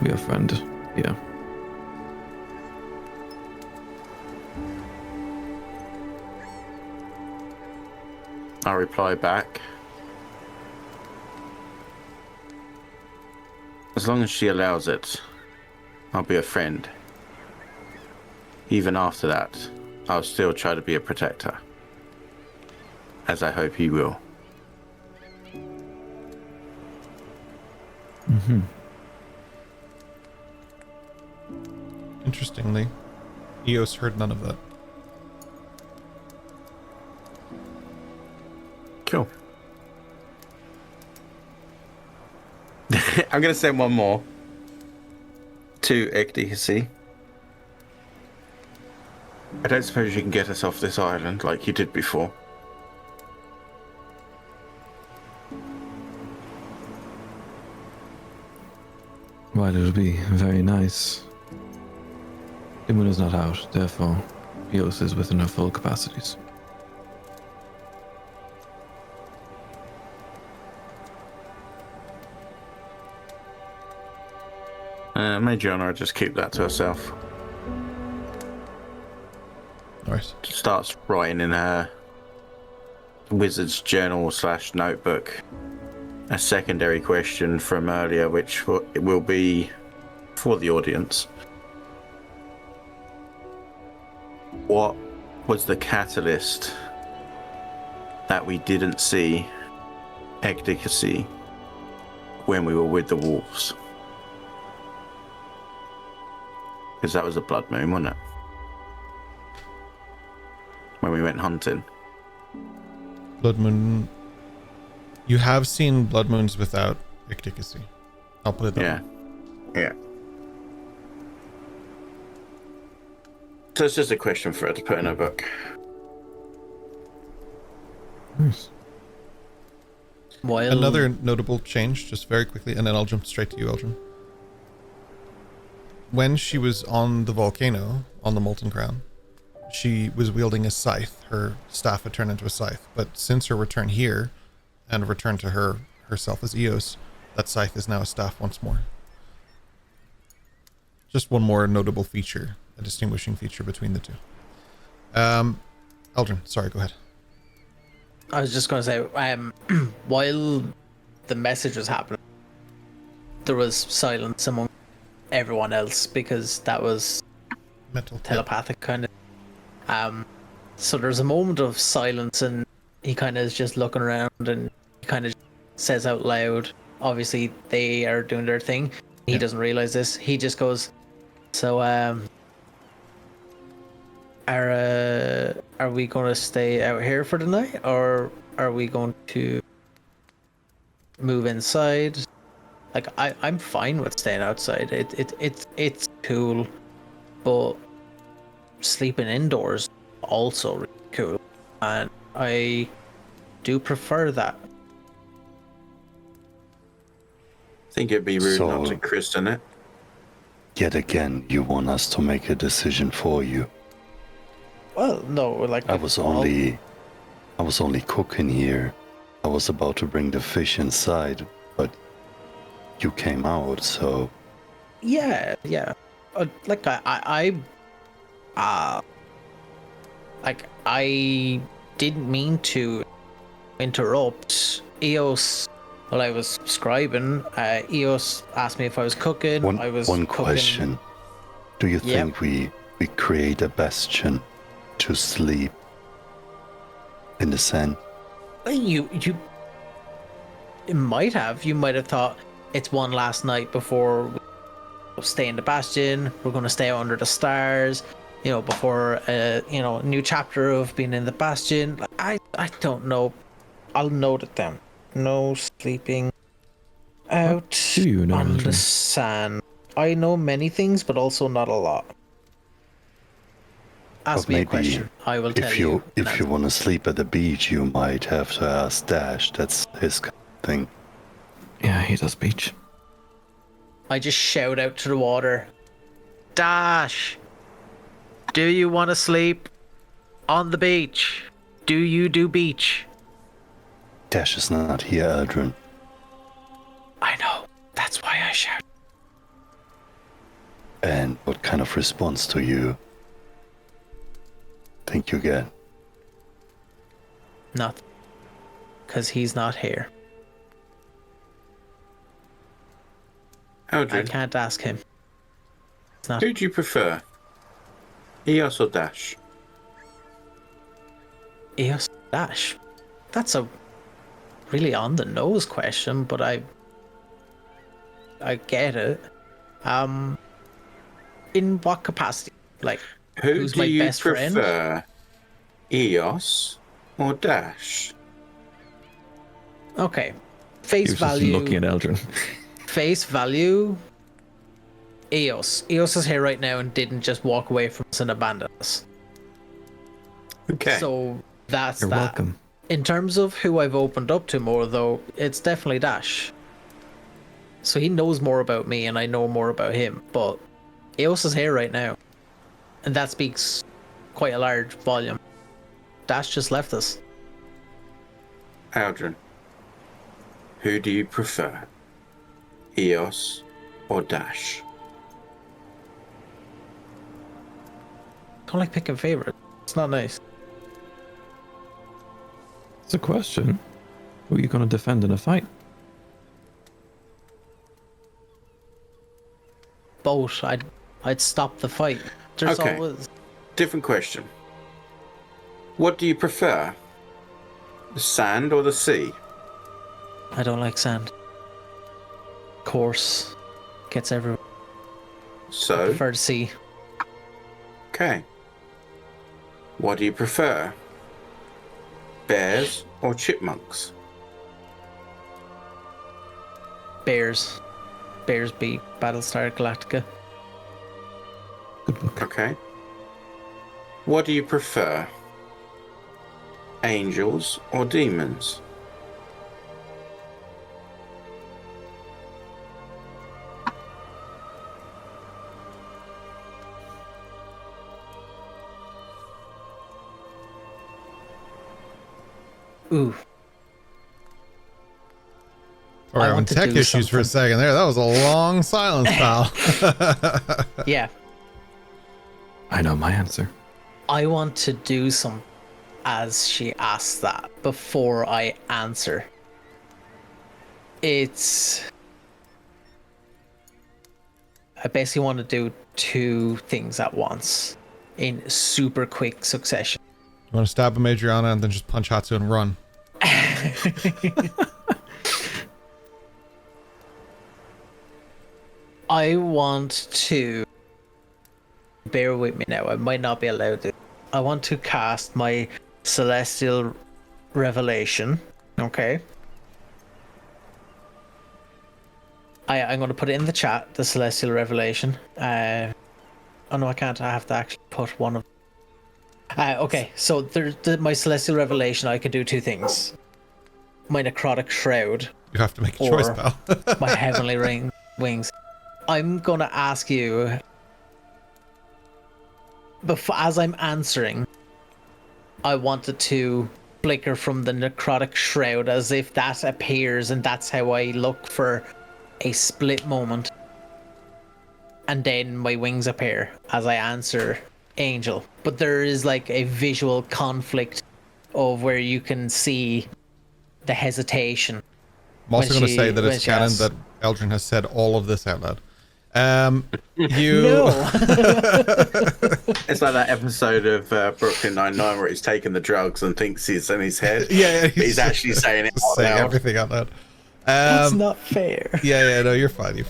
be a friend. Yeah. I reply back. As long as she allows it, I'll be a friend. Even after that, I'll still try to be a protector. As I hope he will. Mm-hmm. interestingly, Eos heard none of that. Cool. I'm going to send one more to Ecdicacy. I don't suppose you can get us off this island like you did before. Well, it'll be very nice. The moon is not out, therefore, Eos is within her full capacities. Majorna just keep that to herself. Alright. Starts writing in her wizard's journal / notebook a secondary question from earlier, which will be for the audience. What was the catalyst that we didn't see Ecdicacy when we were with the wolves? Because that was a blood moon, wasn't it? When we went hunting. Blood moon. You have seen blood moons without Ecdicacy. I'll put it that way. Yeah. So it's just a question for her to put in her book. Nice. While Another notable change, just very quickly, and then I'll jump straight to you, Eldrin. When she was on the volcano, on the Molten Crown, she was wielding a scythe. Her staff had turned into a scythe. But since her return here, and return to herself as Eos, that scythe is now a staff once more. Just one more notable feature, a distinguishing feature between the two. Eldrin, sorry, go ahead. I was just going to say, while the message was happening, there was silence among everyone else because that was Mental. telepathic kind of. So there's a moment of silence, and he kind of is just looking around, and he kind of says out loud. Obviously, they are doing their thing. He doesn't realize this. He just goes, "So, are we going to stay out here for the night, or are we going to move inside?" Like I'm fine with staying outside. It's cool, but sleeping indoors also really cool, and I do prefer that. I think it'd be rude So- not to christen it. Yet again, you want us to make a decision for you. Well, no, like I was only cooking here. I was about to bring the fish inside, but you came out, so yeah. Like I didn't mean to interrupt. Eos While I was scribing, Eos asked me if I was cooking. I was One cooking. question. Do you Yep. think we create a bastion to sleep in the sand? You might have thought it's one last night before we stay in the Bastion. We're going to stay under the stars, before a new chapter of being in the Bastion. I don't know. I'll note it down. No sleeping out do you know, on the Aldrin? sand. I know many things, but also not a lot. Ask But me a maybe question. I will tell If you. you want to sleep at the beach, you might have to ask Dash. That's his kind of thing. Yeah, he does beach. I just shout out to the water, Dash, do you want to sleep on the beach? Do you do beach? Dash is not here, Aldrin. I know. That's why I shout. And what kind of response do you think you get? Nothing. Because he's not here. I Aldrin, can't ask him. It's not. who do you prefer? Eos or Dash? Eos Dash. That's a really on the nose question, but I get it. In what capacity? Like, Who who's do my you best friend? prefer? Eos or Dash? Okay. He Face was just value. looking at Eldrin. Face value. Eos. Eos is here right now and didn't just walk away from us and abandon us. Okay. So that's You're that. welcome. In terms of who I've opened up to more, though, it's definitely Dash. So he knows more about me and I know more about him. But Eos is here right now. And that speaks quite a large volume. Dash just left us. Aldrin, who do you prefer? Eos or Dash? Don't like picking favorites. It's not nice. It's a question. Who are you going to defend in a fight? Both. I'd stop the fight. There's Okay. always. Different question. What do you prefer? The sand or the sea? I don't like sand. Coarse. Gets everywhere. So, Prefer to see. okay. What do you prefer? Bears or chipmunks? Bears. Bears beat Battlestar Galactica. Good book. Okay. What do you prefer? Angels or demons? Ooh. We're I having want to tech do issues for a something. second there. That was a long silence, pal. Yeah. I know my answer. I want to do some as she asks that before I answer. It's. I basically want to do two things at once in super quick succession. You want to stab a Adriana and then just punch Hatsu and run. I want to. Bear with me now, I might not be allowed to. I want to cast my Celestial Revelation. Okay. I'm going to put it in the chat, the Celestial Revelation. Oh no, I can't. I have to actually put one of. Okay, so my Celestial Revelation, I can do two things. My Necrotic Shroud, You have to make a choice, Or- pal. my Heavenly Wings. I'm going to ask you, as I'm answering, I wanted to flicker from the Necrotic Shroud as if that appears and that's how I look for a split moment. And then my wings appear as I answer Angel. But there is like a visual conflict of where you can see the hesitation I'm also When going to say that when it's she canon asks- that Eldrin has said all of this out loud. You. No. It's like that episode of Brooklyn Nine-Nine where he's taking the drugs and thinks he's in his head. Yeah, But he's actually saying it out saying loud. everything out loud. That's not fair. Yeah, no, you're fine.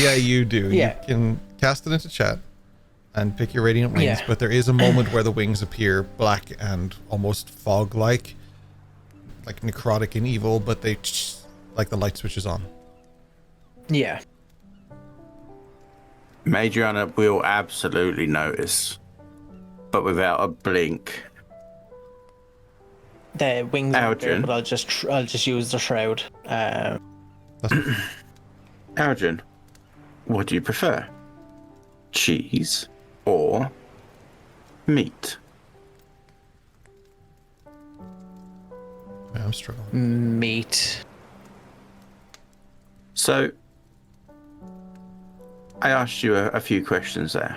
Yeah, you do. Yeah. You can cast it into chat and pick your radiant wings, Yeah. but there is a moment where the wings appear black and almost fog-like, like necrotic and evil, but they like the light switches on. Yeah. Madriana will absolutely notice, but without a blink. The wings aren't there, Algin. but I'll just use the shroud. Arjun, what do you prefer? Cheese or meat? Yeah, I'm struggling. Meat. So, I asked you a few questions there.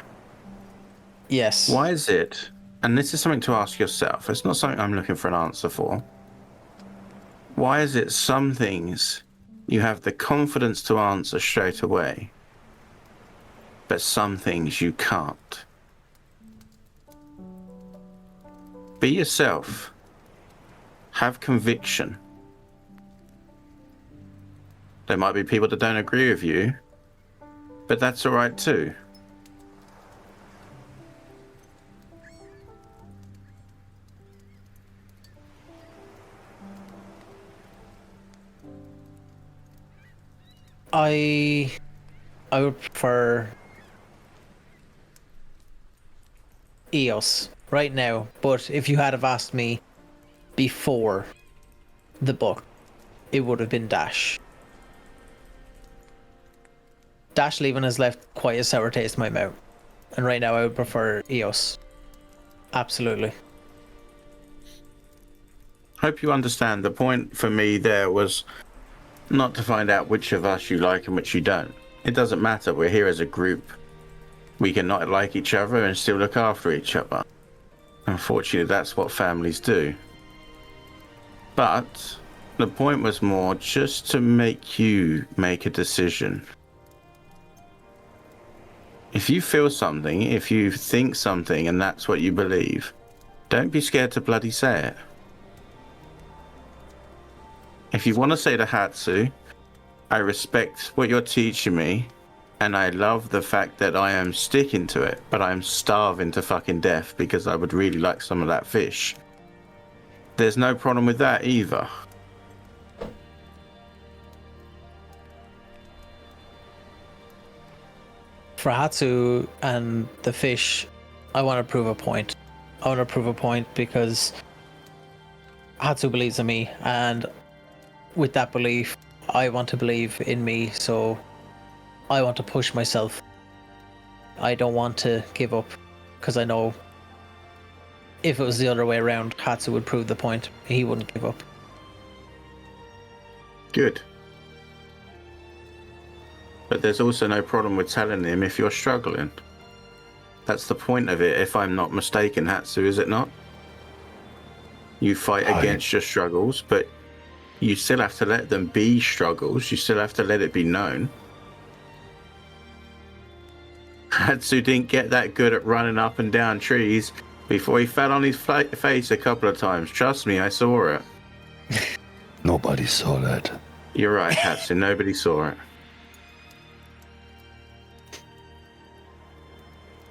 Yes. Why is it, and this is something to ask yourself, it's not something I'm looking for an answer for. Why is it some things you have the confidence to answer straight away, but some things you can't? Be yourself. Have conviction. There might be people that don't agree with you, but that's all right too. I would prefer Eos right now, but if you had have asked me before the book, it would have been Dash. Dash leaving has left quite a sour taste in my mouth, and right now I would prefer Eos. Absolutely. Hope you understand. The point for me there was not to find out which of us you like and which you don't. It doesn't matter. We're here as a group. We can not like each other and still look after each other. Unfortunately, that's what families do. But the point was more just to make you make a decision. If you feel something, if you think something and that's what you believe, don't be scared to bloody say it. If you want to say to Hatsu, I respect what you're teaching me, and I love the fact that I am sticking to it, but I'm starving to fucking death because I would really like some of that fish. There's no problem with that either. For Hatsu and the fish, I want to prove a point. I want to prove a point because Hatsu believes in me, and with that belief, I want to believe in me, so I want to push myself. I don't want to give up, because I know if it was the other way around, Hatsu would prove the point. He wouldn't give up. Good. But there's also no problem with telling him if you're struggling. That's the point of it, if I'm not mistaken, Hatsu, is it not? You fight against your struggles, but you still have to let them be struggles. You still have to let it be known. Hatsu didn't get that good at running up and down trees before he fell on his face a couple of times. Trust me, I saw it. Nobody saw that. You're right, Hatsu. Nobody saw it.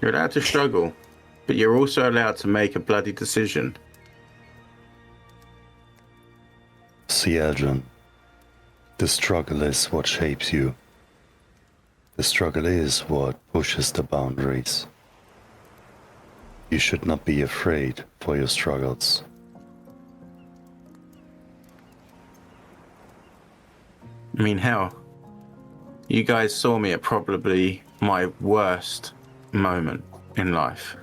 You're allowed to struggle, but you're also allowed to make a bloody decision. See, Adrian, the struggle is what shapes you. The struggle is what pushes the boundaries. You should not be afraid for your struggles. I mean, hell, you guys saw me at probably my worst moment in life.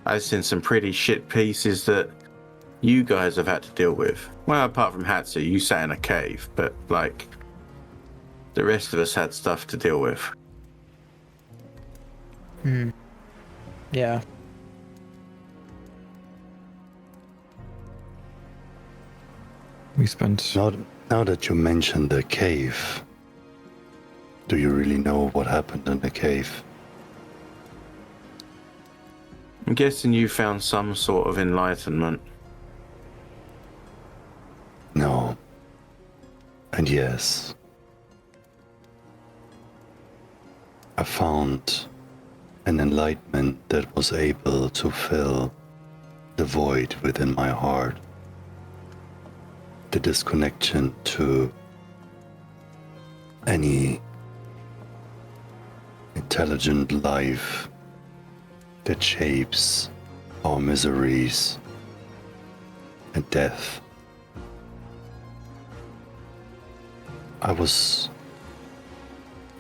I've seen some pretty shit pieces that you guys have had to deal with. Well, apart from Hatsu, you sat in a cave, but like, the rest of us had stuff to deal with. Yeah. We spent. Now that you mentioned the cave, do you really know what happened in the cave? I'm guessing you found some sort of enlightenment. No. And yes. I found an enlightenment that was able to fill the void within my heart. The disconnection to any intelligent life that shapes our miseries and death. I was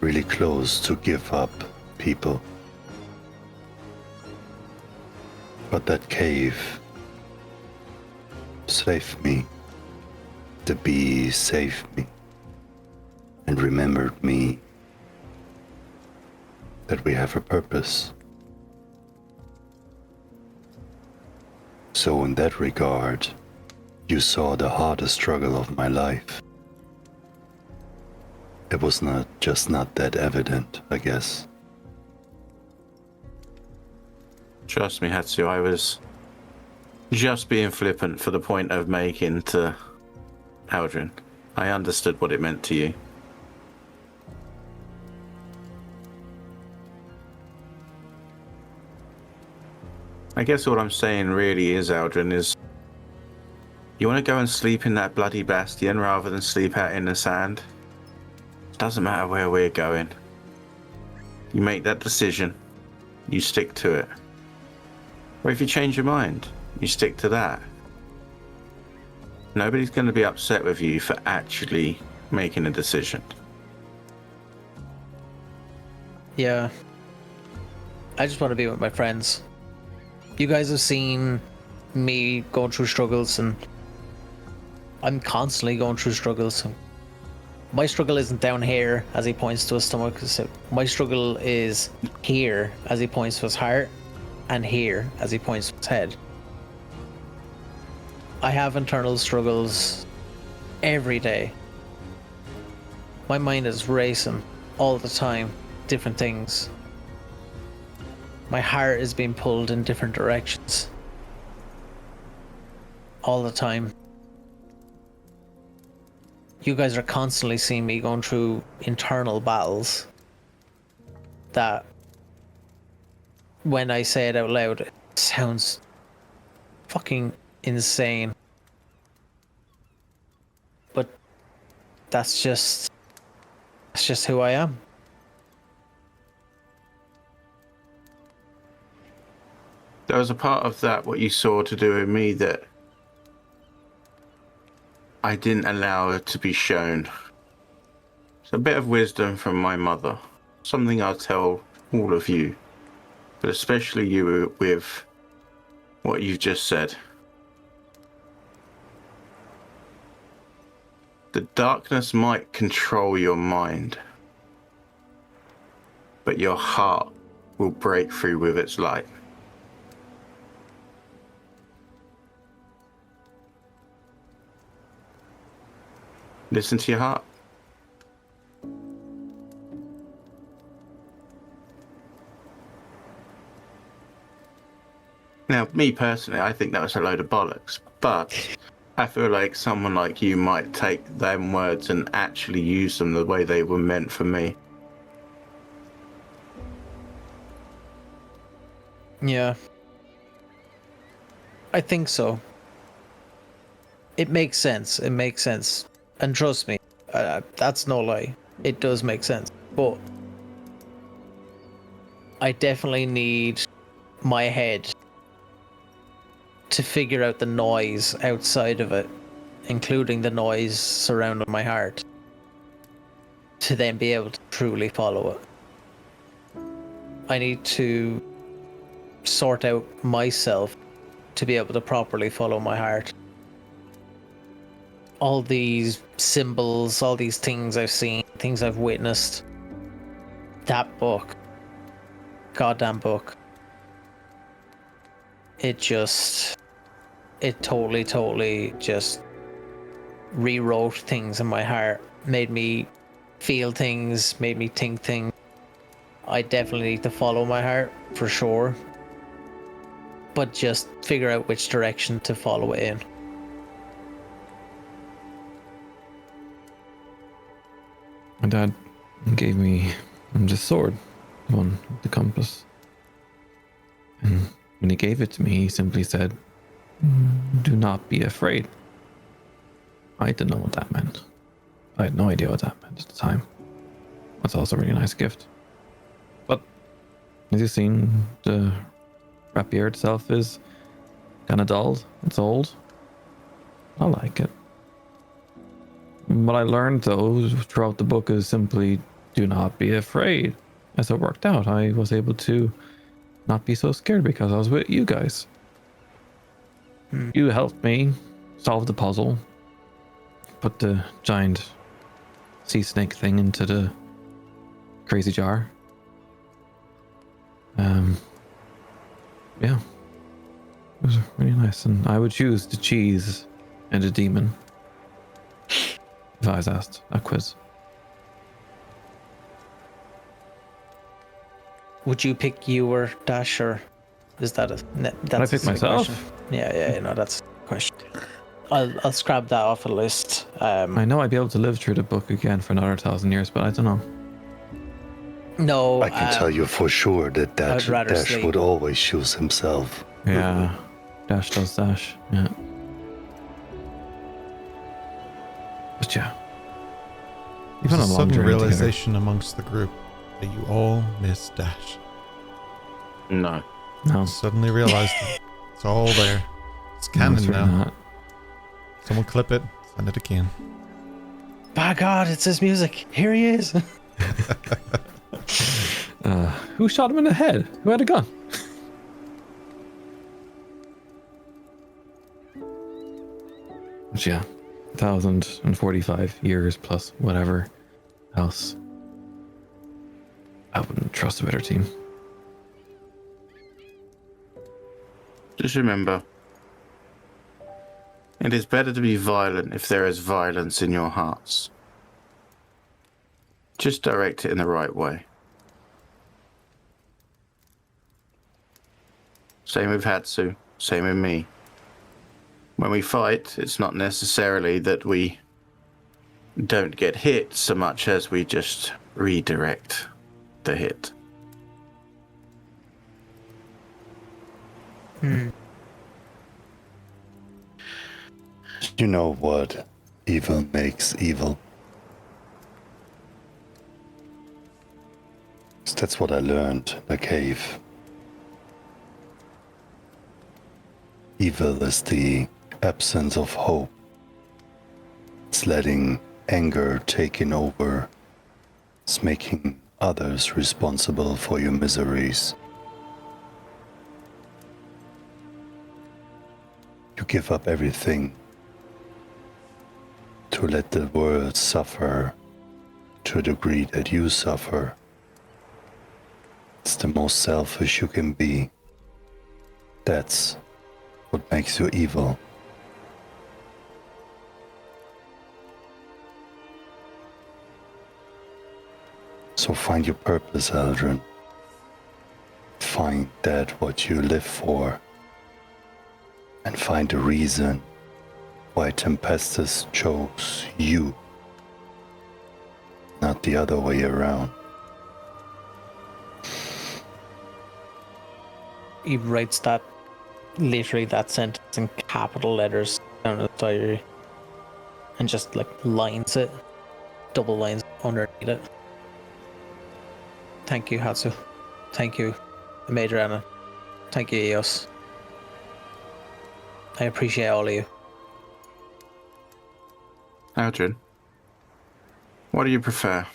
really close to give up people. But that cave saved me. The bee saved me and remembered me that we have a purpose. So in that regard, you saw the hardest struggle of my life. It was not that evident, I guess. Trust me, Hatsu, I was just being flippant for the point of making to Aldrin. I understood what it meant to you. I guess what I'm saying really is, Aldrin, is you want to go and sleep in that bloody Bastion rather than sleep out in the sand? Doesn't matter where we're going. You make that decision, you stick to it. Or if you change your mind, you stick to that. Nobody's going to be upset with you for actually making a decision. Yeah. I just want to be with my friends. You guys have seen me going through struggles, and I'm constantly going through struggles. My struggle isn't down here, as he points to his stomach. My struggle is here, as he points to his heart, and here, as he points to his head. I have internal struggles every day. My mind is racing all the time, different things. My heart is being pulled in different directions all the time. You guys are constantly seeing me going through internal battles that, when I say it out loud, it sounds fucking insane. But that's just who I am. There was a part of that, what you saw to do with me, that I didn't allow to be shown. It's a bit of wisdom from my mother. Something I'll tell all of you, but especially you with what you've just said. The darkness might control your mind, but your heart will break through with its light. Listen to your heart. Now, me personally, I think that was a load of bollocks, but I feel like someone like you might take them words and actually use them the way they were meant for me. Yeah. I think so. It makes sense. It makes sense. And trust me, that's no lie. It does make sense. But I definitely need my head to figure out the noise outside of it, including the noise surrounding my heart, to then be able to truly follow it. I need to sort out myself to be able to properly follow my heart. All these symbols, all these things I've seen, things I've witnessed. That book. Goddamn book. It totally just rewrote things in my heart, made me feel things, made me think things. I definitely need to follow my heart for sure, but just figure out which direction to follow it in. My dad gave me this sword, the one with the compass. And when he gave it to me, he simply said, "Do not be afraid." I didn't know what that meant. I had no idea what that meant at the time. That's also a really nice gift. But as you've seen, the rapier itself is kind of dulled. It's old. I like it. What I learned, though, throughout the book is simply do not be afraid. As it worked out, I was able to not be so scared because I was with you guys. You helped me solve the puzzle, put the giant sea snake thing into the crazy jar. Yeah, it was really nice, and I would choose the cheese and the demon if I was asked a quiz. Would you pick you or Dash, or is that a that's I pick a myself? question? Yeah, no, that's a question. I'll scrap that off the list. I know I'd be able to live through the book again for another 1,000 years, but I don't know. No, I can tell you for sure that I'd rather Dash sleep. would always choose himself. Yeah, Dash does Dash. Yeah. But yeah, you've There's been a a long sudden journey together. realization amongst the group that you all miss Dash. No. No, Suddenly realized it. It's all there. It's no, canon it's really now. not. Someone clip it, send it again. by God, it's his music. Here he is. Who shot him in the head? Who had a gun? But yeah, 1,045 years plus whatever else. I wouldn't trust a better team. Just remember, it is better to be violent if there is violence in your hearts. Just direct it in the right way. Same with Hatsu, same with me. When we fight, it's not necessarily that we don't get hit so much as we just redirect the hit. You know what evil makes evil? 'Cause that's what I learned in the cave. Evil is the absence of hope. It's letting anger taking over. It's making others responsible for your miseries. You give up everything to let the world suffer to a degree that you suffer. It's the most selfish you can be. That's what makes you evil. So find your purpose, Aldrin. Find that what you live for. And find a reason why Tempestus chose you, not the other way around. He writes that, literally that sentence in capital letters down the diary, and just like lines it, double lines underneath it. Thank you, Hatsu. Thank you, Major Anna. Thank you, Eos. I appreciate all of you. Aldrin, what do you prefer?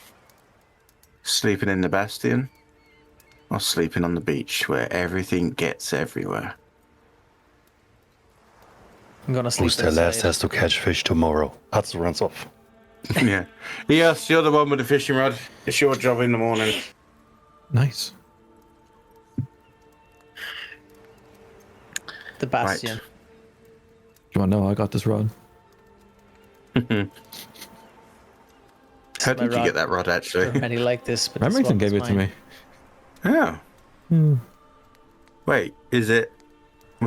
Sleeping in the Bastion or sleeping on the beach where everything gets everywhere? I'm gonna sleep Who's there last outside. has to catch fish tomorrow? Hudson runs off. Yeah. Yes, you're the one with the fishing rod. It's your job in the morning. Nice. The Bastion. You want to know? I got this rod. How did you get that rod, actually? There are many like this, but Remington gave it to me. Oh. Hmm. Wait, was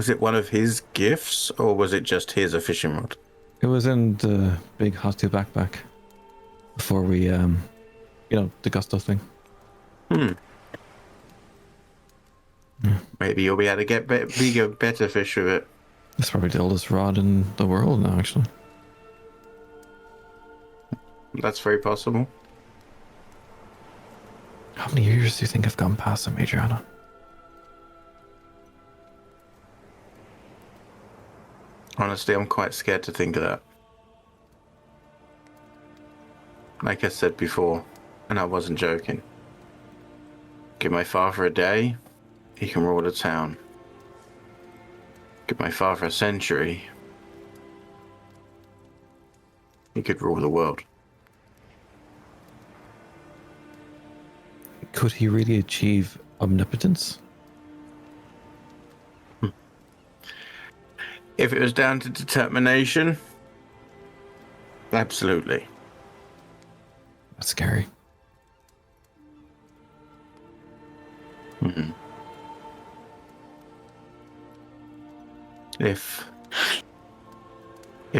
it one of his gifts, or was it just his a fishing rod? It was in the big hostile backpack before we, the gusto thing. Maybe you'll be able to get bigger, better fish with it. It's probably the oldest rod in the world now, actually. That's very possible. How many years do you think have gone past him, Adriana? Honestly, I'm quite scared to think of that. Like I said before, and I wasn't joking. Give my father a day, he can rule the town. Give my father a century, he could rule the world. Could he really achieve omnipotence? If it was down to determination, absolutely. That's scary. Mm-hmm. If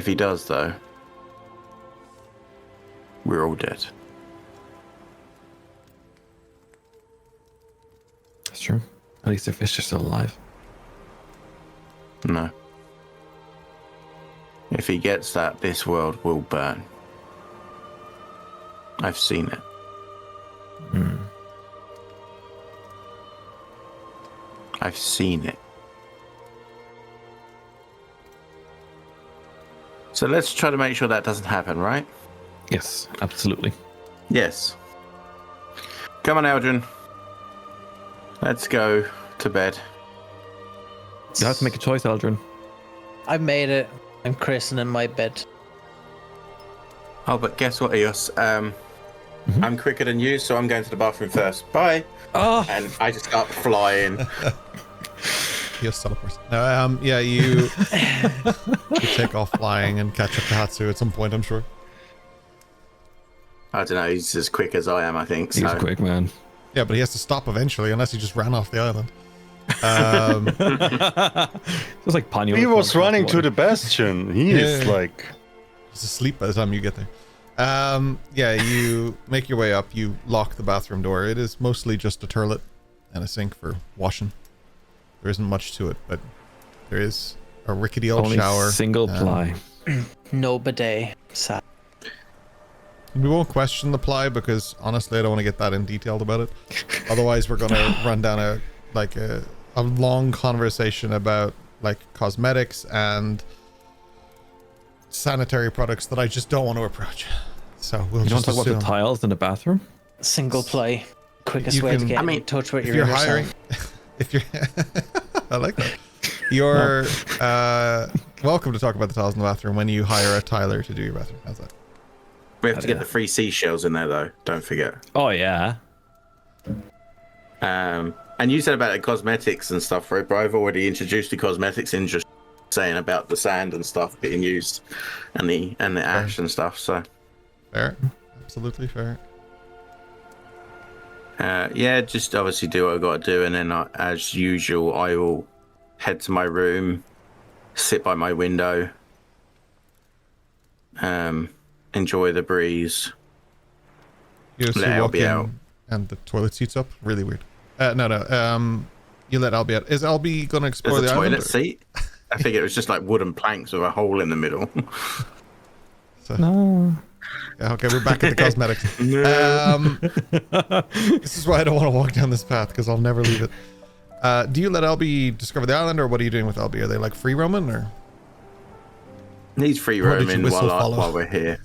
he does, though, we're all dead. That's true. At least their fish are still alive. No. If he gets that, this world will burn. I've seen it. I've seen it. So let's try to make sure that doesn't happen, right? Yes, absolutely. Yes. Come on, Eldrin. Let's go to bed. You have to make a choice, Aldrin. I made it. I'm christening my bed. Oh, but guess what, Eos? I'm quicker than you, so I'm going to the bathroom first. Bye. Oh! And I just start flying. Yes, teleports. No, yeah, you take off flying and catch up to Hatsu at some point, I'm sure. I don't know, he's as quick as I am, I think. He's So. quick, man. Yeah, but he has to stop eventually, unless he just ran off the island. It was like Ponyo. He was running to the Bastion. He is Yeah. like... He's asleep by the time you get there. Yeah, you make your way up. You lock the bathroom door. It is mostly just a toilet and a sink for washing. There isn't much to it, but there is a rickety old Only shower. single ply. No bidet. Sad. We won't question the ply because honestly, I don't want to get that in detailed about it. Otherwise, we're going to run down a long conversation about like cosmetics and sanitary products that I just don't want to approach. So we'll You don't just talk about assume. the tiles in the bathroom? Single play. Quickest You way to can- get I in mean, touch with if your you're inner hiring, self. if you're, I like that. You're welcome to talk about the tiles in the bathroom when you hire a tiler to do your bathroom. How's that? We have to get the free seashells in there, though. Don't forget. Oh, yeah. And you said about the cosmetics and stuff, right? But I've already introduced the cosmetics in just saying about the sand and stuff being used, and the ash and stuff. So Fair, absolutely fair. yeah, just obviously do what I got to do, and then as usual, I will head to my room, sit by my window, enjoy the breeze. You just Let walk Albie in out. and the toilet seat's up. Really weird. No. You let Albie out. Is Albie gonna explore There's the a toilet island? seat. I think it was just like wooden planks with a hole in the middle. No. Yeah, okay, we're back at the cosmetics. This is why I don't want to walk down this path because I'll never leave it. Do you let Albie discover the island, or what are you doing with Albie? Are they like free roaming, or? He's free Or did you roaming whistle follow? while we're here.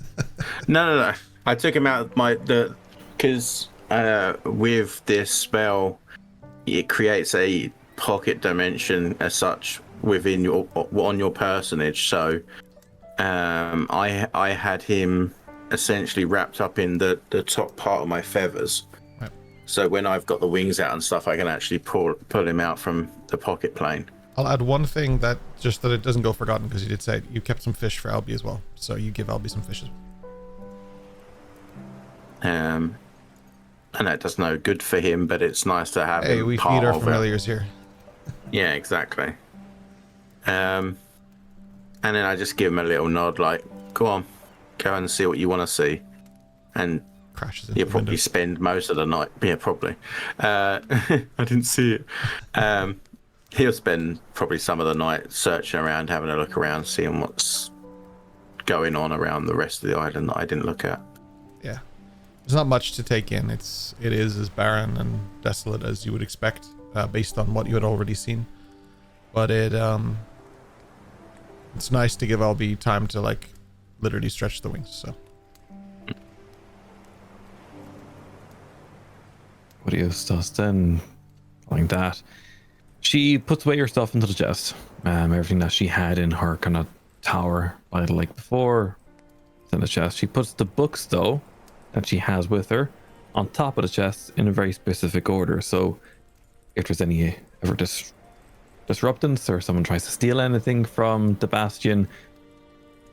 No. I took him out of because with this spell, it creates a pocket dimension as such within on your personage. So I had him essentially wrapped up in the top part of my feathers. Right. So when I've got the wings out and stuff, I can actually pull him out from the pocket plane. I'll add one thing that just that it doesn't go forgotten, because you did say you kept some fish for Albie as well. So you give Albie some fish as well. I know it does no good for him, but it's nice to have Hey, him we part feed our of it. familiars here. Yeah, exactly. And then I just give him a little nod, like, "Go on, go and see what you want to see," and Crashes into you'll the probably window. spend most of the night. Yeah, probably. I didn't see it. He'll spend probably some of the night searching around, having a look around, seeing what's going on around the rest of the island that I didn't look at. Yeah. There's not much to take in. It is as barren and desolate as you would expect, based on what you had already seen. But it's nice to give Albie time to like literally stretch the wings. So What else does then? Like that. She puts away her stuff into the chest. Everything that she had in her kind of tower by the lake before is in the chest. She puts the books though that she has with her on top of the chest in a very specific order. So if there's any ever disruptance or someone tries to steal anything from the Bastion,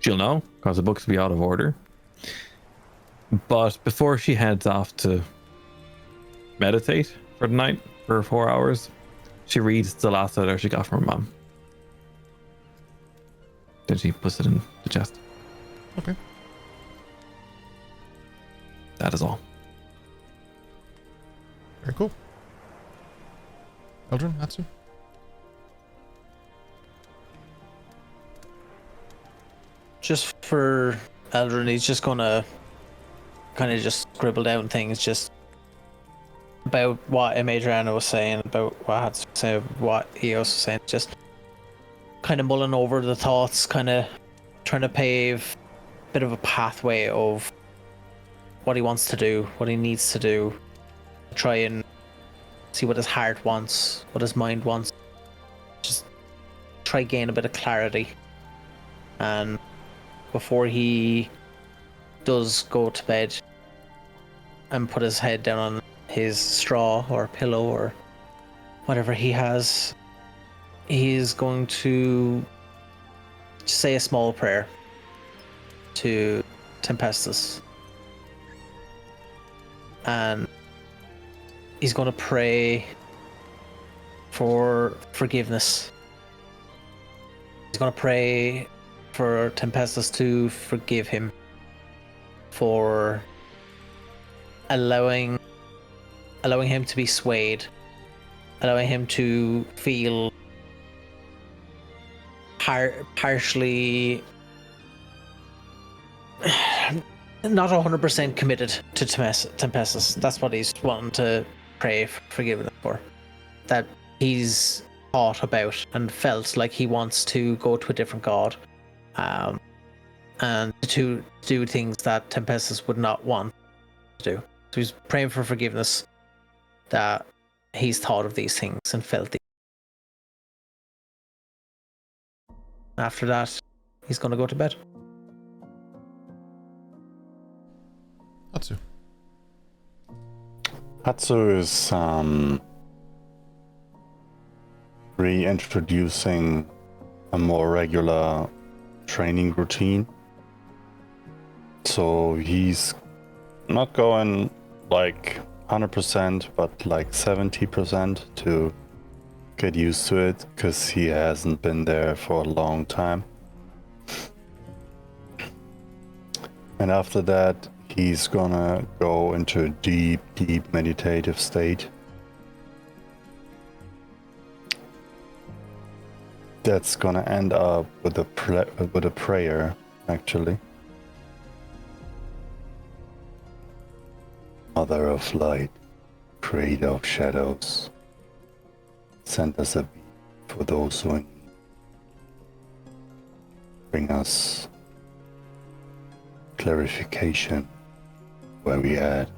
she'll know because the books will be out of order. But before she heads off to meditate for the night for 4 hours, she reads the last letter she got from her mom. Then she puts it in the chest. okay. That is all. Very cool. Eldrin, Hatsu? Just for Eldrin, he's just gonna kind of just scribble down things just about what Adriana was saying, about what I had to say, what Eos was saying. Just kind of mulling over the thoughts, kind of trying to pave a bit of a pathway of what he wants to do, what he needs to do, try and see what his heart wants, what his mind wants. Just try gain a bit of clarity. And before he does go to bed and put his head down on his straw or pillow or whatever he has, he is going to say a small prayer to Tempestus. And he's going to pray for forgiveness. He's going to pray for Tempestus to forgive him for allowing him to be swayed, allowing him to feel partially not 100% committed to Tempestus. That's what he's wanting to pray for forgiveness for. That he's thought about and felt like he wants to go to a different god, and to do things that Tempestus would not want to do. So he's praying for forgiveness that he's thought of these things and felt these. After that, he's going to go to bed. Hatsu. Hatsu is reintroducing a more regular training routine. So he's not going like 100%, but like 70% to get used to it, because he hasn't been there for a long time. And after that, he's gonna go into a deep meditative state. That's gonna end up with a prayer, actually. Mother of light, creator of shadows, send us a beam for those who are in need. Bring us clarification where we at.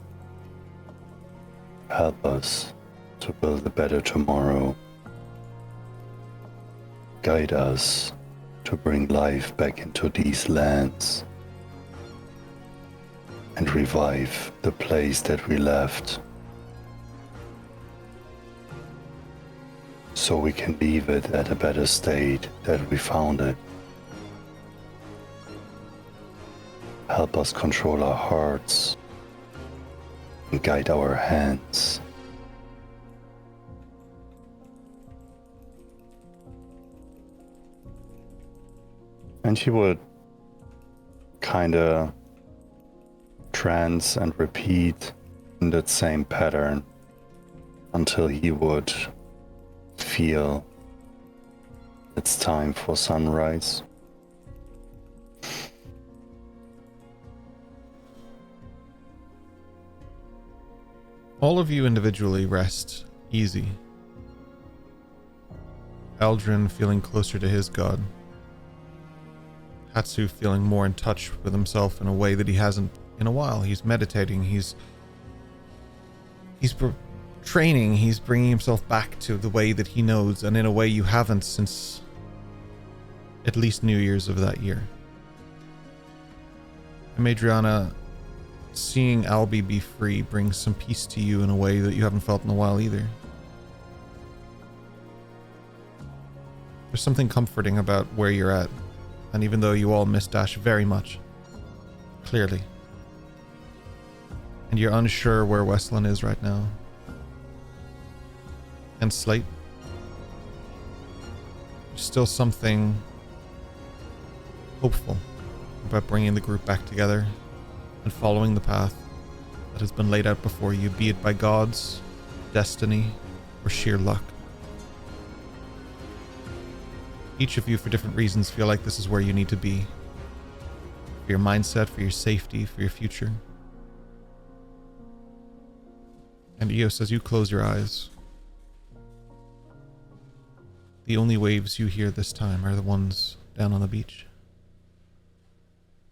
Help us to build a better tomorrow. Guide us to bring life back into these lands and revive the place that we left. so we can leave it at a better state that we found it. Help us control our hearts and guide our hands. And she would kind of trance and repeat in that same pattern until he would feel it's time for sunrise. All of you individually rest easy. Eldrin feeling closer to his god. Hatsu feeling more in touch with himself in a way that he hasn't in a while. He's meditating, he's training, he's bringing himself back to the way that he knows, and in a way you haven't since at least New Year's of that year. And Madriana, seeing Albie be free brings some peace to you in a way that you haven't felt in a while either. There's something comforting about where you're at, and even though you all miss Dash very much, clearly, and you're unsure where Weslyn is right now, and Slate, there's still something hopeful about bringing the group back together and following the path that has been laid out before you, be it by gods, destiny, or sheer luck. Each of you, for different reasons, feel like this is where you need to be. For your mindset, for your safety, for your future. And Eos, as you close your eyes, the only waves you hear this time are the ones down on the beach.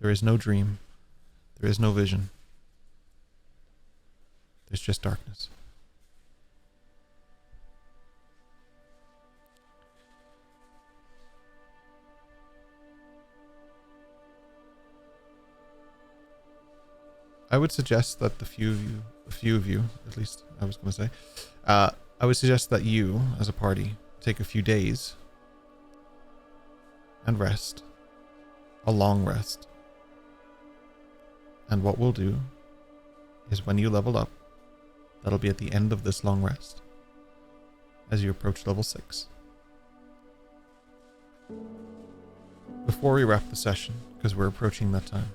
There is no dream. There is no vision. There's just darkness. I would suggest that a few of you, at least I was going to say, I would suggest that you, as a party, take a few days and rest. A long rest. And what we'll do is when you level up, that'll be at the end of this long rest, as you approach level 6. Before we wrap the session, because we're approaching that time,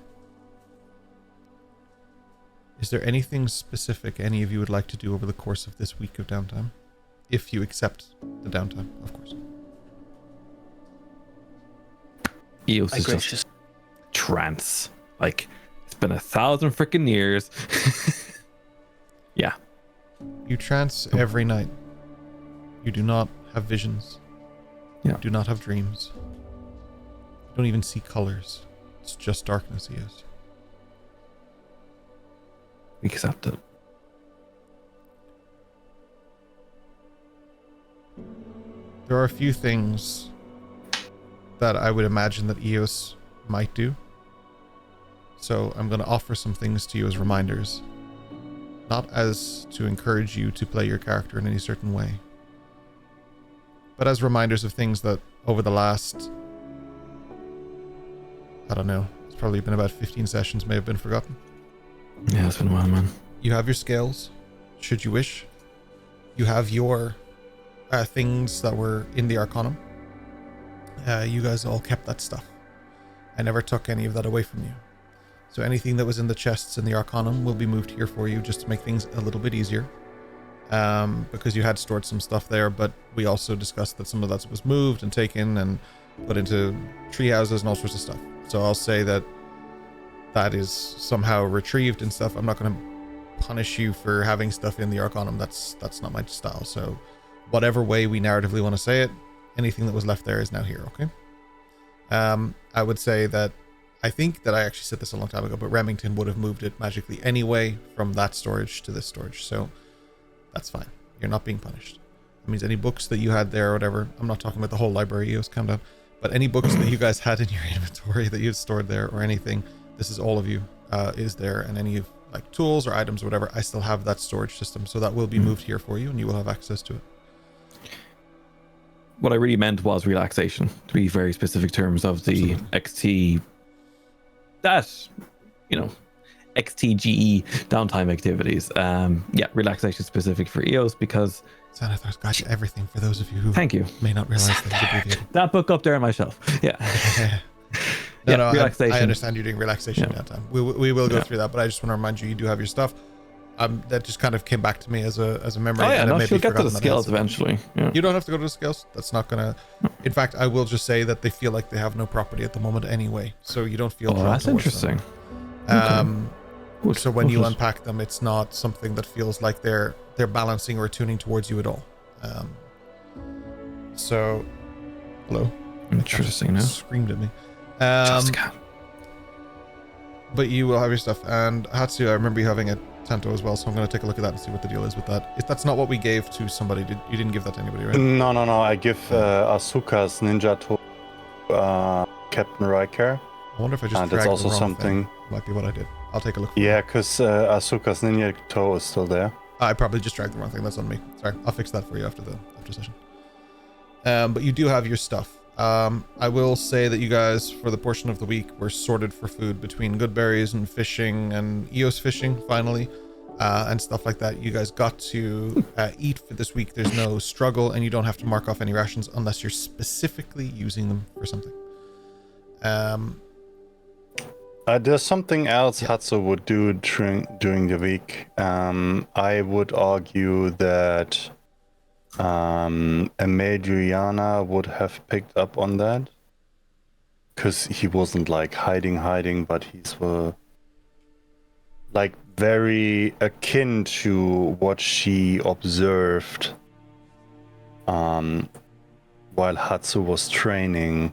is there anything specific any of you would like to do over the course of this week of downtime? If you accept the downtime, of course. Eos is just trance. Like, it's been 1,000 freaking years. Yeah. You trance every night. You do not have visions. Yeah. You do not have dreams. You don't even see colors. It's just darkness, Eos. Accept it. There are a few things that I would imagine that Eos might do. So I'm going to offer some things to you as reminders. Not as to encourage you to play your character in any certain way, but as reminders of things that over the last, I don't know, it's probably been about 15 sessions may have been forgotten. Yeah, it's been a while, man. You have your scales, should you wish. You have your things that were in the Arcanum. You guys all kept that stuff. I never took any of that away from you. So anything that was in the chests in the Arcanum will be moved here for you just to make things a little bit easier. Because you had stored some stuff there, but we also discussed that some of that was moved and taken and put into tree houses and all sorts of stuff. So I'll say that that is somehow retrieved and stuff. I'm not going to punish you for having stuff in the Arcanum. That's not my style. So whatever way we narratively want to say it, anything that was left there is now here, okay? I would say that I think that I actually said this a long time ago, but Remington would have moved it magically anyway from that storage to this storage. So that's fine. You're not being punished. That means any books that you had there or whatever, I'm not talking about the whole library, Eos, calm down, but any books that you guys had in your inventory that you had stored there or anything, this is all of you, is there, and any of like tools or items or whatever, I still have that storage system. So that will be moved here for you and you will have access to it. what I really meant was relaxation, to be very specific terms of the XT. That, XTGE downtime activities. Yeah, relaxation specific for EOS because. Xanathar's got you everything for those of you who Thank you. may not realize that he's abbreviated. That book up there on my shelf. Yeah. No, relaxation. I understand you're doing relaxation downtime. We will go through that, but I just want to remind you do have your stuff. That just kind of came back to me as a memory. Oh yeah, and she'll get to the skills eventually. Yeah. You don't have to go to the skills. That's not gonna. In fact, I will just say that they feel like they have no property at the moment anyway, so you don't feel. Oh, that's interesting. So when you unpack them, it's not something that feels like they're balancing or tuning towards you at all. So, hello. Interesting. Screamed at me. Jessica. But you will have your stuff, and Hatsu, I remember you having a Tanto as well, so I'm going to take a look at that and see what the deal is with that. If that's not what we gave to somebody, you didn't give that to anybody, right? No. I give Asuka's ninja to Captain Riker. I wonder if I just And dragged it's also the wrong something. thing. Might be what I did. I'll take a look. Yeah, because Asuka's ninja toe is still there. I probably just dragged the wrong thing. That's on me. Sorry. I'll fix that for you after session. But you do have your stuff. I will say that you guys, for the portion of the week, were sorted for food between Goodberries and fishing and EOS fishing, finally, and stuff like that. You guys got to eat for this week. There's no struggle, and you don't have to mark off any rations unless you're specifically using them for something. There's something else Hatsu would do during the week. I would argue that Amadriana would have picked up on that, because he wasn't like hiding, but he's like very akin to what she observed while Hatsu was training,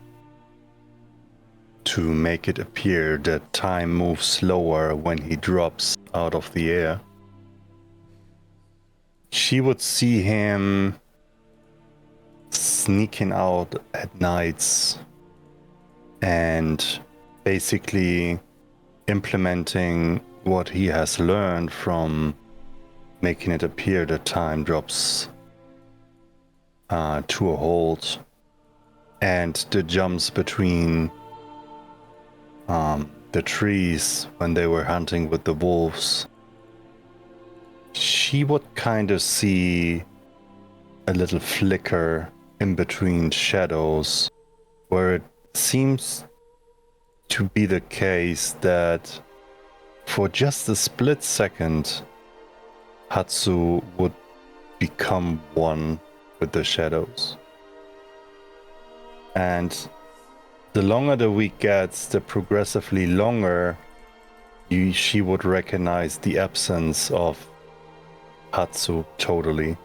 to make it appear that time moves slower when he drops out of the air. She would see him sneaking out at nights and basically implementing what he has learned from making it appear that time drops to a halt, and the jumps between the trees when they were hunting with the wolves. She would kind of see a little flicker in between shadows, where it seems to be the case that for just a split second, Hatsu would become one with the shadows. And the longer the week gets, the progressively longer she would recognize the absence of Hatsu totally.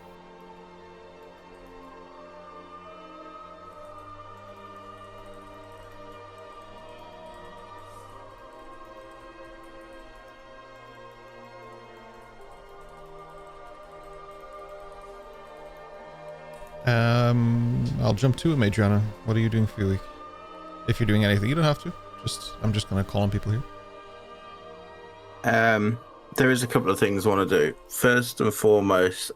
I'll jump to it, Madriana. What are you doing for your week? If you're doing anything, you don't have to. I'm just gonna call on people here. There is a couple of things I want to do. First and foremost,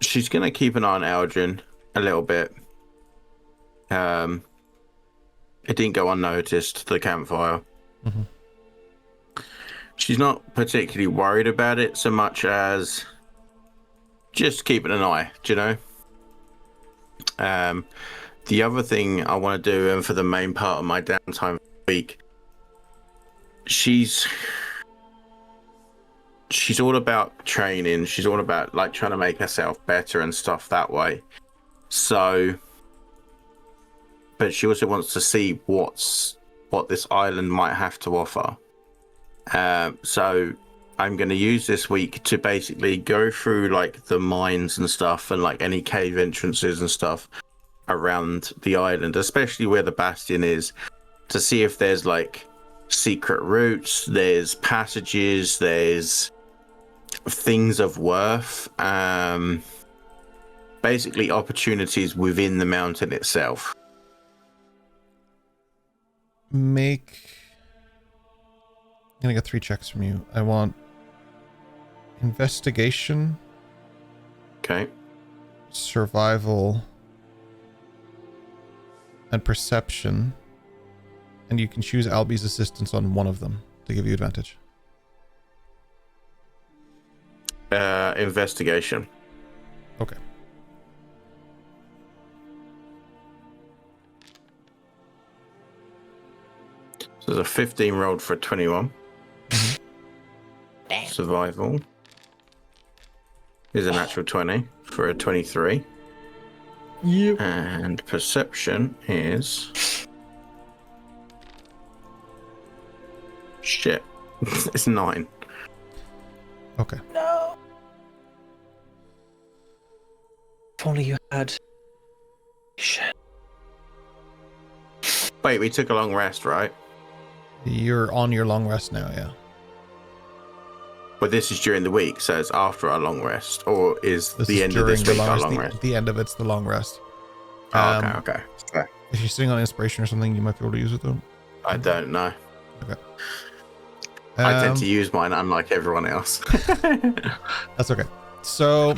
she's gonna keep an eye on Aldrin a little bit. It didn't go unnoticed, the campfire. Mm-hmm. She's not particularly worried about it so much as just keeping an eye, do you know? The other thing I want to do, and for the main part of my downtime week, she's all about training. She's all about like trying to make herself better and stuff that way. So, but she also wants to see what this island might have to offer. So I'm going to use this week to basically go through like the mines and stuff, and like any cave entrances and stuff around the island, especially where the Bastion is, to see if there's like secret routes, there's passages, there's things of worth, basically opportunities within the mountain itself. I'm gonna get 3 checks from you. I want investigation Okay. survival, and perception. And you can choose Albie's assistance on one of them to give you advantage. Investigation. Okay. So there's a 15 rolled for a 21. Damn. Survival is a natural 20 for a 23. Yep. And perception is... Shit. It's 9. Okay. No. If only you had. Shit. Wait, we took a long rest, right? You're on your long rest now, yeah. But this is during the week, so it's after our long rest, or is This the is end of this during week the our long long rest. rest? The end of it's the long rest. Oh, okay. If you're sitting on inspiration or something, you might be able to use it though. I don't know. Okay. I tend to use mine unlike everyone else. That's okay. So,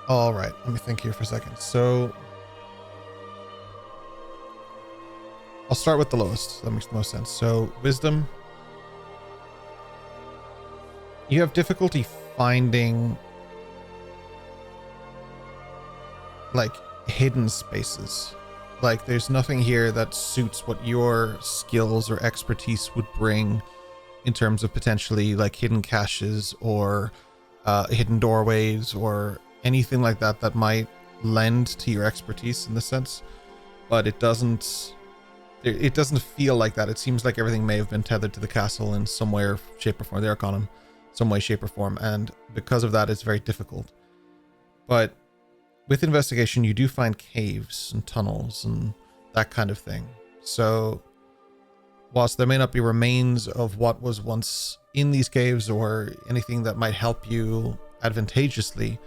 all right. Let me think here for a second. So, I'll start with the lowest. That makes the most sense. So, wisdom. You have difficulty finding like hidden spaces. Like there's nothing here that suits what your skills or expertise would bring in terms of potentially like hidden caches or hidden doorways or anything like that that might lend to your expertise in this sense. But it doesn't feel like that. It seems like everything may have been tethered to the castle in some way or shape or form, the Arcanum, some way, shape or form. And because of that, it's very difficult. But with investigation, you do find caves and tunnels and that kind of thing. So whilst there may not be remains of what was once in these caves or anything that might help you advantageously,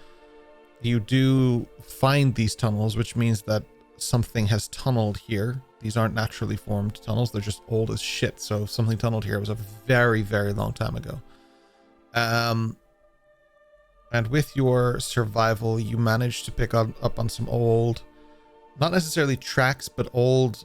you do find these tunnels, which means that something has tunneled here. These aren't naturally formed tunnels. They're just old as shit. So if something tunneled here, it was a very, very long time ago. And with your survival, you managed to pick up on some old, not necessarily tracks, but old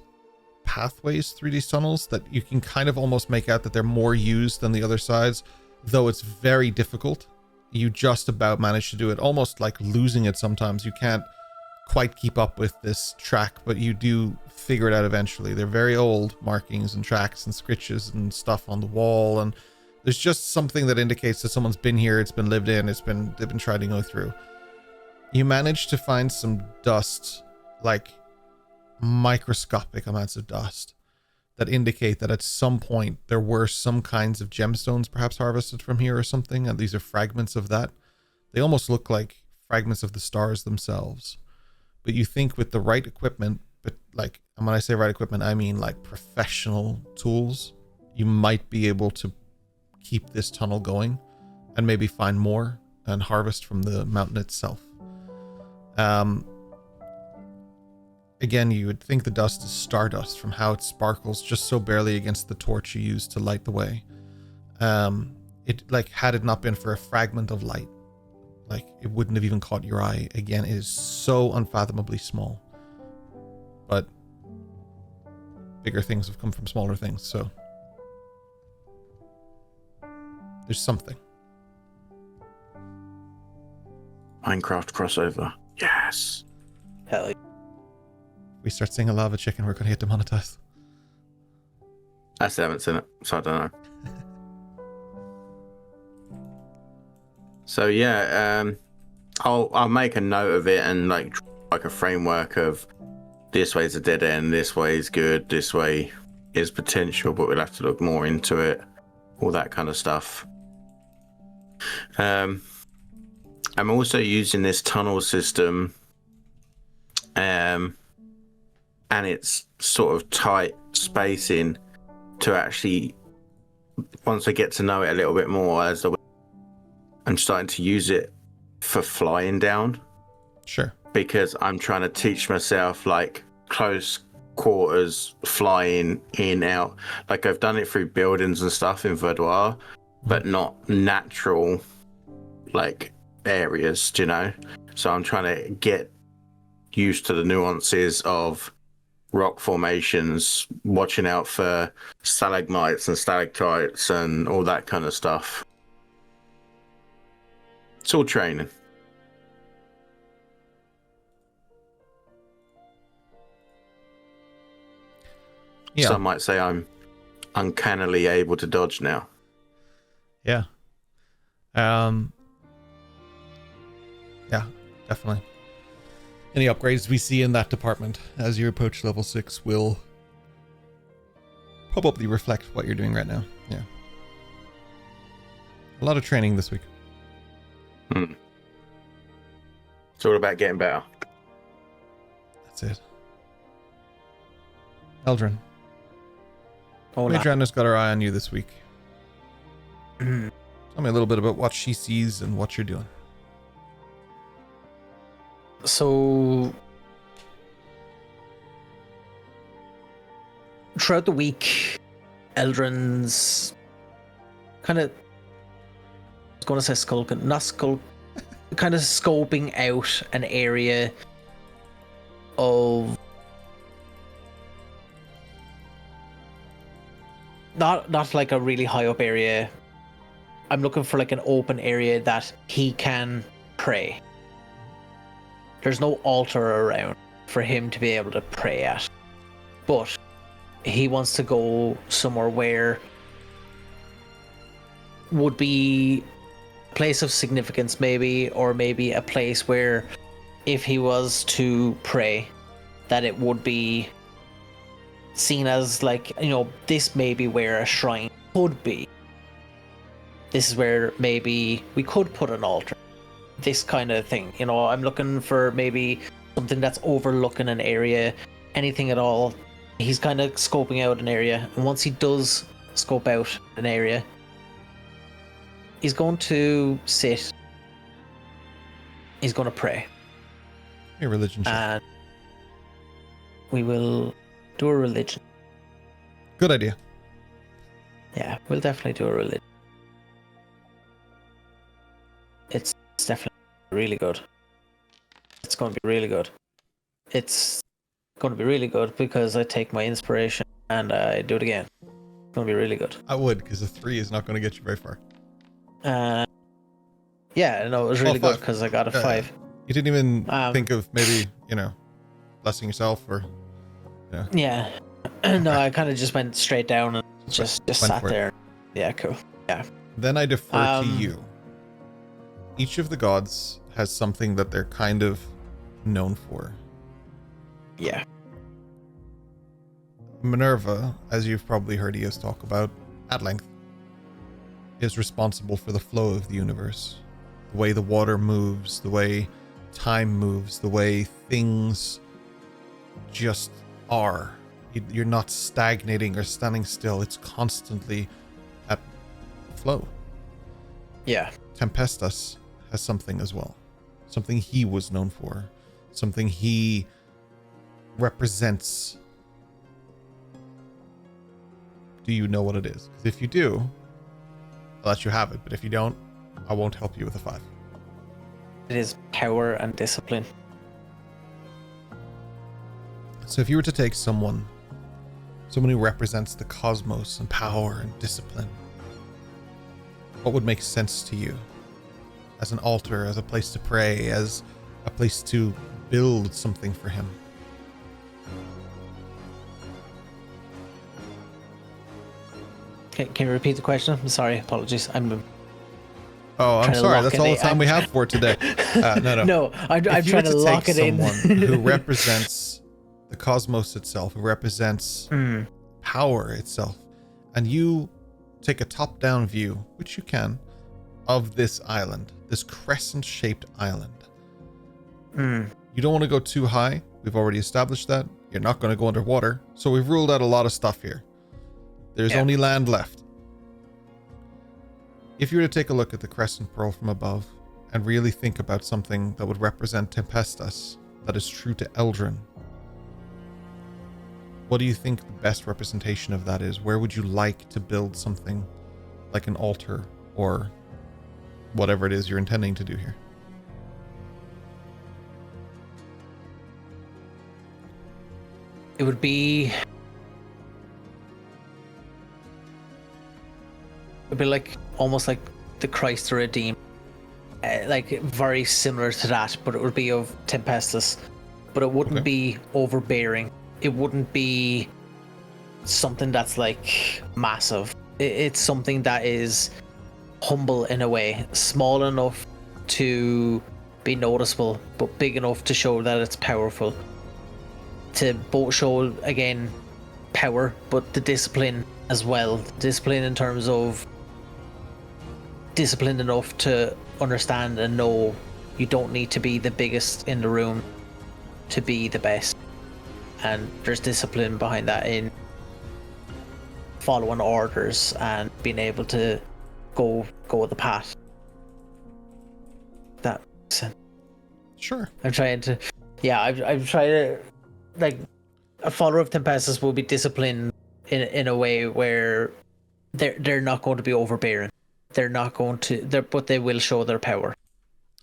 pathways through these tunnels that you can kind of almost make out that they're more used than the other sides, though it's very difficult. You just about manage to do it, almost like losing it sometimes. You can't quite keep up with this track, but you do figure it out eventually. They're very old markings and tracks and scritches and stuff on the wall, and there's just something that indicates that someone's been here, it's been lived in, they've been trying to go through. You manage to find some dust, like microscopic amounts of dust, that indicate that at some point there were some kinds of gemstones perhaps harvested from here or something, and these are fragments of that. They almost look like fragments of the stars themselves. But you think with the right equipment, but like, and when I say right equipment, I mean like professional tools, you might be able to keep this tunnel going and maybe find more and harvest from the mountain itself. Again, you would think the dust is stardust from how it sparkles just so barely against the torch you use to light the way. It, like, had it not been for a fragment of light, like, it wouldn't have even caught your eye. Again, it is so unfathomably small. But bigger things have come from smaller things, so there's something. Minecraft crossover. Yes. Hell yeah. We start seeing a lava chicken, we're going to get demonetized. I still haven't seen it, so I don't know. So yeah, I'll make a note of it and like a framework of this way is a dead end, this way is good, this way is potential, but we'll have to look more into it, all that kind of stuff. I'm also using this tunnel system, and it's sort of tight spacing to actually, once I get to know it a little bit more, as I'm starting to use it for flying down. Sure. Because I'm trying to teach myself like close quarters flying in, out. Like I've done it through buildings and stuff in Verdoir, but not natural, like areas, do you know? So I'm trying to get used to the nuances of rock formations, watching out for stalagmites and stalactites and all that kind of stuff. It's all training. Yeah. Some might say I'm uncannily able to dodge now. Yeah. Yeah, definitely. Any upgrades we see in that department as you approach level 6 will probably reflect what you're doing right now. Yeah. A lot of training this week. It's all about getting better. That's it. Eldrin. Hola. Adriana's got her eye on you this week. Tell me a little bit about what she sees and what you're doing. So, throughout the week, Eldrin's kind of, I was going to say skulking, not skulk, kind of scoping out an area of not like a really high up area. I'm looking for like an open area that he can pray. There's no altar around for him to be able to pray at. But he wants to go somewhere where would be a place of significance maybe, or maybe a place where if he was to pray, that it would be seen as like, you know, this may be where a shrine could be. This is where maybe we could put an altar. This kind of thing, you know. I'm looking for maybe something that's overlooking an area, anything at all. He's kind of scoping out an area, and once he does scope out an area, he's going to sit. He's going to pray. Your religion check. And we will do a religion. Good idea. Yeah, we'll definitely do a religion. It's definitely really good. It's going to be really good. It's going to be really good because I take my inspiration and I do it again. It's going to be really good. I would, because a 3 is not going to get you very far. Yeah, no, it was really good 5. because I got a 5. You didn't even think of maybe, you know, blessing yourself or... Yeah. No, I kind of just went straight down and just sat there. Yeah, cool. Yeah. Then I defer to you. Each of the gods has something that they're kind of known for. Yeah. Minerva, as you've probably heard Eos talk about at length, is responsible for the flow of the universe. The way the water moves, the way time moves, the way things just are. You're not stagnating or standing still. It's constantly at flow. Yeah. Tempestus has something as well. Something he was known for. Something he represents. Do you know what it is? Because if you do, I'll let you have it. But if you don't, I won't help you with a 5. It is power and discipline. So if you were to take someone who represents the cosmos and power and discipline, what would make sense to you? As an altar, as a place to pray, as a place to build something for him? Can you repeat the question? I'm sorry, apologies. I'm trying to sorry. lock That's it all in. the time we have for today. No. No, I'm trying to lock it in. Someone who represents the cosmos itself, who represents power itself, and you take a top-down view, which you can, of this island, this crescent-shaped island. You don't want to go too high. We've already established that. You're not going to go underwater. So we've ruled out a lot of stuff here. There's only land left. If you were to take a look at the crescent pearl from above and really think about something that would represent Tempestus, that is true to Eldrin, what do you think the best representation of that is? Where would you like to build something like an altar or whatever it is you're intending to do here? It would be... It'd be like almost like the Christ the Redeemed, like very similar to that, but it would be of Tempestus, but it wouldn't be overbearing. It wouldn't be something that's like massive. It's something that is humble in a way, small enough to be noticeable, but big enough to show that it's powerful. To both show again power, but the discipline as well. Discipline in terms of disciplined enough to understand and know you don't need to be the biggest in the room to be the best. And there's discipline behind that in following orders and being able to go the path. That makes sense. Sure. I'm trying to like, a follower of Tempestus will be disciplined in a way where they're not going to be overbearing. They're not going to, but they will show their power.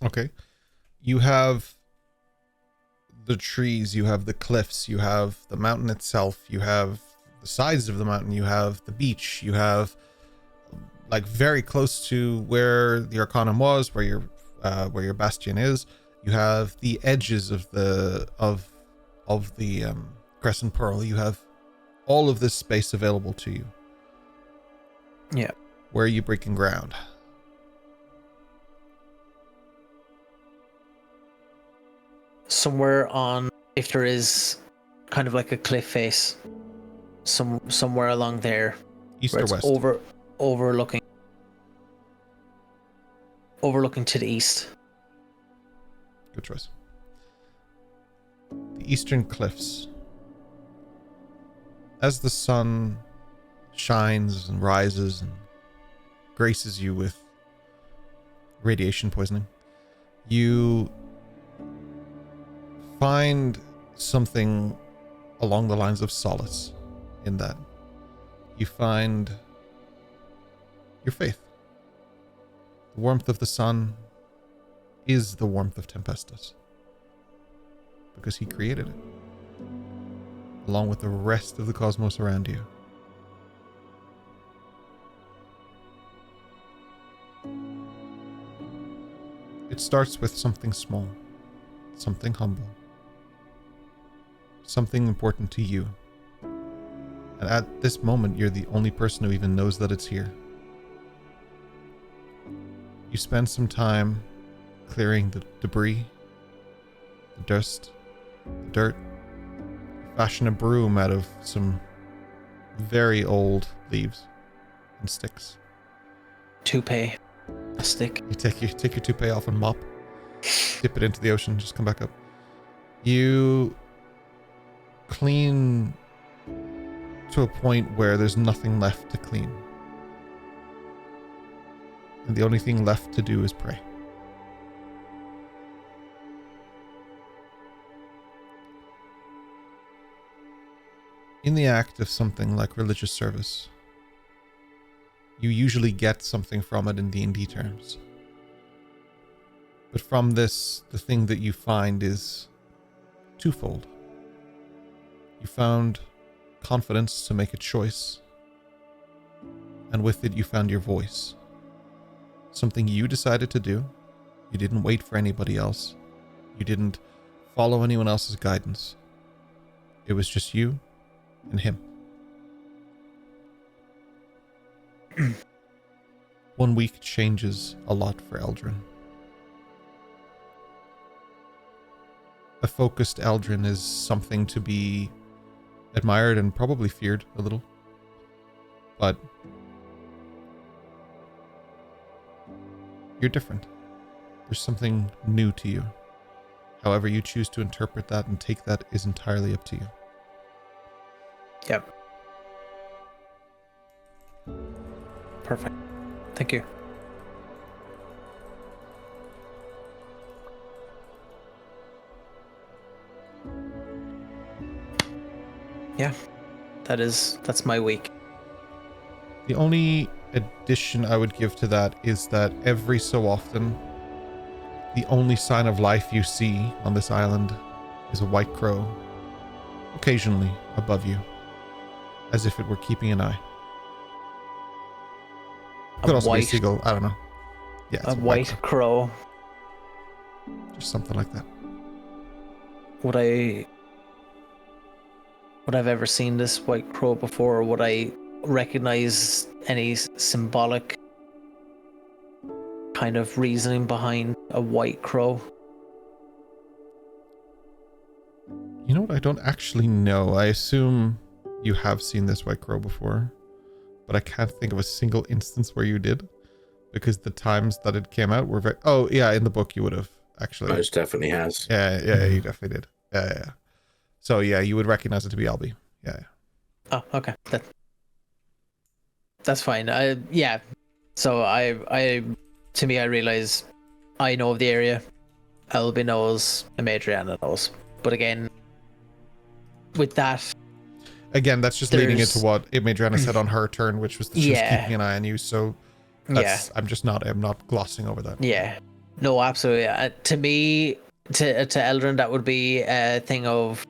Okay. You have the trees, you have the cliffs, you have the mountain itself, you have the sides of the mountain, you have the beach, you have like very close to where the Arcanum was, where your Bastion is. You have the edges of the Crescent Pearl. You have all of this space available to you. Yeah. Where are you breaking ground? Somewhere on, if there is kind of like a cliff face, somewhere along there. East where or it's west? Overlooking to the east. Good choice. The eastern cliffs. As the sun shines and rises and graces you with radiation poisoning, you find something along the lines of solace in that. You find your faith. The warmth of the sun is the warmth of Tempestus, because he created it, along with the rest of the cosmos around you. It starts with something small, something humble, something important to you. And at this moment, you're the only person who even knows that it's here. You spend some time clearing the debris, the dust, the dirt. You fashion a broom out of some very old leaves and sticks. Toupee. A stick. You take your toupee off and mop, dip it into the ocean, just come back up. You clean to a point where there's nothing left to clean. And the only thing left to do is pray. In the act of something like religious service, you usually get something from it in D&D terms. But from this, the thing that you find is twofold. You found confidence to make a choice, and with it you found your voice. Something you decided to do. You didn't wait for anybody else. You didn't follow anyone else's guidance. It was just you and him. 1 week changes a lot for Eldrin. A focused Eldrin is something to be admired and probably feared a little. But you're different. There's something new to you. However you choose to interpret that and take that is entirely up to you. Yep. Perfect. Thank you. Yeah. That's my week. The only addition I would give to that is that every so often, the only sign of life you see on this island is a white crow occasionally above you, as if it were keeping an eye. Could also be a seagull. I don't know. Yeah, it's a white crow. Just something like that. Would I've ever seen this white crow before, or would I recognize any symbolic kind of reasoning behind a white crow? You know what? I don't actually know. I assume you have seen this white crow before, but I can't think of a single instance where you did, because the times that it came out were very... Oh, yeah, in the book you would have, actually. Most definitely has. Yeah, you definitely did. Yeah. So, yeah, you would recognize it to be Albie. Yeah. Oh, okay. That's fine. Yeah. So to me, I realize I know of the area. Albie knows, and Adriana knows. But again, with that... Again, that's just leading into what Adriana said on her turn, which was that she was keeping an eye on you. So that's, I'm not glossing over that. Yeah. No, absolutely. To me, to Eldrin, that would be a thing of,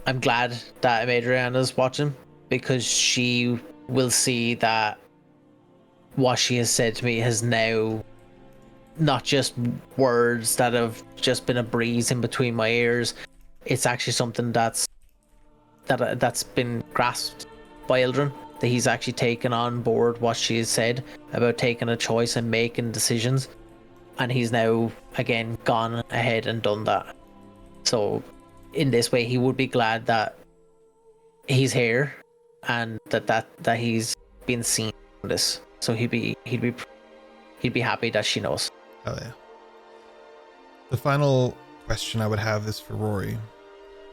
I'm glad that Adriana's watching, because she will see that what she has said to me has now not just words that have just been a breeze in between my ears. It's actually something that's been grasped by Eldrin, that he's actually taken on board what she has said about taking a choice and making decisions, and he's now again gone ahead and done that. So in this way, he would be glad that he's here and that he's been seen in this. So he'd be happy that she knows. Oh yeah. The final question I would have is for Rory.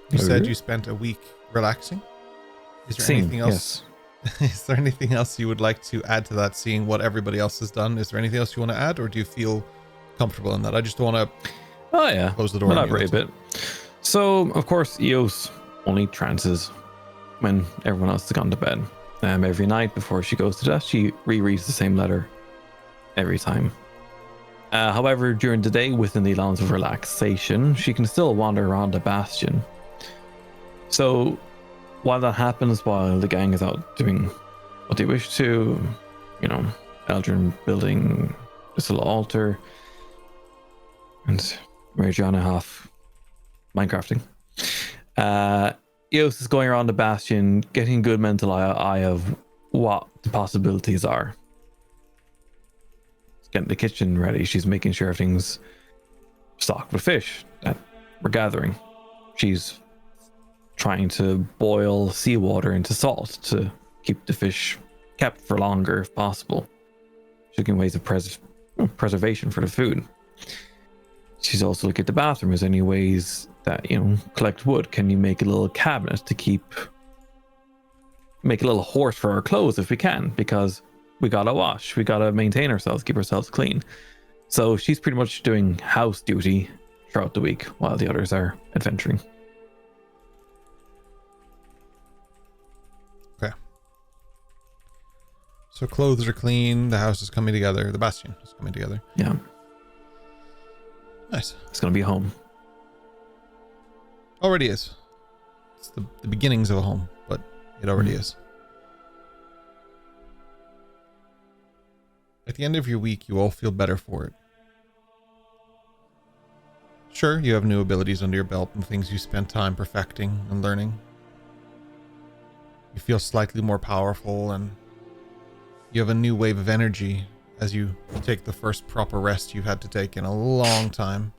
You said you spent a week relaxing. Is there anything else? Yes. Is there anything else you would like to add to that, seeing what everybody else has done? Is there anything else you want to add, or do you feel comfortable in that? I just don't want to close the door. Elaborate a bit. So, of course, Eos only trances when everyone else has gone to bed. Every night before she goes to death, she rereads the same letter every time. However, during the day, within the allowance of relaxation, she can still wander around the Bastion. So, while that happens, while the gang is out doing what they wish to, Eldrin building this little altar, and Mariana half Minecrafting, Eos is going around the Bastion, getting a good mental eye of what the possibilities are. She's getting the kitchen ready. She's making sure everything's stocked with fish that we're gathering. She's trying to boil seawater into salt to keep the fish kept for longer if possible. She's looking ways of preservation for the food. She's also looking at the bathroom. Is there any ways that, collect wood? Can you make a little cabinet to make a little horse for our clothes if we can? Because we gotta wash, we gotta maintain ourselves, keep ourselves clean. So she's pretty much doing house duty throughout the week while the others are adventuring. Okay. So clothes are clean, the house is coming together, the Bastion is coming together. Yeah. Nice. It's gonna be a home. Already is. It's the beginnings of a home, but it already is. At the end of your week, you all feel better for it. Sure, you have new abilities under your belt and things you spent time perfecting and learning. You feel slightly more powerful, and you have a new wave of energy as you take the first proper rest you've had to take in a long time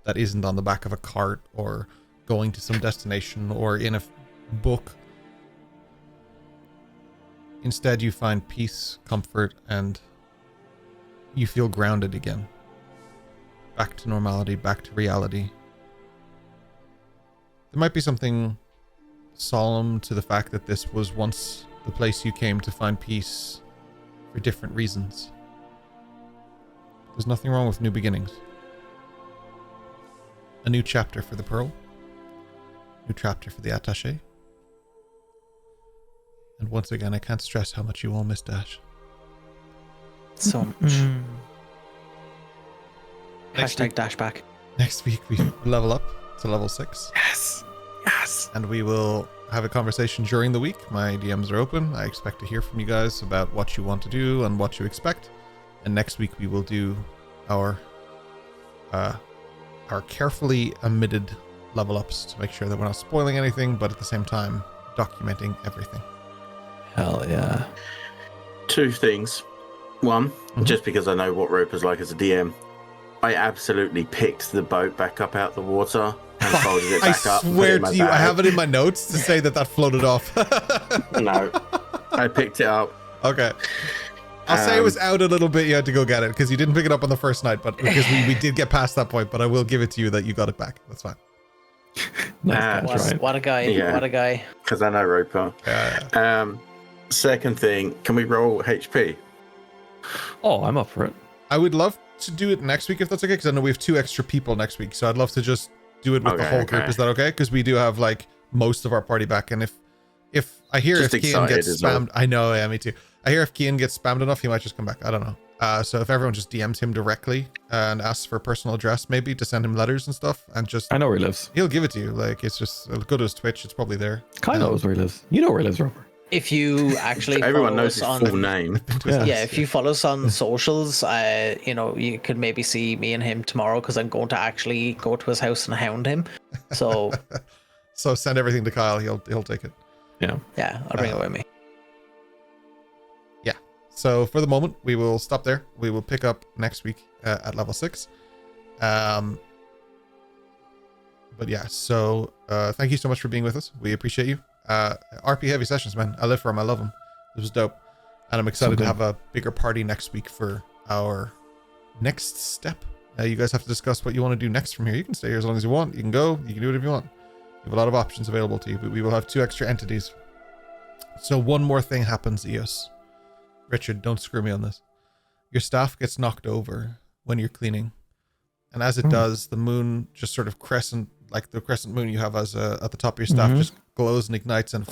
that isn't on the back of a cart or going to some destination or in a book. Instead, you find peace, comfort, and you feel grounded again. Back to normality, back to reality. There might be something solemn to the fact that this was once the place you came to find peace for different reasons. There's nothing wrong with new beginnings. A new chapter for the Pearl. New chapter for the Attaché. And once again, I can't stress how much you all miss Dash. So much. Hashtag Dash back. Next week we level up to level 6. Yes. Yes. and we will have a conversation during the week. My DMs are open. I expect to hear from you guys about what you want to do and what you expect. And next week we will do our carefully omitted level ups to make sure that we're not spoiling anything, but at the same time documenting everything. Hell yeah. 2 things. One, just because I know what Roper's like as a DM, I absolutely picked the boat back up out the water and folded it I back up. swear to you, I have it in my notes to say that floated off. No, I picked it up. Okay. I'll say it was out a little bit. You had to go get it because you didn't pick it up on the first night, but because we did get past that point, but I will give it to you that you got it back. That's fine. Nice. What a guy. Yeah. What a guy. Because I know Roper. Yeah. Second thing, can we roll HP? Oh, I'm up for it. I would love to do it next week if that's okay, because I know we have 2 extra people next week, so I'd love to just do it with the whole group. Is that okay? Because we do have like most of our party back, and if I hear Just if Kian gets excited, spammed, I know, yeah, me too. I hear if Kian gets spammed enough, he might just come back. I don't know. So if everyone just DMs him directly and asks for a personal address, maybe to send him letters and stuff, and just I know where he lives. he'll give it to you. Like it's just go to his Twitch. It's probably there. Kai knows where he lives. You know where he lives, Roper. If you actually Everyone follow knows his us full on, name. yeah, if you follow us on socials, you could maybe see me and him tomorrow because I'm going to actually go to his house and hound him. So So send everything to Kyle. He'll take it. Yeah. yeah, I'll bring it with me. Yeah. So for the moment, we will stop there. We will pick up next week at level 6. But yeah, so thank you so much for being with us. We appreciate you. RP heavy sessions, man. I live for them. I love them. This was dope. And I'm excited to have a bigger party next week for our next step. You guys have to discuss what you want to do next from here. You can stay here as long as you want. You can go. You can do whatever you want. You have a lot of options available to you, but we will have 2 extra entities. So one more thing happens, Eos. Richard, don't screw me on this. Your staff gets knocked over when you're cleaning. And as it does, the moon just sort of crescent, like the crescent moon you have as at the top of your staff, just glows and ignites, and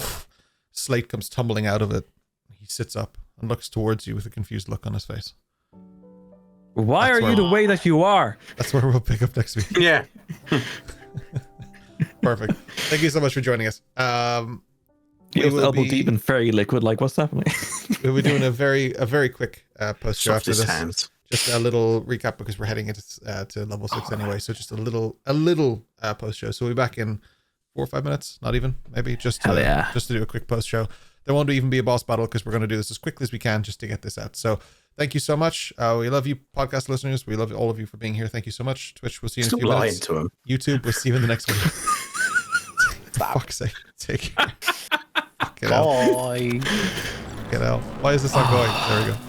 Slate comes tumbling out of it. He sits up and looks towards you with a confused look on his face. Why That's are where- you the way that you are? That's where we'll pick up next week. Yeah. Perfect. Thank you so much for joining us. He was elbow deep in fairy liquid. Like, what's happening? We'll be doing a very quick post show after Soft as this. hands. Just a little recap because we're heading into to level 6 anyway. So just a little post show. So we'll be back in 4 or 5 minutes, not even, maybe just to do a quick post show. There won't even be a boss battle because we're going to do this as quickly as we can just to get this out. So thank you so much. We love you, podcast listeners. We love all of you for being here. Thank you so much. Twitch, we'll see you in a few minutes. To him. YouTube, we'll see you in the next one. For fuck's sake, take care. Get out. Bye. Get out. Why is this not going? There we go.